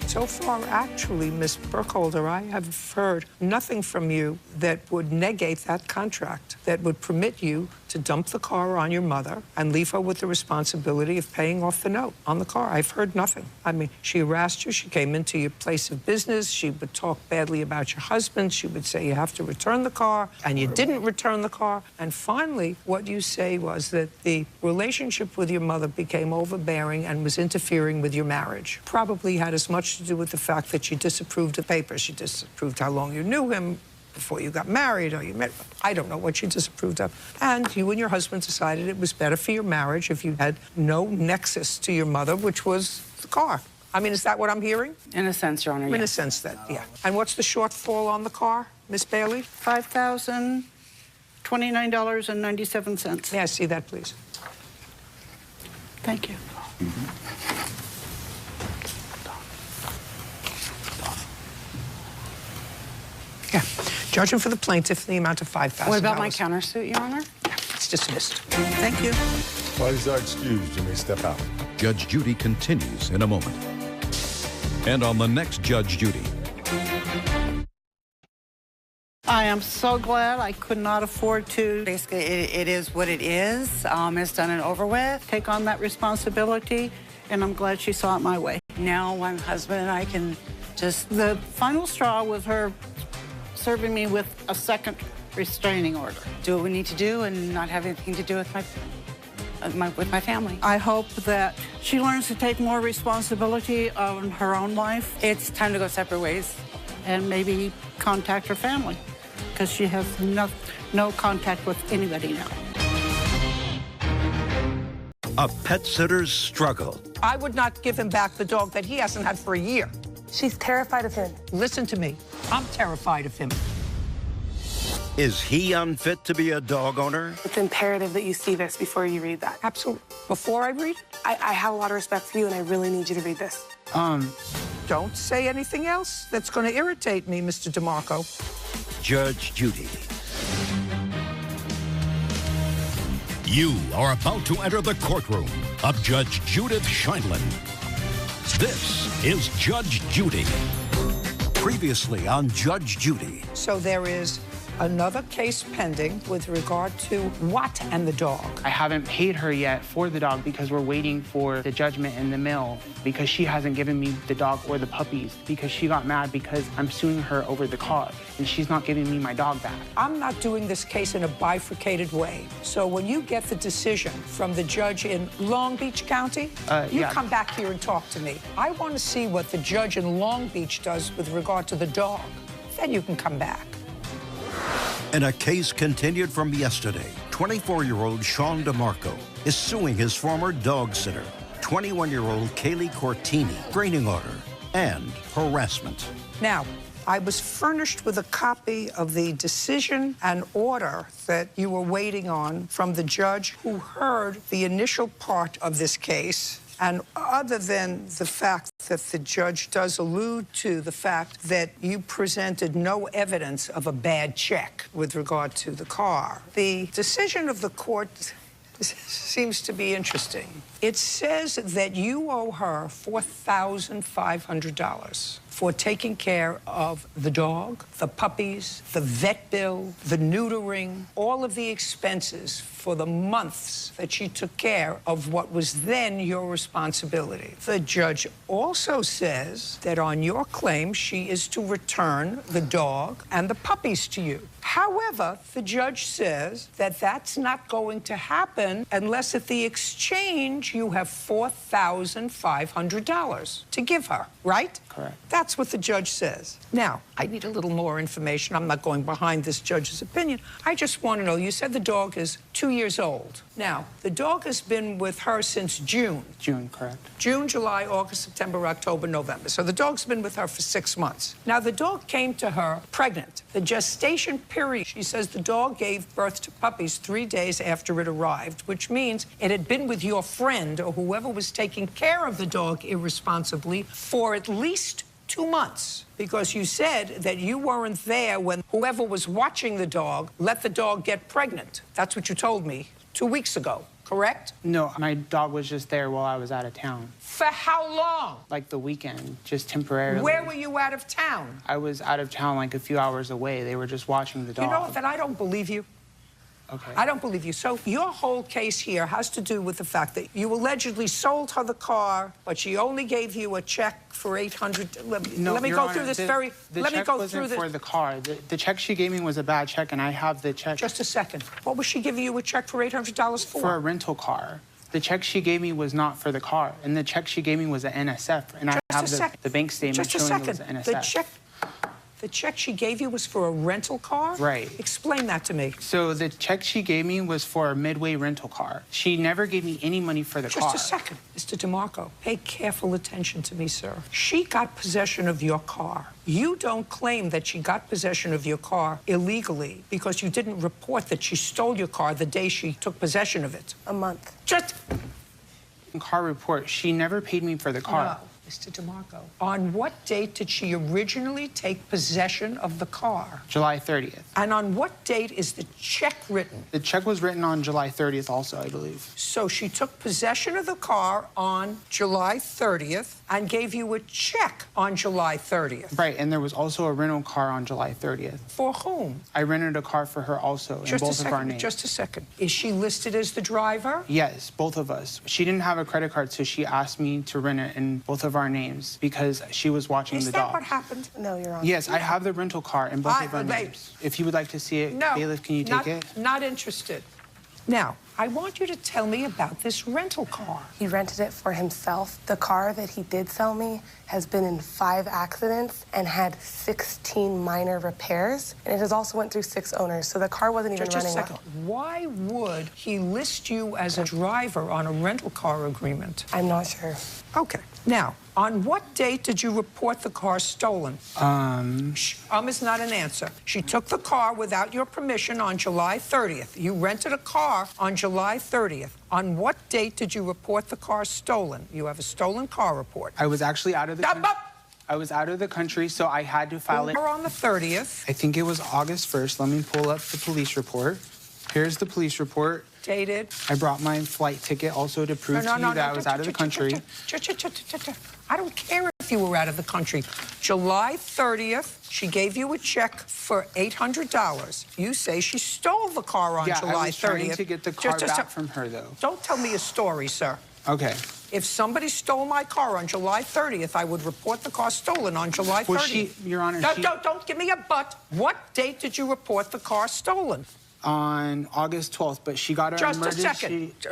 So far, actually, Miss Burkholder, I have heard nothing from you that would negate that contract, that would permit you to dump the car on your mother and leave her with the responsibility of paying off the note on the car. I've heard nothing. I mean, she harassed you. She came into your place of business. She would talk badly about your husband. She would say you have to return the car, and you didn't return the car. And finally, what you say was that the relationship with your mother became overbearing and was interfering with your marriage. Probably had as much to do with the fact that she disapproved of papers. She disapproved how long you knew him before you got married or you met. I don't know what she disapproved of. And you and your husband decided it was better for your marriage if you had no nexus to your mother, which was the car. I mean, is that what I'm hearing? In a sense, Your Honor, In a yes. sense, that, yeah. And what's the shortfall on the car, Miss Bailey? $5,029.97. May I see that, please? Thank you. Yeah. Judgment for the plaintiff in the amount of $5,000. What about my countersuit, Your Honor? It's dismissed. Thank you. Parties are excused. You may step out. Judge Judy continues in a moment. And on the next Judge Judy. I am so glad I could not afford to. Basically, it is what it is. It's done and over with. Take on that responsibility, and I'm glad she saw it my way. Now my husband and I can just... The final straw was her serving me with a second restraining order. do what we need to do and not have anything to do with my family. I hope that she learns to take more responsibility on her own life. It's time to go separate ways. And maybe contact her family, because she has no contact with anybody now. A pet sitter's struggle. I would not give him back the dog that he hasn't had for a year. She's terrified of him. Listen to me. I'm terrified of him. Is he unfit to be a dog owner? It's imperative that you see this before you read that. Absolutely. Before I read it? I have a lot of respect for you, and I really need you to read this. Don't say anything else that's going to irritate me, Mr. DeMarco. Judge Judy. You are about to enter the courtroom of Judge Judith Scheindlin. This is Judge Judy. Previously on Judge Judy. So there is another case pending with regard to Watt and the dog. I haven't paid her yet for the dog because we're waiting for the judgment in the mail because she hasn't given me the dog or the puppies because she got mad because I'm suing her over the car and she's not giving me my dog back. I'm not doing this case in a bifurcated way. So when you get the decision from the judge in Long Beach County, you yeah. come back here and talk to me. I want to see what the judge in Long Beach does with regard to the dog. Then you can come back. In a case continued from yesterday, 24-year-old Sean DeMarco is suing his former dog sitter, 21-year-old Kaylee Cortini, restraining order and harassment. Now, I was furnished with a copy of the decision and order that you were waiting on from the judge who heard the initial part of this case. And other than the fact that the judge does allude to the fact that you presented no evidence of a bad check with regard to the car, the decision of the court seems to be interesting. It says that you owe her $4,500 for taking care of the dog, the puppies, the vet bill, the neutering, all of the expenses for the months that she took care of what was then your responsibility. The judge also says that on your claim, she is to return the dog and the puppies to you. However, the judge says that that's not going to happen unless at the exchange you have $4,500 to give her, right? Correct. That's what the judge says. Now, I need a little more information. I'm not going behind this judge's opinion. I just want to know, you said the dog is 2 years old. Now, the dog has been with her since June. June, correct. June, July, August, September, October, November. So the dog's been with her for 6 months. Now, the dog came to her pregnant. The gestation period, she says the dog gave birth to puppies 3 days after it arrived, which means it had been with your friend or whoever was taking care of the dog irresponsibly for at least 2 months, because you said that you weren't there when whoever was watching the dog let the dog get pregnant. That's what you told me 2 weeks ago, correct? No, my dog was just there while I was out of town. For how long? Like the weekend, just temporarily. Where were you out of town? I was out of town like a few hours away. They were just watching the dog. You know that I don't believe you. Okay. I don't believe you. So your whole case here has to do with the fact that you allegedly sold her the car, but she only gave you a check for $800. No, let me Your go Honor, through this the very. The let me check go wasn't through this for the car. The check she gave me was a bad check, and I have the check. Just a second. What was she giving you a check for $800 for? For a rental car. The check she gave me was not for the car, and the check she gave me was an NSF, and I have the bank statement showing it was an NSF. The check she gave you was for a rental car? Right. Explain that to me. So the check she gave me was for a Midway rental car. She never gave me any money for the car. Just a second. Mr. DeMarco, pay careful attention to me, sir. She got possession of your car. You don't claim that she got possession of your car illegally because you didn't report that she stole your car the day she took possession of it. A month. Just... Car report, she never paid me for the car. No. Mr. DeMarco, on what date did she originally take possession of the car? July 30th. And on what date is the check written? The check was written on July 30th also, I believe. So she took possession of the car on July 30th and gave you a check on July 30th. Right, and there was also a rental car on July 30th. For whom? I rented a car for her also in both of our names. Just a second. Is she listed as the driver? Yes, both of us. She didn't have a credit card, so she asked me to rent it in both of our names because she was watching the dog. Is that what happened? No, Your Honor. Yes, I have the rental car in both of our names. If you would like to see it, no, bailiff, can you take it? Not interested. Now, I want you to tell me about this rental car. He rented it for himself. The car that he did sell me has been in 5 accidents and had 16 minor repairs. And it has also went through 6 owners, so the car wasn't even running well. Why would he list you as a driver on a rental car agreement? I'm not sure. Okay. Now, on what date did you report the car stolen? Is not an answer. She took the car without your permission on July 30th. You rented a car on July 30th. On what date did you report the car stolen? You have a stolen car report. I was actually out of the country. I was out of the country, so I had to file it. On the 30th. I think it was August 1st. Let me pull up the police report. Here's the police report. Dated. I brought my flight ticket also to prove to you that I was out of the country. I don't care if you were out of the country. July 30th, she gave you a check for $800. You say she stole the car on July 30th. I was trying to get the car back from her, though. Don't tell me a story, sir. Okay. If somebody stole my car on July 30th, I would report the car stolen on July 30th. Your Honor, don't give me a but. What date did you report the car stolen? On August 12th, but she got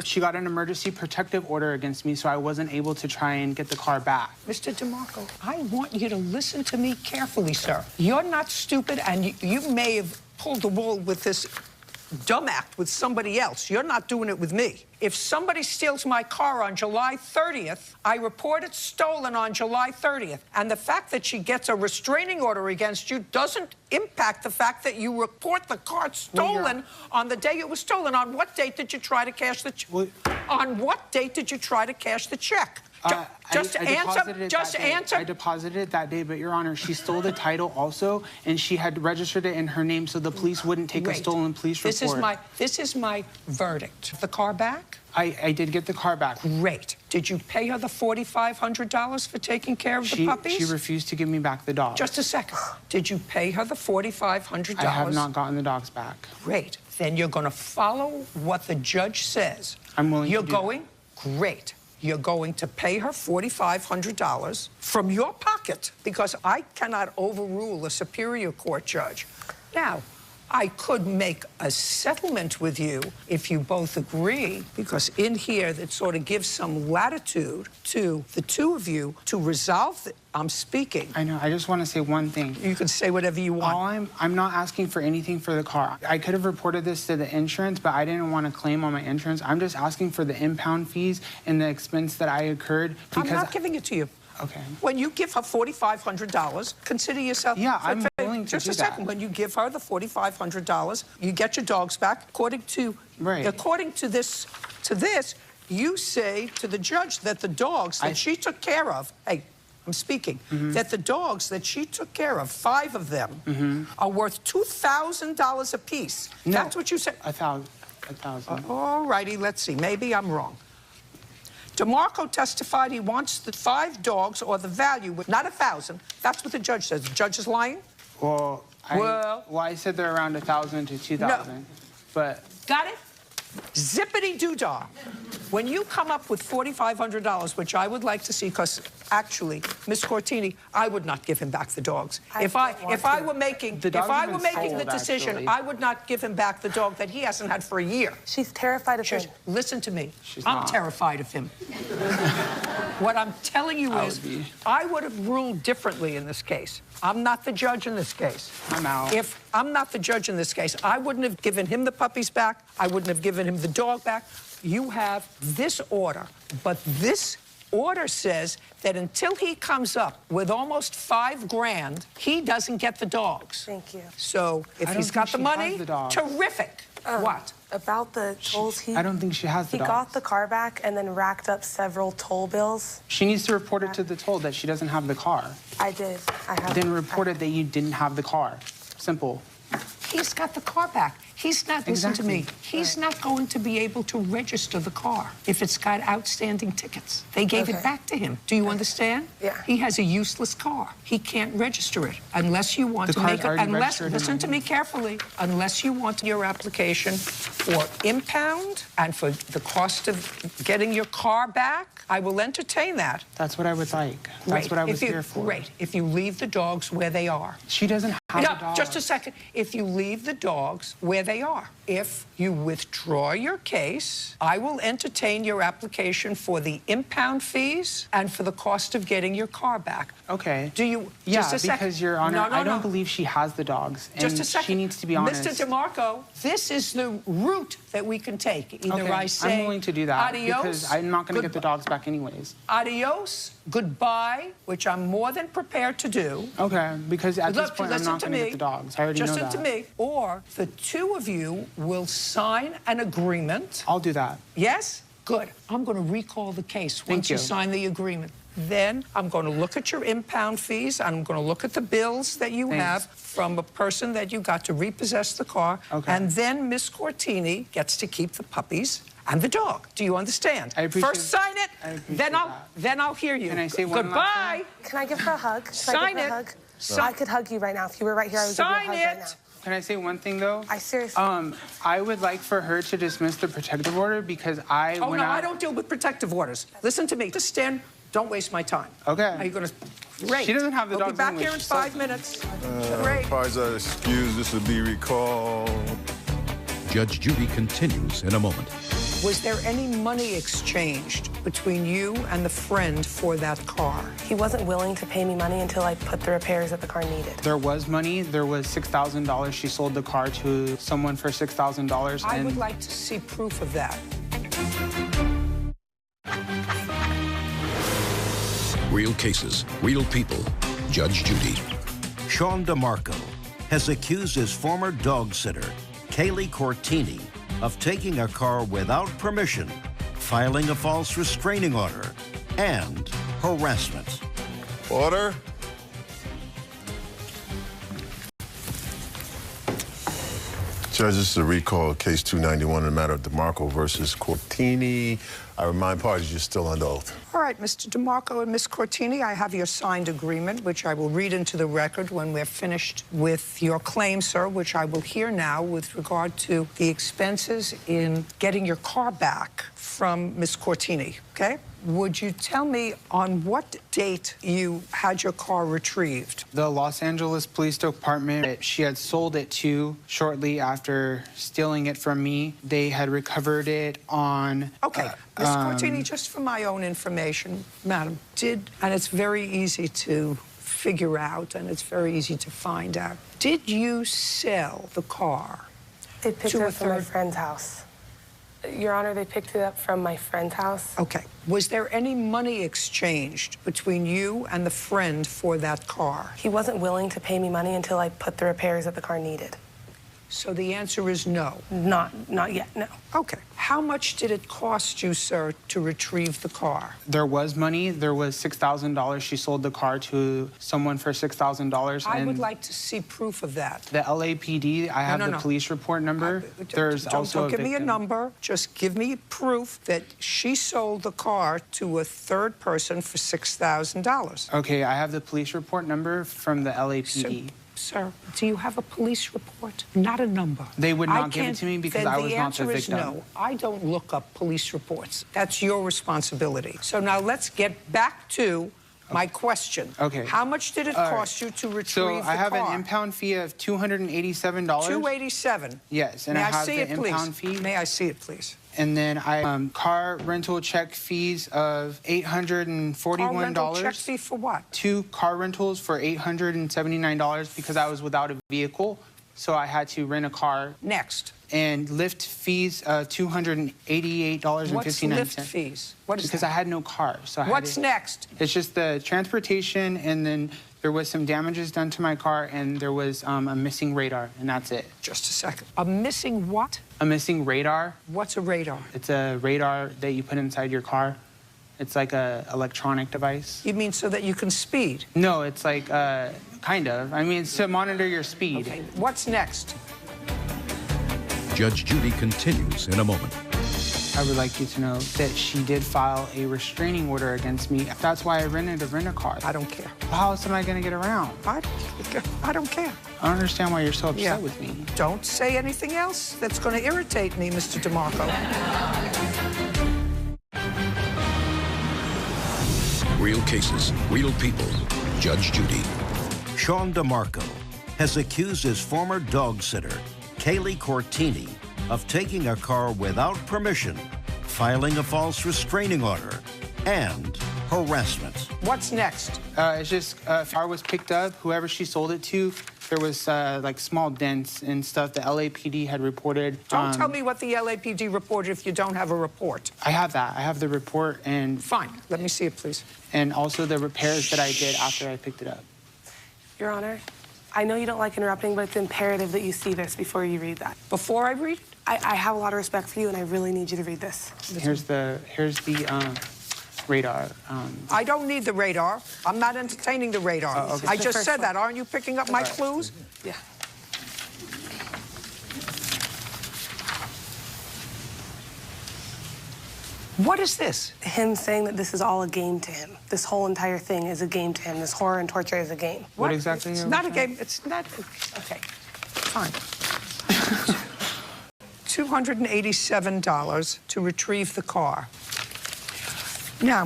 she got an emergency protective order against me, so I wasn't able to try and get the car back. Mr. DeMarco, I want you to listen to me carefully, sir. You're not stupid, and you may have pulled the wool with this dumb act with somebody else. You're not doing it with me. If somebody steals my car on July 30th, I report it stolen on July 30th. And the fact that she gets a restraining order against you doesn't impact the fact that you report the car stolen on the day it was stolen. On what date did you try to cash the check? On what date did you try to cash the check? Just answer. I deposited it that day, but Your Honor, she stole the title also, and she had registered it in her name so the police wouldn't take a stolen police report. This is my verdict. The car back? I did get the car back. Great. Did you pay her the $4,500 for taking care of the puppies? She refused to give me back the dogs. Just a second. Did you pay her the $4,500? I have not gotten the dogs back. Great. Then you're going to follow what the judge says. I'm willing to do You're going? Great. You're going to pay her $4,500 from your pocket because I cannot overrule a superior court judge. Now, I could make a settlement with you if you both agree, because in here that sort of gives some latitude to the two of you to resolve it. I'm speaking. I know. I just want to say one thing. You can say whatever you want. I'm not asking for anything for the car. I could have reported this to the insurance, but I didn't want to claim on my insurance. I'm just asking for the impound fees and the expense that I incurred because... I'm not giving it to you. Okay. When you give her $4,500, consider yourself... Yeah, I'm willing to Just do a second. that. When you give her the $4,500, you get your dogs back. According to this, you say to the judge that the dogs that she took care of... Hey, I'm speaking. That the dogs that she took care of, 5 of them, are worth $2,000 apiece. No, that's what you said. $1,000. All righty, let's see. Maybe I'm wrong. DeMarco testified he wants the 5 dogs or the value, not 1,000. That's what the judge says. The judge is lying? Well, I said they're around 1,000 to 2,000. but... Got it? Zippity-doo-dah. When you come up with $4,500, which I would like to see, because actually, Miss Cortini, I would not give him back the dogs. If I were making the decision, actually. I would not give him back the dog that he hasn't had for a year. She's terrified of him. Listen to me. I'm I'm terrified of him. What I'm telling you is, I would have ruled differently in this case. I'm not the judge in this case. I'm out. If I'm not the judge in this case, I wouldn't have given him the puppies back. I wouldn't have given him the dog back. You have this order, but this order says that until he comes up with almost $5 grand, he doesn't get the dogs. Thank you. So if he's got the money, terrific. What? About the tolls, I don't think she has the he dogs. got the car back and then racked up several toll bills. She needs to report it to the toll that she doesn't have the car. I did. I have. Then report it that you didn't have the car. Simple. He's got the car back. He's not, listen to me, he's not going to be able to register the car if it's got outstanding tickets. They gave it back to him. Do you understand? Yeah. He has a useless car. He can't register it unless you want to make it, listen to me carefully, unless you want your application for impound and for the cost of getting your car back, I will entertain that. That's what I would like. That's what I was here for. Great. If you leave the dogs where they are. She doesn't have the dogs. Just a second. If you leave the dogs where they are. If you withdraw your case, I will entertain your application for the impound fees and for the cost of getting your car back. Okay. Do you... Yeah, just a second. because, Your Honor, I don't believe she has the dogs. And Just a second. she needs to be honest. Mr. DeMarco, this is the route that we can take. Either Okay, I say... I'm willing to do that adios, because I'm not going to get the dogs back anyways. Adios, goodbye, which I'm more than prepared to do. Okay, because at this point, I'm not going to get the dogs. I already know that. Listen to me. Or the two of you will sign an agreement. I'll do that. Yes? Good. I'm going to recall the case once you sign the agreement. Then I'm going to look at your impound fees. I'm going to look at the bills that you have from a person that you got to repossess the car. Okay. And then Miss Cortini gets to keep the puppies and the dog. Do you understand? I appreciate First sign it, then I'll hear you. Can I say one last thing? Can I give her a hug? Sign it. I could hug you right now. If you were right here, I would give you a hug right now. Can I say one thing, though? I seriously... I would like for her to dismiss the protective order because I... Oh, no, I don't deal with protective orders. Listen to me. Just stand. Don't waste my time. Okay. Are you going to... Great. She doesn't have the dogs We'll be back anyway. here in 5 minutes. Great. Pardon are excused. This will be recalled. Judge Judy continues in a moment. Was there any money exchanged between you and the friend for that car? He wasn't willing to pay me money until I put the repairs that the car needed. There was money. There was $6,000. She sold the car to someone for $6,000. I would like to see proof of that. Real cases, real people. Judge Judy. Sean DeMarco has accused his former dog sitter, Kaylee Cortini, of taking a car without permission, filing a false restraining order, and harassment. Order. Judge, this is a recall, case 291 in the matter of DeMarco versus Cortini. I remind parties you're still under oath. All right, Mr. DeMarco and Miss Cortini, I have your signed agreement, which I will read into the record when we're finished with your claim, sir, which I will hear now with regard to the expenses in getting your car back from Miss Cortini, okay? Would you tell me on what date you had your car retrieved? The Los Angeles Police Department, she had sold it to shortly after stealing it from me. They had recovered it on... Okay, Ms. Cortini, just for my own information, madam, and it's very easy to figure out and it's very easy to find out, did you sell the car They picked it up from my friend's house. Your Honor, they picked it up from my friend's house. Okay. Was there any money exchanged between you and the friend for that car? He wasn't willing to pay me money until I put the repairs that the car needed. So the answer is no? Not yet, no. Okay. How much did it cost you, sir, to retrieve the car? There was money. There was $6,000. She sold the car to someone for $6,000. I would like to see proof of that. The LAPD, I have the police report number. There's also Don't give me a number. Just give me proof that she sold the car to a third person for $6,000. Okay, I have the police report number from the LAPD. Sir, do you have a police report? Not a number. They would not I give it can't- to me because then I was not the answer is victim. no. I don't look up police reports. That's your responsibility. So now let's get back to my question. Okay. How much did it cost you to retrieve the car? So I have an impound fee of $287. $287. Yes, and May I I have see the it, please? impound fee. May I see it, please? And then I car rental check fees of $841. Car rental check fee for what? 2 car rentals for $879 because I was without a vehicle, so I had to rent a car. Next. And lift fees of $288.59. What's lift fees? What is because that? I had no car, so I had What's to- next? It's just the transportation, and then there was some damages done to my car, and there was a missing radar, and that's it. Just a second. A missing what? A missing radar. What's a radar? It's a radar that you put inside your car. It's like a electronic device. You mean so that you can speed? No, it's like kind of. I mean, it's to monitor your speed. Okay. What's next? Judge Judy continues in a moment. I would like you to know that she did file a restraining order against me. That's why I rented a rent-a-car. I don't care. How else am I going to get around? I don't care. I don't understand why you're so upset with me. Don't say anything else that's going to irritate me, Mr. DeMarco. Real cases, real people. Judge Judy. Sean DeMarco has accused his former dog sitter, Kaylee Cortini, of taking a car without permission, filing a false restraining order, and harassment. What's next? It's just a car was picked up. Whoever she sold it to, there was like small dents and stuff. The LAPD had reported. Don't tell me what the LAPD reported if you don't have a report. I have that. I have the report and... Fine. Let me see it, please. And also the repairs that I did after I picked it up. Your Honor, I know you don't like interrupting, but it's imperative that you see this before you read that. Before I read it? I have a lot of respect for you, and I really need you to read this. Here's the radar. I don't need the radar. I'm not entertaining the radar. Oh, okay. I just said that. Aren't you picking up my All right. clues? Yeah. What is this? Him saying that this is all a game to him. This whole entire thing is a game to him. This horror and torture is a game. What exactly? It's not a game. It's not. Okay. Fine. $287 to retrieve the car. Now,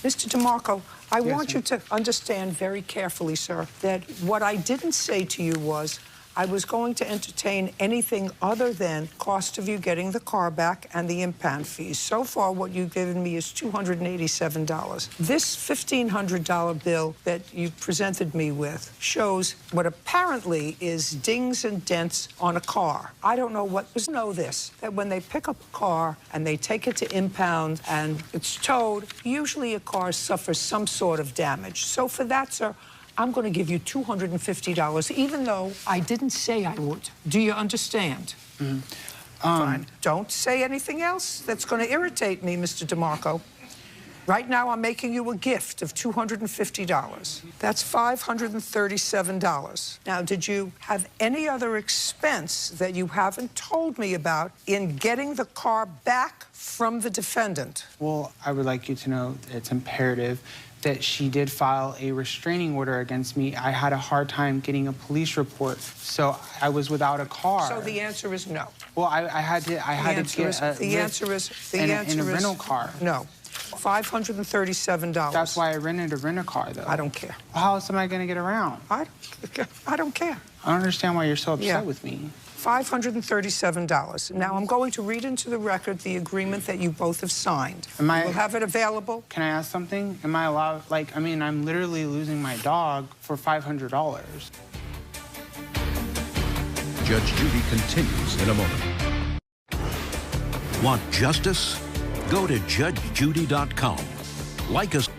Mr. DeMarco, I want you to understand very carefully, sir, that what I didn't say to you was I was going to entertain anything other than cost of you getting the car back and the impound fees. So far, what you've given me is $287. This $1,500 bill that you presented me with shows what apparently is dings and dents on a car. I don't know what was know this, that when they pick up a car and they take it to impound and it's towed, usually a car suffers some sort of damage. So for that, sir, I'm going to give you $250, even though I didn't say I would. Do you understand? Mm-hmm. Fine. Don't say anything else that's going to irritate me, Mr. DeMarco. Right now, I'm making you a gift of $250. That's $537. Now, did you have any other expense that you haven't told me about in getting the car back from the defendant? Well, I would like you to know it's imperative that she did file a restraining order against me. I had a hard time getting a police report, so I was without a car. So the answer is no. Well, I had to get the answer is in a rental car. No. $537. That's why I rented a rent-a-car, though. I don't care. Well, how else am I going to get around? I don't care. I don't understand why you're so upset with me. $537. Now, I'm going to read into the record the agreement that you both have signed. We'll have it available. Can I ask something? Am I allowed, like, I mean, I'm literally losing my dog for $500. Judge Judy continues in a moment. Want justice? Go to judgejudy.com. Like us.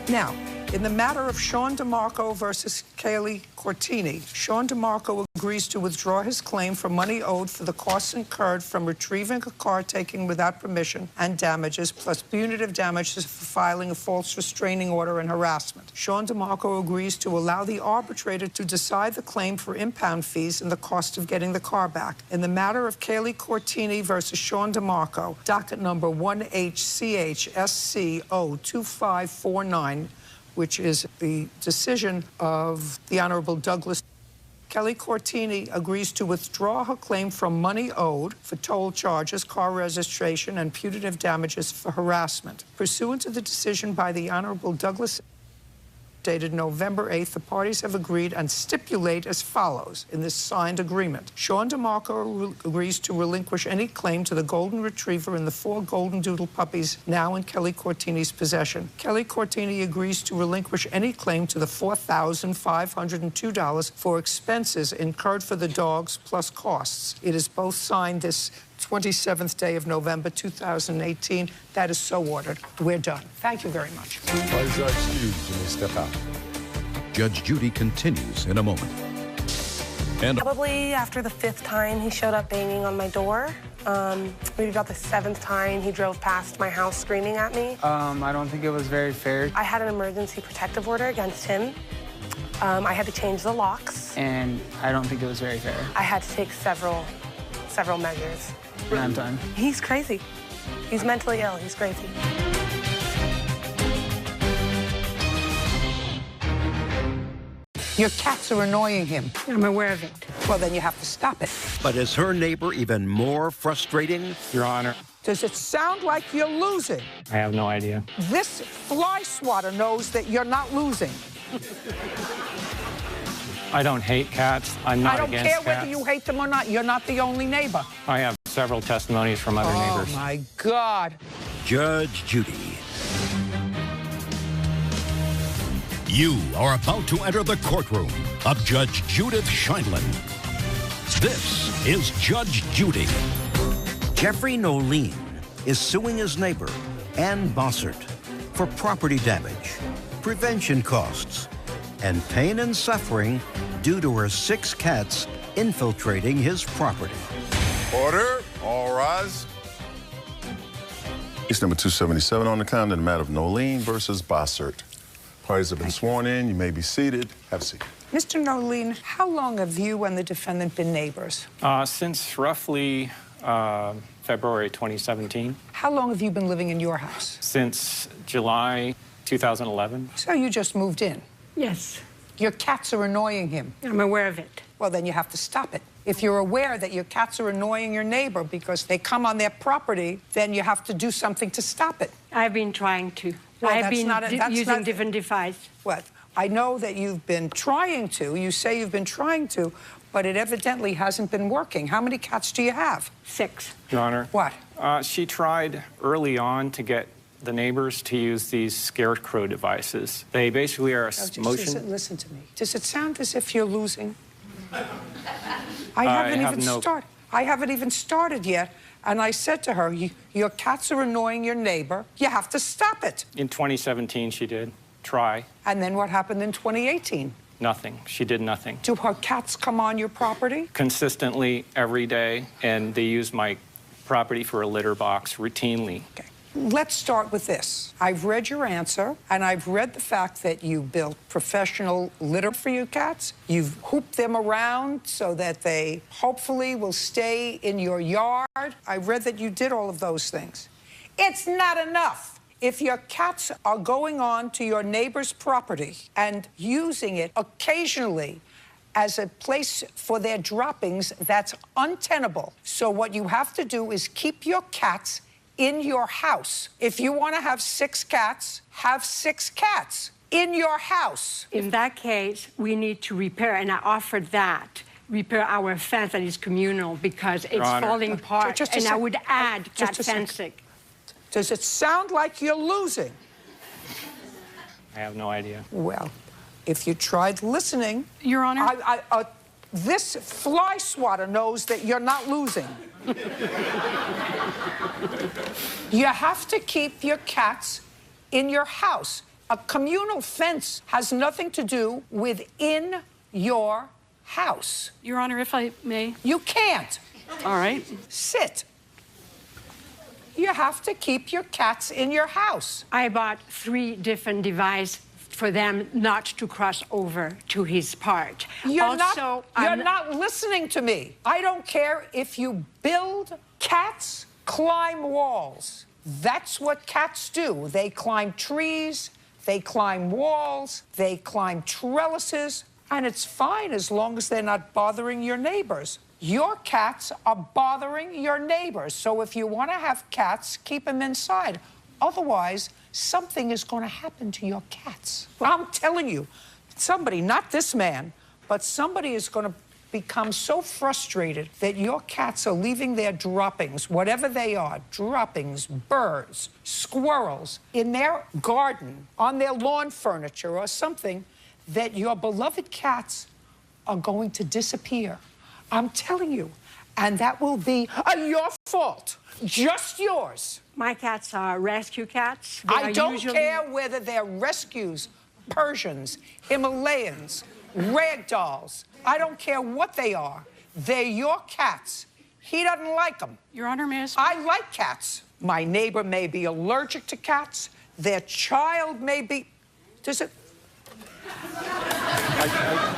Now, in the matter of Sean DeMarco versus Kaylee Cortini, Sean DeMarco agrees to withdraw his claim for money owed for the costs incurred from retrieving a car taken without permission and damages, plus punitive damages for filing a false restraining order and harassment. Sean DeMarco agrees to allow the arbitrator to decide the claim for impound fees and the cost of getting the car back. In the matter of Kaylee Cortini versus Sean DeMarco, docket number 1HCHSC02549, which is the decision of the Honorable Douglas Kelly Cortini agrees to withdraw her claim from money owed for toll charges, car registration, and punitive damages for harassment. Pursuant to the decision by the Honorable Douglas dated November 8th, the parties have agreed and stipulate as follows in this signed agreement. Sean DeMarco agrees to relinquish any claim to the golden retriever and the 4 golden doodle puppies now in Kelly Cortini's possession. Kelly Cortini agrees to relinquish any claim to the $4,502 for expenses incurred for the dogs plus costs. It is both signed this 27th day of November 2018. That is so ordered. We're done. Thank you very much. Pleasure excused. You may step out. Judge Judy continues in a moment. And Probably after the 5th time he showed up banging on my door. Maybe about the 7th time he drove past my house screaming at me. I don't think it was very fair. I had an emergency protective order against him. I had to change the locks. And I don't think it was very fair. I had to take several measures. And I'm done. He's crazy. He's mentally ill. He's crazy. Your cats are annoying him. I'm aware of it. Well, then you have to stop it. But is her neighbor even more frustrating? Your Honor, Does it sound like you're losing? I have no idea. This fly swatter knows that you're not losing. I don't hate cats. I'm not I don't against care cats. whether you hate them or not. You're not the only neighbor. I have several testimonies from other neighbors. Oh, my God. Judge Judy. you are about to enter the courtroom of Judge Judith Scheindlin. This is Judge Judy. Jeffrey Nolene is suing his neighbor, Ann Bossert, for property damage, prevention costs, and pain and suffering due to her 6 cats infiltrating his property. Order. All rise. Case number 277 on the count in the matter of Nolene versus Bossert. Parties have been sworn in. You may be seated. Have a seat. Mr. Nolene, how long have you and the defendant been neighbors? Since roughly February 2017. How long have you been living in your house? Since July 2011. So you just moved in? Yes. Your cats are annoying him. I'm aware of it. Well, then you have to stop it. If you're aware that your cats are annoying your neighbor because they come on their property, then you have to do something to stop it. I've been trying to. Well, I've that's been not a- that's using not- different devices. What? I know that you've been trying to. You say you've been trying to, but it evidently hasn't been working. How many cats do you have? 6. Your Honor. What? She tried early on to get the neighbors to use these scarecrow devices. They basically are a motion. Listen to me. Does it sound as if you're losing? I haven't even started yet. And I said to her, your cats are annoying your neighbor. You have to stop it. In 2017, she did try. And then what happened in 2018? Nothing. She did nothing. Do her cats come on your property? Consistently every day, and they use my property for a litter box routinely. Okay. Let's start with this. I've read your answer, and I've read the fact that you built professional litter for your cats. You've hooped them around so that they hopefully will stay in your yard. I've read that you did all of those things. It's not enough. If your cats are going on to your neighbor's property and using it occasionally as a place for their droppings, that's untenable. So what you have to do is keep your cats in your house. If you want to have 6 cats, have 6 cats in your house. In that case, we need to repair, and I offered that, repair our fence that is communal because it's falling apart, and I would add cat fencing. Does it sound like you're losing? I have no idea. Well, if you tried listening... Your Honor? This fly swatter knows that you're not losing. You have to keep your cats in your house. A communal fence has nothing to do with in your house. Your Honor, if I may. You can't. All right. Sit. You have to keep your cats in your house. I bought 3 different devices for them not to cross over to his part. You're not listening to me. I don't care if you build. Cats climb walls. That's what cats do. They climb trees, they climb walls, they climb trellises. And it's fine as long as they're not bothering your neighbors. Your cats are bothering your neighbors. So if you want to have cats, keep them inside. Otherwise, something is going to happen to your cats. I'm telling you, somebody, not this man, but somebody is going to become so frustrated that your cats are leaving their droppings, whatever they are, droppings, birds, squirrels, in their garden, on their lawn furniture or something, that your beloved cats are going to disappear. I'm telling you. And that will be your fault, just yours. My cats are rescue cats. I don't care whether they're rescues, Persians, Himalayans, rag dolls. I don't care what they are. They're your cats. He doesn't like them. Your Honor, may I like cats. My neighbor may be allergic to cats. Their child may be... Does it...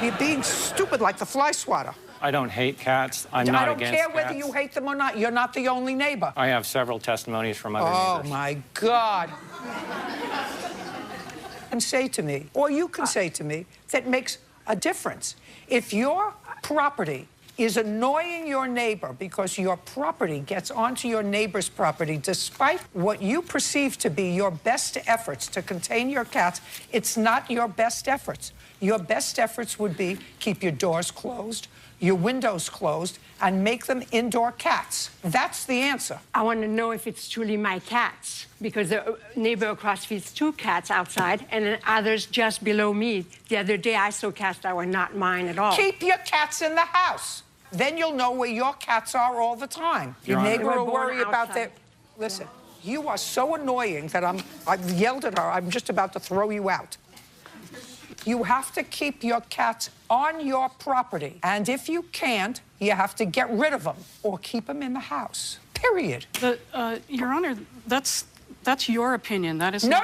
You're being stupid like the fly swatter. I don't hate cats. I'm not against cats. I don't care whether you hate them or not. You're not the only neighbor. I have several testimonies from other neighbors. Oh, my God. And say to me, or you can say to me, that makes a difference. If your property is annoying your neighbor because your property gets onto your neighbor's property, despite what you perceive to be your best efforts to contain your cats, it's not your best efforts. Your best efforts would be keep your doors closed, your windows closed, and make them indoor cats. That's the answer. I want to know if it's truly my cats, because the neighbor across feeds 2 cats outside, and then others just below me. The other day, I saw cats that were not mine at all. Keep your cats in the house. Then you'll know where your cats are all the time. Your neighbor will worry about their... Listen, you are so annoying that I've yelled at her. I'm just about to throw you out. You have to keep your cats on your property. And if you can't, you have to get rid of them or keep them in the house. Period. Your Honor, that's your opinion. That is No.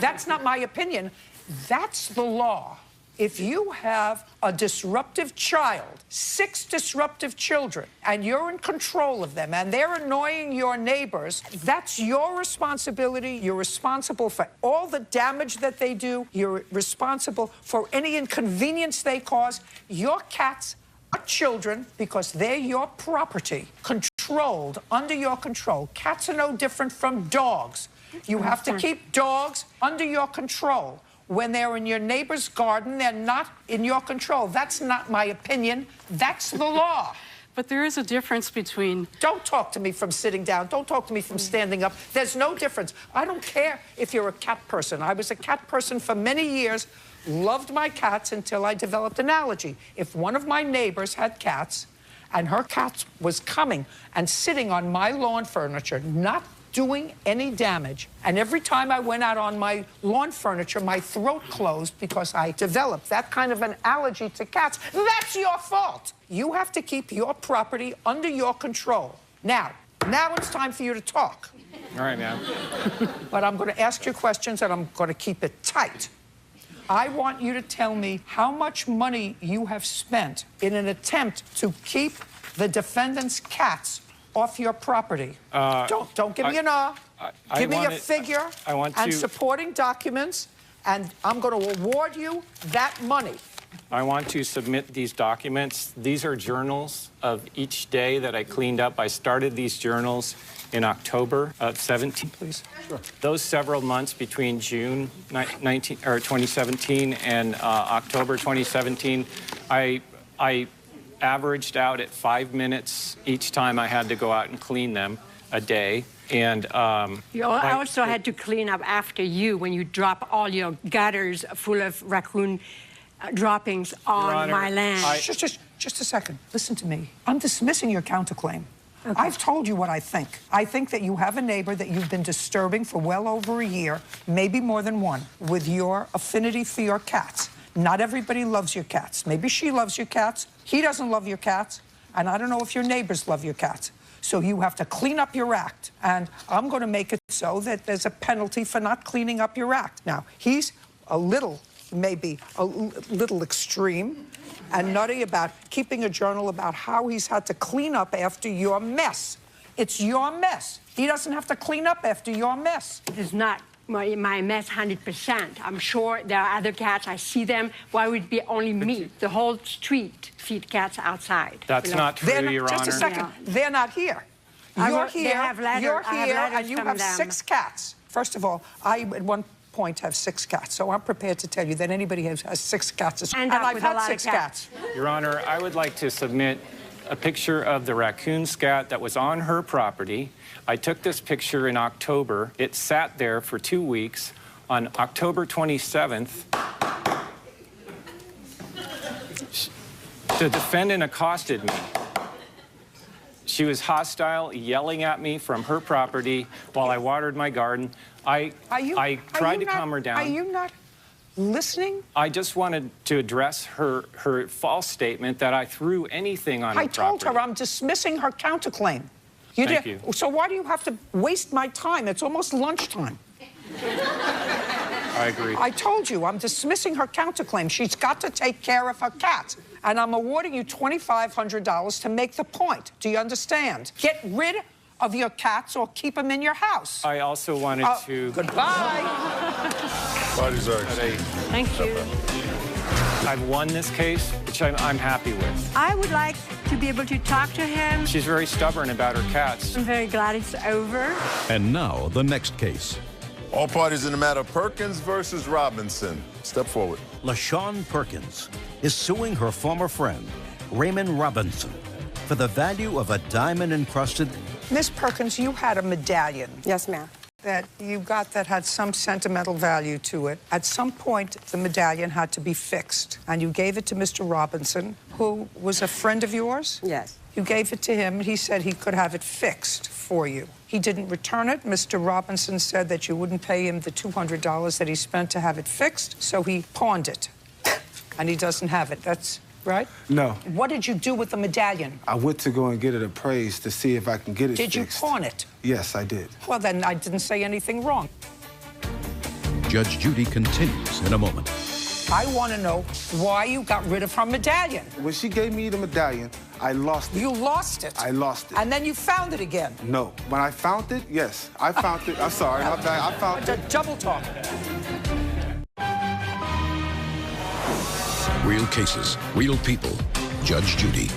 That's not my opinion. That's the law. If you have a disruptive child, 6 disruptive children, and you're in control of them, and they're annoying your neighbors, that's your responsibility. You're responsible for all the damage that they do. You're responsible for any inconvenience they cause. Your cats are children because they're your property, controlled, under your control. Cats are no different from dogs. You have to keep dogs under your control. When they're in your neighbor's garden, they're not in your control. That's not my opinion. That's the law. But there is a difference between... Don't talk to me from sitting down. Don't talk to me from standing up. There's no difference. I don't care if you're a cat person. I was a cat person for many years, loved my cats until I developed an allergy. If one of my neighbors had cats and her cat was coming and sitting on my lawn furniture, not doing any damage, and every time I went out on my lawn furniture, my throat closed because I developed that kind of an allergy to cats, that's your fault. You have to keep your property under your control. Now it's time for you to talk. All right, ma'am. But I'm going to ask you questions, and I'm going to keep it tight. I want you to tell me how much money you have spent in an attempt to keep the defendant's cats off your property. Don't give me an give me a figure and supporting documents, and I'm going to award you that money. I want to submit these documents. These are journals of each day that I cleaned up. I started these journals in October of 17. Please. Sure. Those several months between June 2017 and October 2017, I averaged out at 5 minutes each time I had to go out and clean them a day. And you also had to clean up after you when you drop all your gutters full of raccoon droppings on my land. Just a second. Listen to me. I'm dismissing your counterclaim. Okay. I've told you what I think. I think that you have a neighbor that you've been disturbing for well over a year, maybe more than one, with your affinity for your cats. Not everybody loves your cats. Maybe she loves your cats. He doesn't love your cats. And I don't know if your neighbors love your cats. So you have to clean up your act. And I'm going to make it so that there's a penalty for not cleaning up your act. Now, he's maybe a little extreme and nutty about keeping a journal about how he's had to clean up after your mess. It's your mess. He doesn't have to clean up after your mess. It is not my mess 100%. I'm sure there are other cats. I see them. Why would it be only me? The whole street feed cats outside. That's not true, Your Honor. Just a second. They're not here. You're here. You're here, and you have 6 cats. First of all, I at one point have 6 cats, so I'm prepared to tell you that anybody has 6 cats. And I've had 6 cats. Your Honor, I would like to submit a picture of the raccoon scat that was on her property. I took this picture in October. It sat there for 2 weeks. On October 27th, the defendant accosted me. She was hostile, yelling at me from her property while I watered my garden. I tried to calm her down. Are you not listening? I just wanted to address her false statement that I threw anything on her property. I told her I'm dismissing her counterclaim. Thank you. So why do you have to waste my time? It's almost lunchtime. I agree. I told you I'm dismissing her counterclaim. She's got to take care of her cats. And I'm awarding you $2,500 to make the point. Do you understand? Get rid of your cats or keep them in your house. I also wanted to... Goodbye. Party's over. Thank you. I've won this case, which I'm happy with. I would like to be able to talk to him. She's very stubborn about her cats. I'm very glad it's over. And now, the next case. All parties in the matter, Perkins versus Robinson. Step forward. LaShawn Perkins is suing her former friend, Raymond Robinson, for the value of a diamond-encrusted... Miss Perkins, you had a medallion. Yes, ma'am. That you got that had some sentimental value to it. At some point, the medallion had to be fixed, and you gave it to Mr. Robinson, who was a friend of yours? Yes. You gave it to him, and he said he could have it fixed for you. He didn't return it. Mr. Robinson said that you wouldn't pay him the $200 that he spent to have it fixed, so he pawned it, and he doesn't have it. That's right? No. What did you do with the medallion? I went to go and get it appraised to see if I can get it fixed. Did you pawn it? Yes, I did. Well, then I didn't say anything wrong. Judge Judy continues in a moment. I want to know why you got rid of her medallion. When she gave me the medallion, I lost it. You lost it? I lost it. And then you found it again? No. When I found it, yes. I found it. I'm sorry. My bad. I found it. Double talk. Real cases, real people. Judge Judy.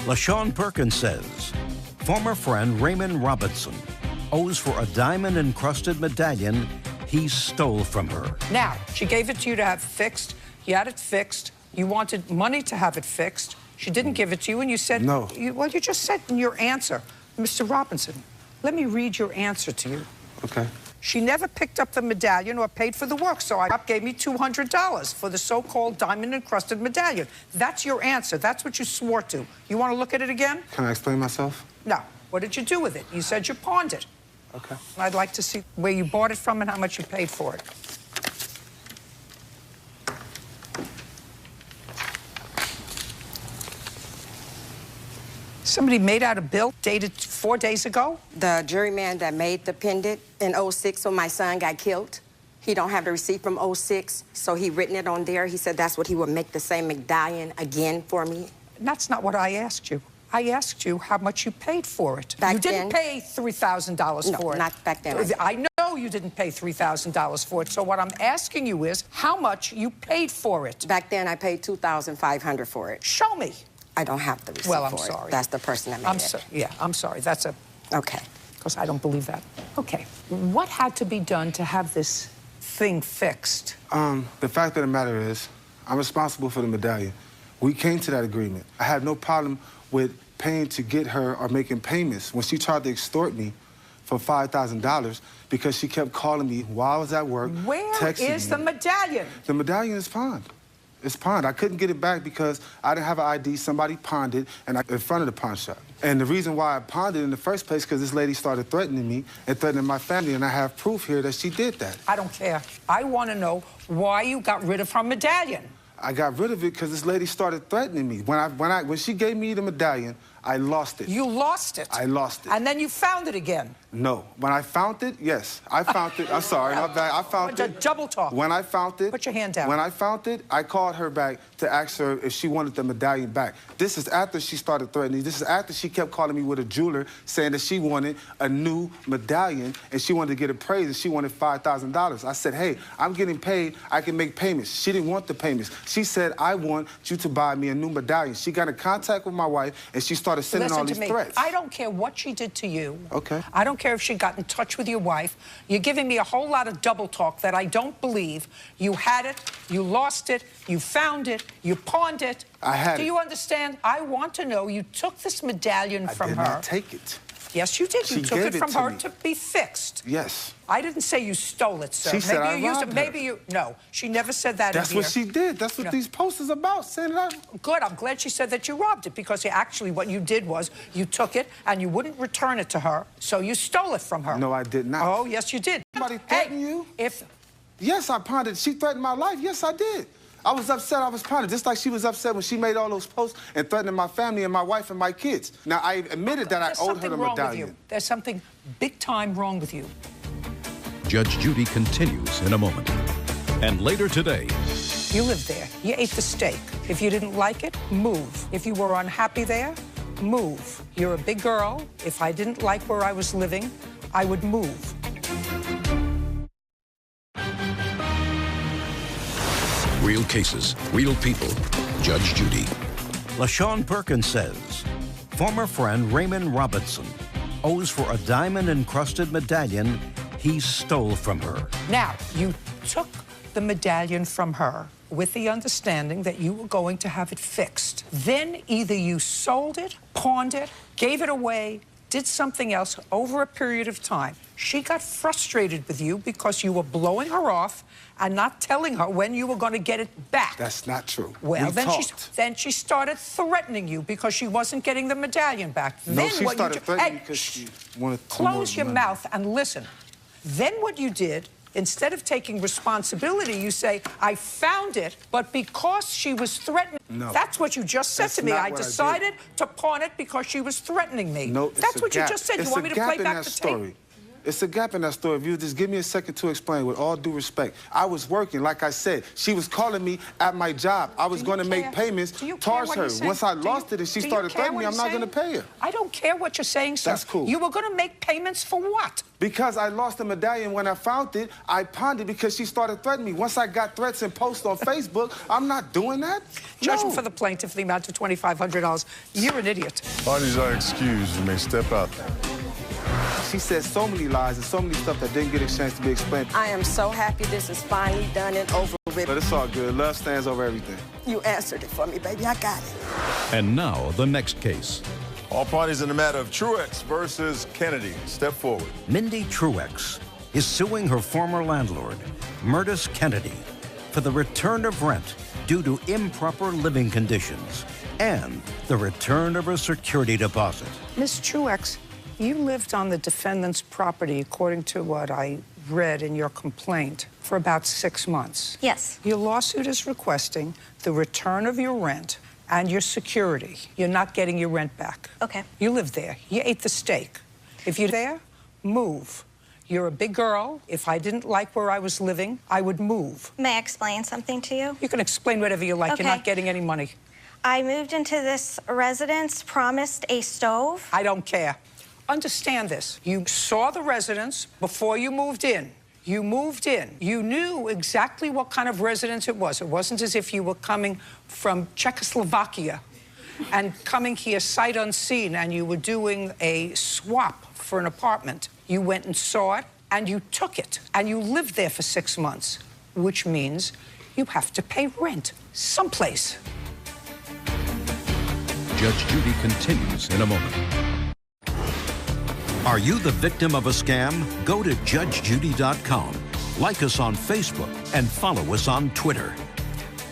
LaShawn Perkins says former friend Raymond Robinson owes for a diamond-encrusted medallion he stole from her. Now, she gave it to you to have fixed. You had it fixed. You wanted money to have it fixed. She didn't give it to you, and you said... No. Well, you just said in your answer, Mr. Robinson, let me read your answer to you. Okay. She never picked up the medallion or paid for the work, so I gave me $200 for the so-called diamond-encrusted medallion. That's your answer. That's what you swore to. You want to look at it again? Can I explain myself? No. What did you do with it? You said you pawned it. Okay. I'd like to see where you bought it from and how much you paid for it. Somebody made out a bill dated 4 days ago? The juryman that made the pendant in 06 when my son got killed, he don't have the receipt from 06, so he written it on there. He said that's what he would make the same medallion again for me. That's not what I asked you. I asked you how much you paid for it. Back you didn't then, pay $3,000 for it. No, not back then. I know you didn't pay $3,000 for it, so what I'm asking you is how much you paid for it. Back then, I paid $2,500 for it. Show me. I don't have the receipt Well, I'm for sorry. it. That's the person that made it. Yeah, I'm sorry. That's a... Okay. Because I don't believe that. Okay. What had to be done to have this thing fixed? The fact of the matter is, I'm responsible for the medallion. We came to that agreement. I had no problem with paying to get her or making payments when she tried to extort me for $5,000 because she kept calling me while I was at work, texting Where is the medallion? The medallion is pawned. It's pawned. I couldn't get it back because I didn't have an ID. Somebody pawned it in front of the pawn shop. And the reason why I pawned it in the first place because this lady started threatening me and threatening my family, and I have proof here that she did that. I don't care. I want to know why you got rid of her medallion. I got rid of it because this lady started threatening me. When she gave me the medallion, I lost it. You lost it? I lost it. And then you found it again? No. When I found it, yes. I found it. I'm sorry, my bad. I found it. Double talk. When I found it. Put your hand down. When I found it, I called her back to ask her if she wanted the medallion back. This is after she started threatening. This is after she kept calling me with a jeweler saying that she wanted a new medallion and she wanted to get appraised and she wanted $5,000. I said, hey, I'm getting paid. I can make payments. She didn't want the payments. She said, I want you to buy me a new medallion. She got in contact with my wife and she started sending all these threats. I don't care what she did to you. Okay. I don't care if she got in touch with your wife. You're giving me a whole lot of double talk that I don't believe. You had it, you lost it, you found it, you pawned it. I had it. Do you understand? I want to know you took this medallion from her. I did not take it. Yes, you did. You took it from her to be fixed. Yes. I didn't say you stole it, sir. She said I robbed her. Maybe you... No, she never said that. That's what she did. That's what these posters about, Senator. Good. I'm glad she said that you robbed it, because actually what you did was you took it and you wouldn't return it to her, so you stole it from her. No, I did not. Oh, yes, you did. Somebody threatened you? Yes, I pawned it. She threatened my life. Yes, I did. I was upset. I was pawned it, just like she was upset when she made all those posts and threatening my family and my wife and my kids. Now, I admitted that I owed her the medallion. There's something big time wrong with you. Judge Judy continues in a moment. And later today... You lived there. You ate the steak. If you didn't like it, move. If you were unhappy there, move. You're a big girl. If I didn't like where I was living, I would move. Real cases, real people. Judge Judy. LaShawn Perkins says former friend Raymond Robinson owes for a diamond-encrusted medallion he stole from her. Now, you took the medallion from her with the understanding that you were going to have it fixed. Then either you sold it, pawned it, gave it away, did something else over a period of time. She got frustrated with you because you were blowing her off and not telling her when you were going to get it back. That's not true. Well, then she started threatening you because she wasn't getting the medallion back. No, then she started threatening because she wanted to close your mouth and listen. Then what you did, instead of taking responsibility, you say, I found it, but because she was threatening... No. That's what you just said to me. I decided to pawn it because she was threatening me. No, that's what you just said. You want me to play back the tape? It's a gap in that story. If you just give me a second to explain, with all due respect. I was working, like I said. She was calling me at my job. I was going to make payments towards her. Once I lost it and she started threatening me, I'm not going to pay her. I don't care what you're saying, sir. That's cool. You were going to make payments for what? Because I lost the medallion. When I found it, I pawned it because she started threatening me. Once I got threats and posts on Facebook, I'm not doing that. Judgment for the plaintiff, the amount of $2,500. You're an idiot. Parties are excused. You may step out. She said so many lies and so many stuff that didn't get a chance to be explained. I am so happy this is finally done and over with. But it's all good. Love stands over everything. You answered it for me, baby. I got it. And now, the next case. All parties in the matter of Truex versus Kennedy. Step forward. Mindy Truex is suing her former landlord, Murtis Kennedy, for the return of rent due to improper living conditions and the return of her security deposit. Ms. Truex, you lived on the defendant's property, according to what I read in your complaint, for about 6 months. Yes. Your lawsuit is requesting the return of your rent and your security. You're not getting your rent back. Okay. You lived there. You ate the steak. If you're there, move. You're a big girl. If I didn't like where I was living, I would move. May I explain something to you? You can explain whatever you like. Okay. You're not getting any money. I moved into this residence, promised a stove. I don't care. Understand this. You saw the residence before you moved in. You moved in. You knew exactly what kind of residence it was. It wasn't as if you were coming from Czechoslovakia and coming here sight unseen and you were doing a swap for an apartment. You went and saw it and you took it and you lived there for 6 months, which means you have to pay rent someplace. Judge Judy continues in a moment. Are you the victim of a scam? Go to judgejudy.com, like us on Facebook, and follow us on Twitter.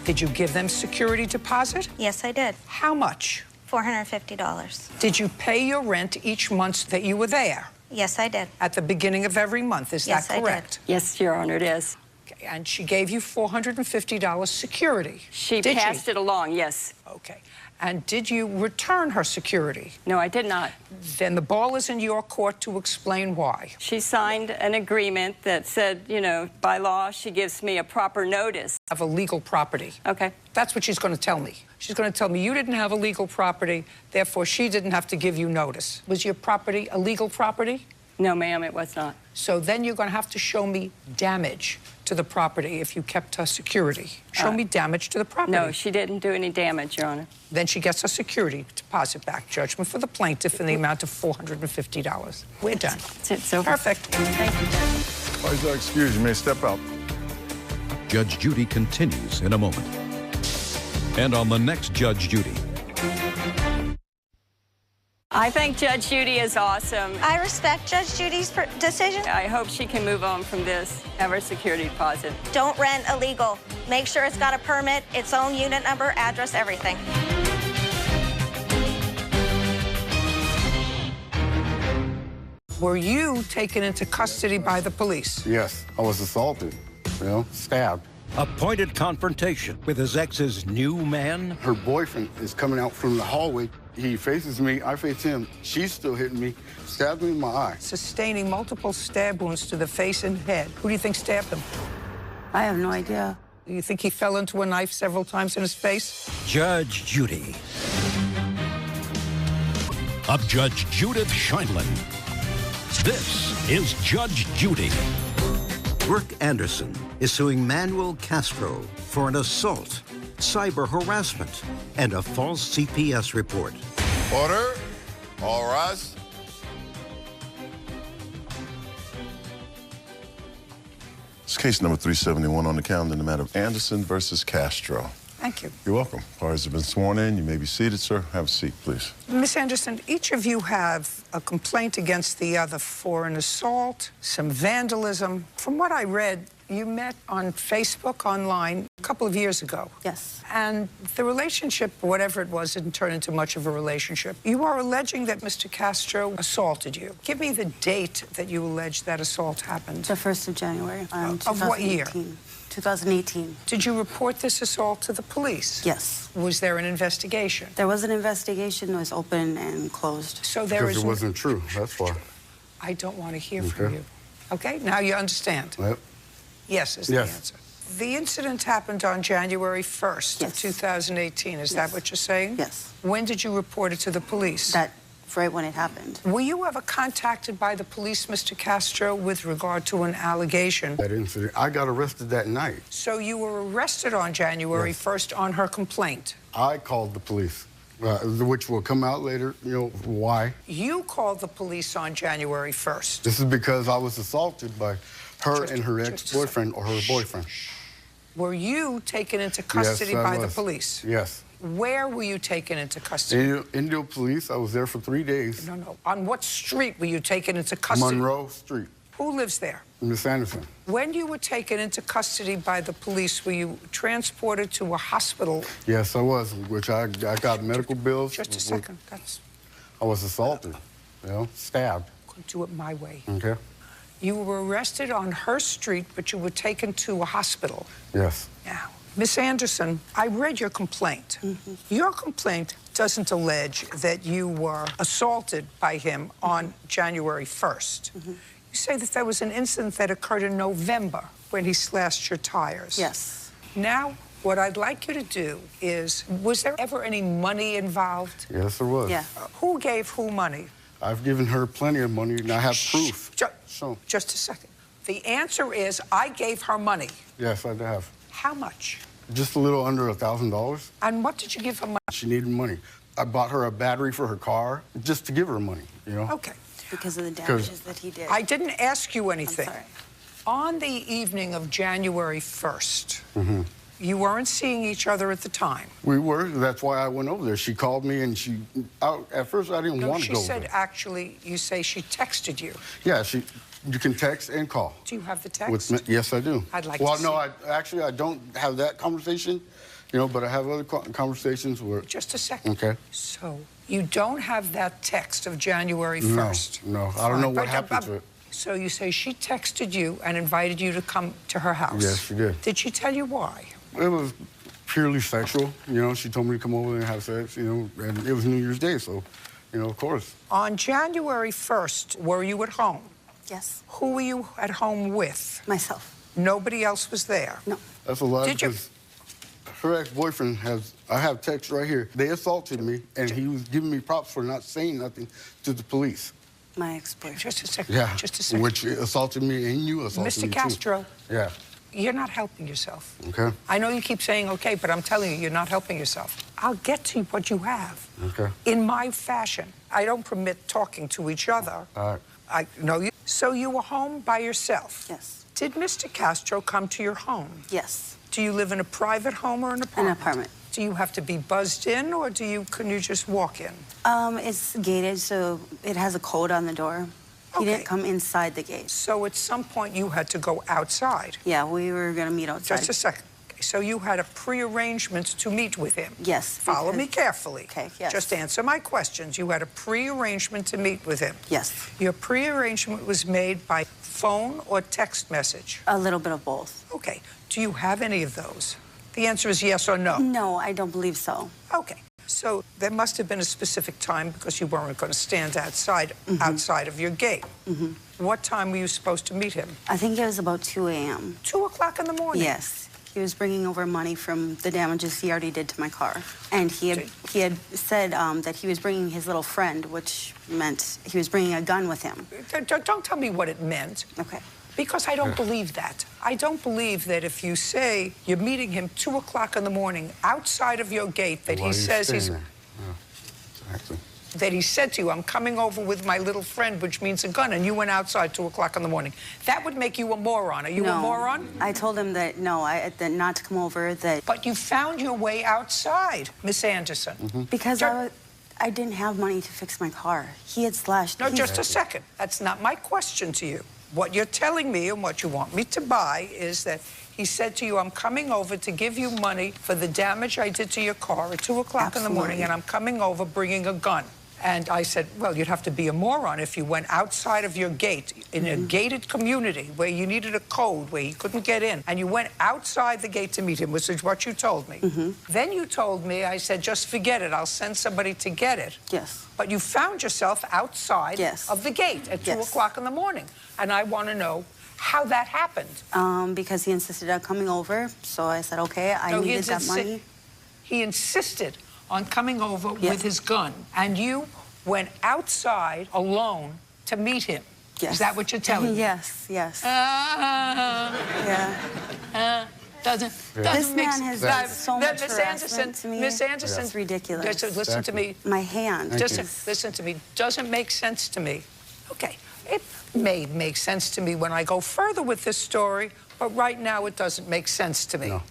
Did you give them security deposit? Yes, I did. How much? $450. Did you pay your rent each month that you were there? Yes, I did. At the beginning of every month, is that correct? Yes, Your Honor, it is. Okay, and she gave you $450 security. She passed it along, yes. Okay. And did you return her security? No, I did not. Then the ball is in your court to explain why. She signed an agreement that said, you know, by law, she gives me a proper notice. Of a legal property. Okay. That's what she's going to tell me. She's going to tell me you didn't have a legal property, therefore she didn't have to give you notice. Was your property a legal property? No, ma'am, it was not. So then you're going to have to show me damage to the property if you kept her security. Show me damage to the property. No, she didn't do any damage, Your Honor. Then she gets her security deposit back. Judgment for the plaintiff in the amount of $450. We're done. It's over. Perfect. Thank you, Judge. Please excuse, you may step out. Judge Judy continues in a moment. And on the next Judge Judy. I think Judge Judy is awesome. I respect Judge Judy's decision. I hope she can move on from this, have her security deposit. Don't rent illegal. Make sure it's got a permit, its own unit number, address, everything. Were you taken into custody by the police? Yes, I was assaulted, stabbed. Appointed confrontation with his ex's new man. Her boyfriend is coming out from the hallway. He faces me, I face him. She's still hitting me, stabbed me in my eye. Sustaining multiple stab wounds to the face and head. Who do you think stabbed him? I have no idea. Do you think he fell into a knife several times in his face? Judge Judy. Of Judge Judith Scheindlin. This is Judge Judy. Brooke Anderson is suing Manuel Castro for an assault, cyber harassment, and a false CPS report. Order. All rise. It's case number 371 on the calendar in the matter of Anderson versus Castro. Thank you. You're welcome. Parties have been sworn in. You may be seated, sir. Have a seat, please. Miss Anderson, each of you have a complaint against the other for an assault, some vandalism. From what I read, you met on Facebook online a couple of years ago. Yes. And the relationship, whatever it was, didn't turn into much of a relationship. You are alleging that Mr. Castro assaulted you. Give me the date that you allege that assault happened. The 1st of January. Of what year? 2018. Did you report this assault to the police? Yes. Was there an investigation? There was an investigation. It was open and closed. So there is... Because it wasn't true, that's why. I don't want to hear from you. Okay, now you understand. Yep. Yes is the answer. The incident happened on January 1st of 2018. Is that what you're saying? Yes. When did you report it to the police? That right when it happened. Were you ever contacted by the police, Mr. Castro, with regard to an allegation? That incident, I got arrested that night. So you were arrested on January 1st on her complaint? I called the police, which will come out later, why. You called the police on January 1st? This is because I was assaulted by her and her ex-boyfriend or her boyfriend. Were you taken into custody by the police? Yes. Where were you taken into custody? Indio Police. I was there for 3 days. No. On what street were you taken into custody? Monroe Street. Who lives there? Miss Anderson. When you were taken into custody by the police, were you transported to a hospital? Yes, I was, which I got medical bills. Just a second. I was assaulted, stabbed. Couldn't do it my way. Okay. You were arrested on her street, but you were taken to a hospital. Yes. Now, Miss Anderson, I read your complaint. Your complaint doesn't allege that you were assaulted by him on January 1st. You say that there was an incident that occurred in November when he slashed your tires. Yes. Now, what I'd like you to do is, was there ever any money involved? Yes, there was. Yeah. Who gave who money? I've given her plenty of money, and I have proof. Just a second. The answer is, I gave her money. Yes, I have. How much? Just a little under $1,000. And what did you give her money? She needed money. I bought her a battery for her car just to give her money, Okay. Because of the damages that he did. I didn't ask you anything. I'm sorry. On the evening of January 1st, you weren't seeing each other at the time. We were. That's why I went over there. She called me, and at first I didn't want to go she said, there. actually, you say she texted you. Yeah, you can text and call. Do you have the text? Yes, I do. I'd like to see. Well, no, I don't have that conversation, but I have other conversations where... Just a second. Okay. So, you don't have that text of January 1st? No. I don't know what happened to it. So you say she texted you and invited you to come to her house? Yes, she did. Did she tell you why? It was purely sexual. You know, she told me to come over and have sex, you know, and it was New Year's Day, so, you know, of course. On January 1st, were you at home? Yes. Who were you at home with? Myself. Nobody else was there? No. That's a lie. Did you? Her ex-boyfriend I have text right here. They assaulted me, and he was giving me props for not saying nothing to the police. My ex-boyfriend. Just a second. Yeah. Just a second. Which assaulted me, and you assaulted me, Mr. Castro. too. Yeah. You're not helping yourself. Okay. I know you keep saying okay, but I'm telling you, you're not helping yourself. I'll get to what you have. Okay. In my fashion. I don't permit talking to each other. All right. I know you. So you were home by yourself? Yes. Did Mr. Castro come to your home? Yes. Do you live in a private home or an apartment? An apartment. Do you have to be buzzed in, or can you just walk in? It's gated, so it has a code on the door. He didn't come inside the gate. So at some point you had to go outside? Yeah, we were going to meet outside. Just a second. So you had a pre-arrangement to meet with him? Yes. Follow me carefully. Okay, yes. Just answer my questions. You had a pre-arrangement to meet with him? Yes. Your pre-arrangement was made by phone or text message? A little bit of both. Okay. Do you have any of those? The answer is yes or no? No, I don't believe so. Okay. So there must have been a specific time because you weren't going to stand outside of your gate. What time were you supposed to meet him? I think it was about 2 a.m. 2 o'clock in the morning? Yes. He was bringing over money from the damages he already did to my car. And he had said that he was bringing his little friend, which meant he was bringing a gun with him. Don't tell me what it meant. Okay. Because I don't believe that. I don't believe that if you say you're meeting him 2 o'clock in the morning outside of your gate, that he says he's... Exactly. That he said to you, I'm coming over with my little friend, which means a gun, and you went outside 2 o'clock in the morning. That would make you a moron. Are you a moron? I told him that, no, that not to come over, that... But you found your way outside, Miss Anderson. Because I didn't have money to fix my car. He had slashed... No, just a second. That's not my question to you. What you're telling me and what you want me to buy is that he said to you, I'm coming over to give you money for the damage I did to your car at 2 o'clock in the morning, and I'm coming over bringing a gun. And I said, well, you'd have to be a moron if you went outside of your gate in a gated community where you needed a code, where you couldn't get in, and you went outside the gate to meet him, which is what you told me. Then you told me, I said, just forget it. I'll send somebody to get it. Yes. But you found yourself outside of the gate at 2 o'clock in the morning. And I want to know how that happened. Because he insisted on coming over, so I said, okay, I needed that money. He insisted on coming over with his gun, and you went outside alone to meet him. Yes. Is that what you're telling me? Yes, yes. Doesn't This make man has done so much harassment to me. Miss Anderson, it's ridiculous. Listen to me. My hand. Listen to me. Doesn't make sense to me. Okay, it may make sense to me when I go further with this story, but right now it doesn't make sense to me. No.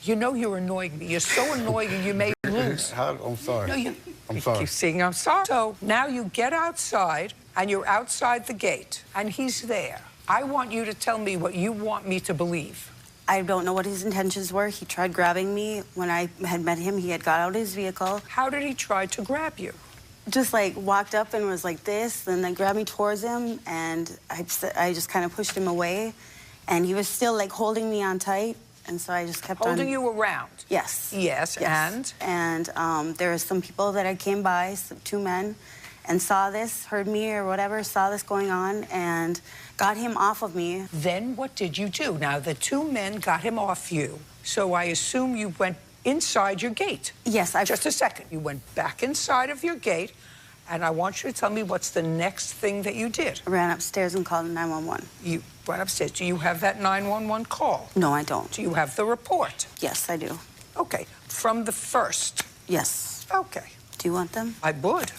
You know you're annoying me. You're so annoying you may lose. I'm sorry. No, I'm sorry. Keep saying I'm sorry. So now you get outside, and you're outside the gate, and he's there. I want you to tell me what you want me to believe. I don't know what his intentions were. He tried grabbing me. When I had met him, he had got out of his vehicle. How did he try to grab you? Just like walked up and was like this, and then grabbed me towards him, and I just kind of pushed him away, and he was still like holding me on tight. And so I just kept holding you around? Yes. Yes, and? And there were some people that I came by, 2 men, and saw this, heard me or whatever, saw this going on, and got him off of me. Then what did you do? Now, the 2 men got him off you, so I assume you went inside your gate. Yes, Just a second. You went back inside of your gate, and I want you to tell me what's the next thing that you did. I ran upstairs and called 911. You went upstairs. Do you have that 911 call? No, I don't. Do you have the report? Yes, I do. Okay. From the first? Yes. Okay. Do you want them? I would.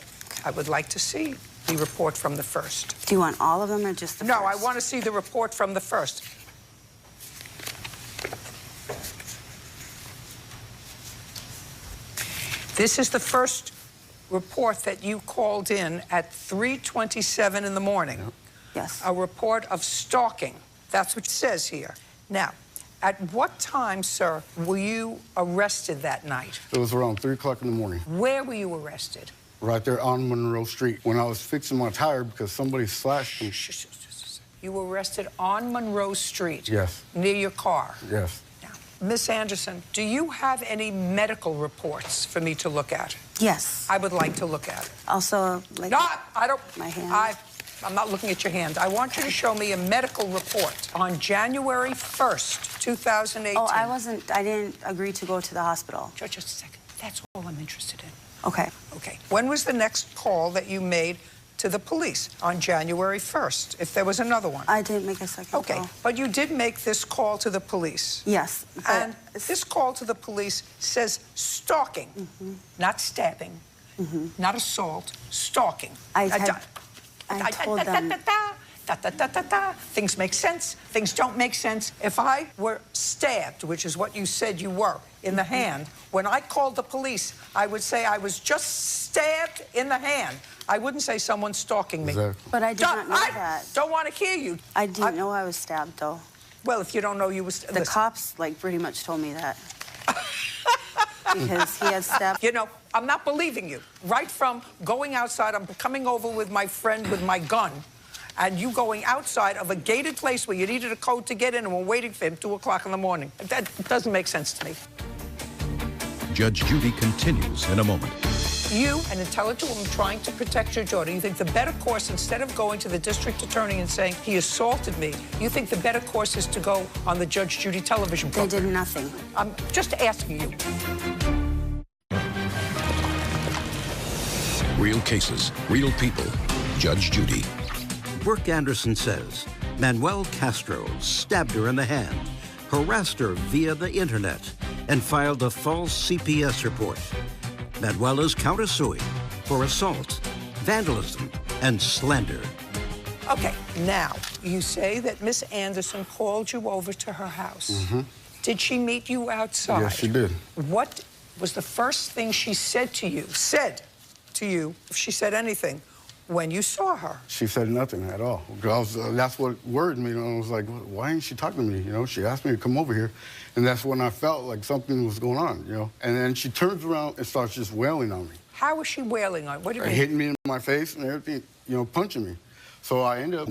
I would like to see the report from the first. Do you want all of them or just the first? No, I want to see the report from the first. This is the first report that you called in at 3:27 in the morning. Yes. A report of stalking. That's what it says here. Now, at what time, sir, were you arrested that night? It was around 3 o'clock in the morning. Where were you arrested? Right there on Monroe Street. When I was fixing my tire because somebody slashed me. You were arrested on Monroe Street? Yes. Near your car? Yes. Now, Miss Anderson, do you have any medical reports for me to look at? Yes. I would like to look at it. Also, like... No, I don't... My hand. I'm not looking at your hand. I want you to show me a medical report on January 1st, 2018. Oh, I didn't agree to go to the hospital. Just a second. That's all I'm interested in. Okay. Okay. When was the next call that you made to the police? On January 1st, if there was another one. I didn't make a second call. Okay, but you did make this call to the police. Yes. And this call to the police says stalking, not stabbing, not assault, stalking. I told them... Things make sense, things don't make sense. If I were stabbed, which is what you said you were, in the hand, when I called the police, I would say I was just stabbed in the hand. I wouldn't say someone's stalking me. Exactly. But I did not know that. Don't want to hear you. I didn't know I was stabbed, though. Well, if you don't know you was... The cops, like, pretty much told me that. Because he had stabbed... You know, I'm not believing you. Right from going outside, I'm coming over with my friend with my gun, and you going outside of a gated place where you needed a code to get in and we're waiting for him 2 o'clock in the morning. That doesn't make sense to me. Judge Judy continues in a moment. You, an intelligent woman trying to protect your daughter, you think the better course, instead of going to the district attorney and saying, he assaulted me, you think the better course is to go on the Judge Judy television program? They did nothing. I'm just asking you. Real cases, real people. Judge Judy. Brooke Anderson says Manuel Castro stabbed her in the hand, harassed her via the internet, and filed a false CPS report. Manuel is countersuing for assault, vandalism, and slander. Okay, now, you say that Miss Anderson called you over to her house. Did she meet you outside? Yes, she did. What was the first thing she said to you, if she said anything, when you saw her? She said nothing at all. That's what worried me. I was like, why ain't she talking to me? You know, she asked me to come over here, and that's when I felt like something was going on, you know. And then she turns around and starts just wailing on me. How was she wailing on? What do you mean? Hitting me in my face and everything, you know, punching me. So I ended up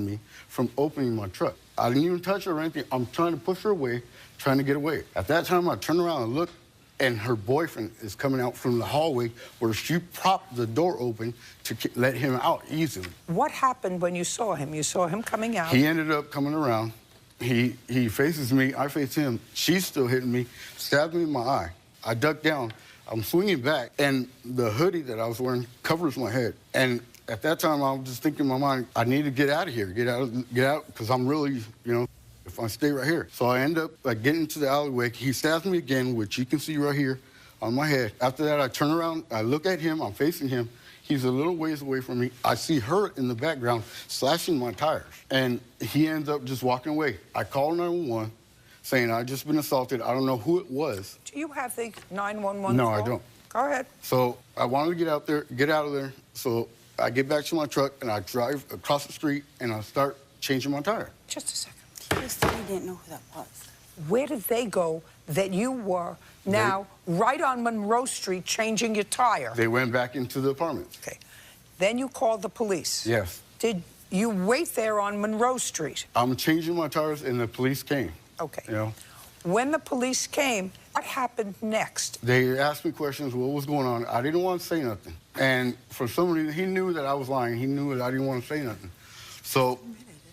from opening my truck. I didn't even touch her or anything. I'm trying to push her away, trying to get away. At that time, I turned around and looked, and her boyfriend is coming out from the hallway where she propped the door open to let him out easily. What happened when you saw him? You saw him coming out. He ended up coming around. He faces me, I face him. She's still hitting me, stabbed me in my eye. I ducked down. I'm swinging back, and the hoodie that I was wearing covers my head. And at that time, I was just thinking in my mind, I need to get out of here, get out, because I'm really, you know, if I stay right here. So I end up getting into the alleyway. He stabs me again, which you can see right here on my head. After that, I turn around, I look at him, I'm facing him. He's a little ways away from me. I see her in the background slashing my tires, and he ends up just walking away. I call 911, saying I've just been assaulted. I don't know who it was. Do you have the 911 No, call? I don't. Go ahead. So I wanted to get out of there. So I get back to my truck, and I drive across the street, and I start changing my tire. Just a second. He said he didn't know who that was. Where did they go that you were now right on Monroe Street changing your tire? They went back into the apartment. Okay. Then you called the police. Yes. Did you wait there on Monroe Street? I'm changing my tires, and the police came. Okay. You know? When the police came, what happened next? They asked me questions, what was going on. I didn't want to say nothing. And for some reason, he knew that I was lying. He knew that I didn't want to say nothing. So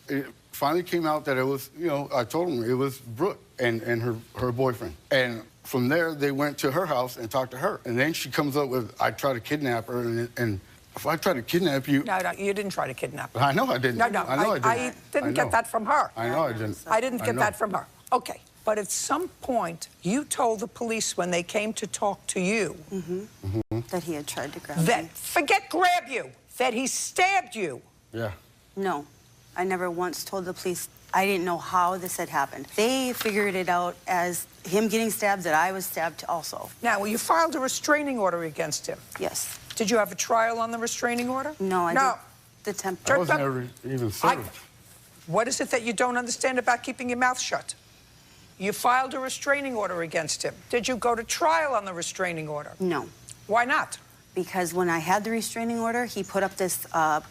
it finally came out that it was, you know, I told him it was Brooke and her boyfriend. And from there, they went to her house and talked to her. And then she comes up with, I tried to kidnap her, and if I try to kidnap you... No, you didn't try to kidnap her. I know I didn't. No, I know I didn't. I didn't get that from her. I know I didn't. I didn't get that from her. Okay. But at some point, you told the police when they came to talk to you... That he had tried to grab me. Forget grab you. That he stabbed you. Yeah. No. I never once told the police. I didn't know how this had happened. They figured it out as him getting stabbed, that I was stabbed also. Now, you filed a restraining order against him. Yes. Did you have a trial on the restraining order? No, I didn't. The temp. I was never even served. What is it that you don't understand about keeping your mouth shut? You filed a restraining order against him. Did you go to trial on the restraining order? No. Why not? Because when I had the restraining order, he put up this a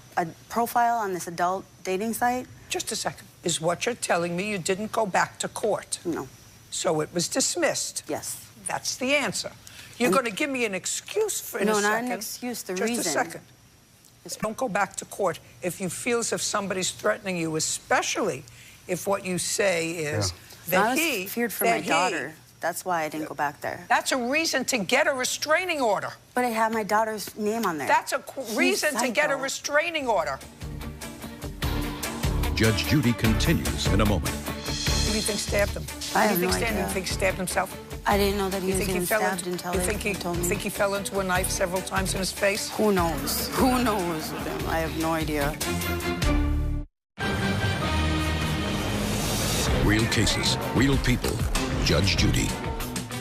profile on this adult dating site. Just a second. Is what you're telling me you didn't go back to court? No. So it was dismissed. Yes. That's the answer. You're going to give me an excuse for in a second. No, not an excuse, the reason. Just a second. Don't go back to court if you feel as if somebody's threatening you, especially if what you say is that I was feared for my daughter. That's why I didn't go back there. That's a reason to get a restraining order. But it had my daughter's name on there. That's a reason to get a restraining order. Judge Judy continues in a moment. Who do you think stabbed him? I have no Do you idea. think he stabbed himself? I didn't know that he was getting stabbed until they told me. You think he fell into a knife several times in his face? Who knows? Who knows? I have no idea. Real cases, real people. Judge Judy.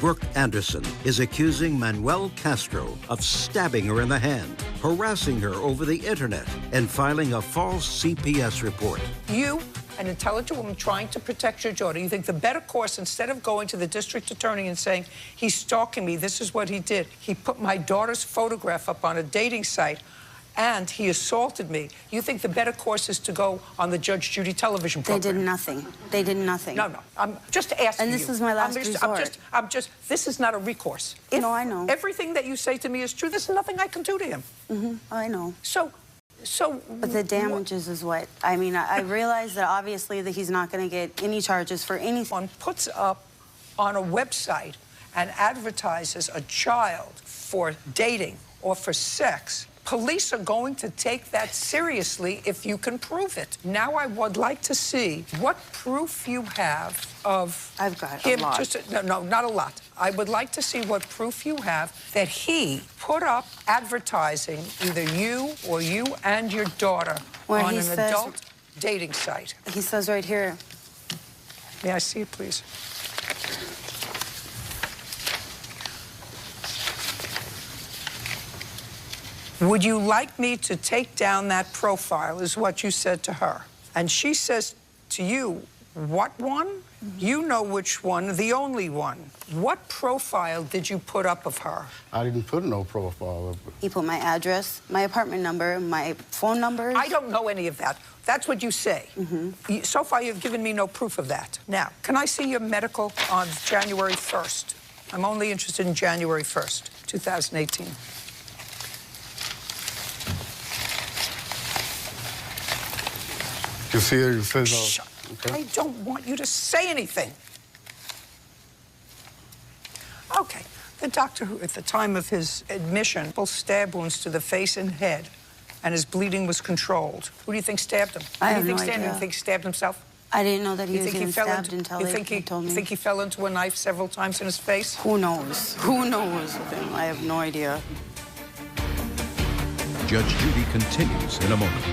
Brooke Anderson is accusing Manuel Castro of stabbing her in the hand, harassing her over the internet, and filing a false CPS report. You, an intelligent woman trying to protect your daughter, you think the better course, instead of going to the district attorney and saying, he's stalking me, this is what he did. He put my daughter's photograph up on a dating site, and he assaulted me. You think the better course is to go on the Judge Judy television program? They did nothing. They did nothing. No, I'm just asking you. And this is my last resort. This is not a recourse. No, I know. Everything that you say to me is true. There's nothing I can do to him. I know. But the damages is what, I mean, I realize that obviously that he's not going to get any charges for anything. One puts up on a website and advertises a child for dating or for sex. Police are going to take that seriously if you can prove it. Now I would like to see what proof you have of I've got him. a lot. No, not a lot. I would like to see what proof you have that he put up advertising either you or you and your daughter on an adult dating site. He says right here. May I see it, please? Would you like me to take down that profile, is what you said to her. And she says to you, what one? You know which one, the only one. What profile did you put up of her? I didn't put no profile up. He put my address, my apartment number, my phone numbers. I don't know any of that. That's what you say. So far, you've given me no proof of that. Now, can I see your medical on January 1st? I'm only interested in January 1st, 2018. You see it? It says, okay. I don't want you to say anything. Okay. The doctor who, at the time of his admission, both stab wounds to the face and head, and his bleeding was controlled. Who do you think stabbed him? I have no Do you idea. think he stabbed himself? I didn't know that he was getting stabbed until they told me. You think he fell into a knife several times in his face? Who knows? Who knows? I have no idea. Judge Judy continues in a moment.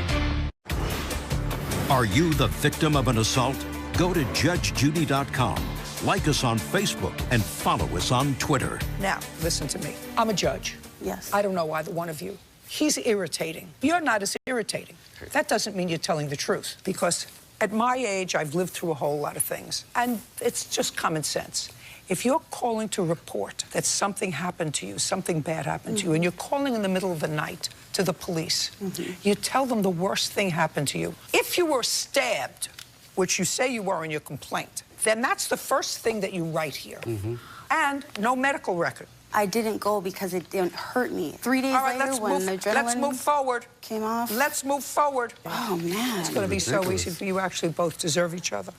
Are you the victim of an assault? Go to judgejudy.com. Like us on Facebook and follow us on Twitter. Now, listen to me. I'm a judge. Yes. I don't know either one of you. He's irritating. You're not as irritating. That doesn't mean you're telling the truth, because at my age, I've lived through a whole lot of things, and it's just common sense. If you're calling to report that something happened to you, something bad happened to you, and you're calling in the middle of the night to the police, you tell them the worst thing happened to you. If you were stabbed, which you say you were in your complaint, then that's the first thing that you write here. And no medical record. I didn't go because it didn't hurt me. 3 days later, when the adrenaline let's move forward. Came off. Let's move forward. Oh, man. It's going to be so easy for you actually both deserve each other.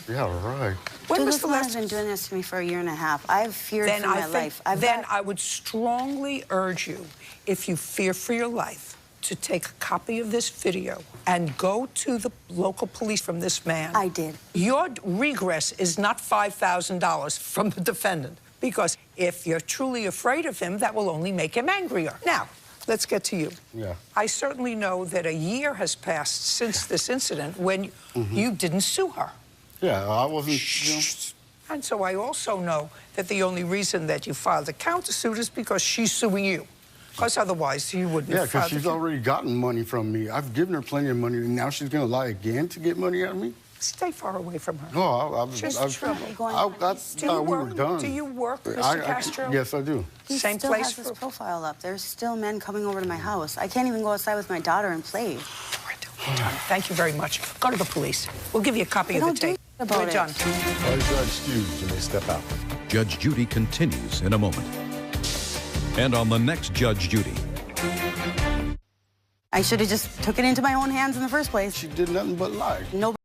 Yeah, right. Dude, this man has been doing this to me for a year and a half. I've feared for my life. I would strongly urge you, if you fear for your life, to take a copy of this video and go to the local police from this man. I did. Your regress is not $5,000 from the defendant, because if you're truly afraid of him, that will only make him angrier. Now, let's get to you. Yeah. I certainly know that a year has passed since this incident when you didn't sue her. Yeah, I wasn't, you know. And so I also know that the only reason that you filed a countersuit is because she's suing you. Because otherwise you wouldn't Yeah, have filed because she's already gotten money from me. I've given her plenty of money, and now she's going to lie again to get money out of me? Stay far away from her. No, Just trouble. I thought we were done. Do you work, Mr. Castro? Yes, I do. He Same still place has his profile up. There's still men coming over to my house. I can't even go outside with my daughter and play. Thank you very much. Go to the police. We'll give you a copy of the tape. We're done. All judge excused. You may step out. Judge Judy continues in a moment. And on the next Judge Judy. I should have just took it into my own hands in the first place. She did nothing but lie. Nobody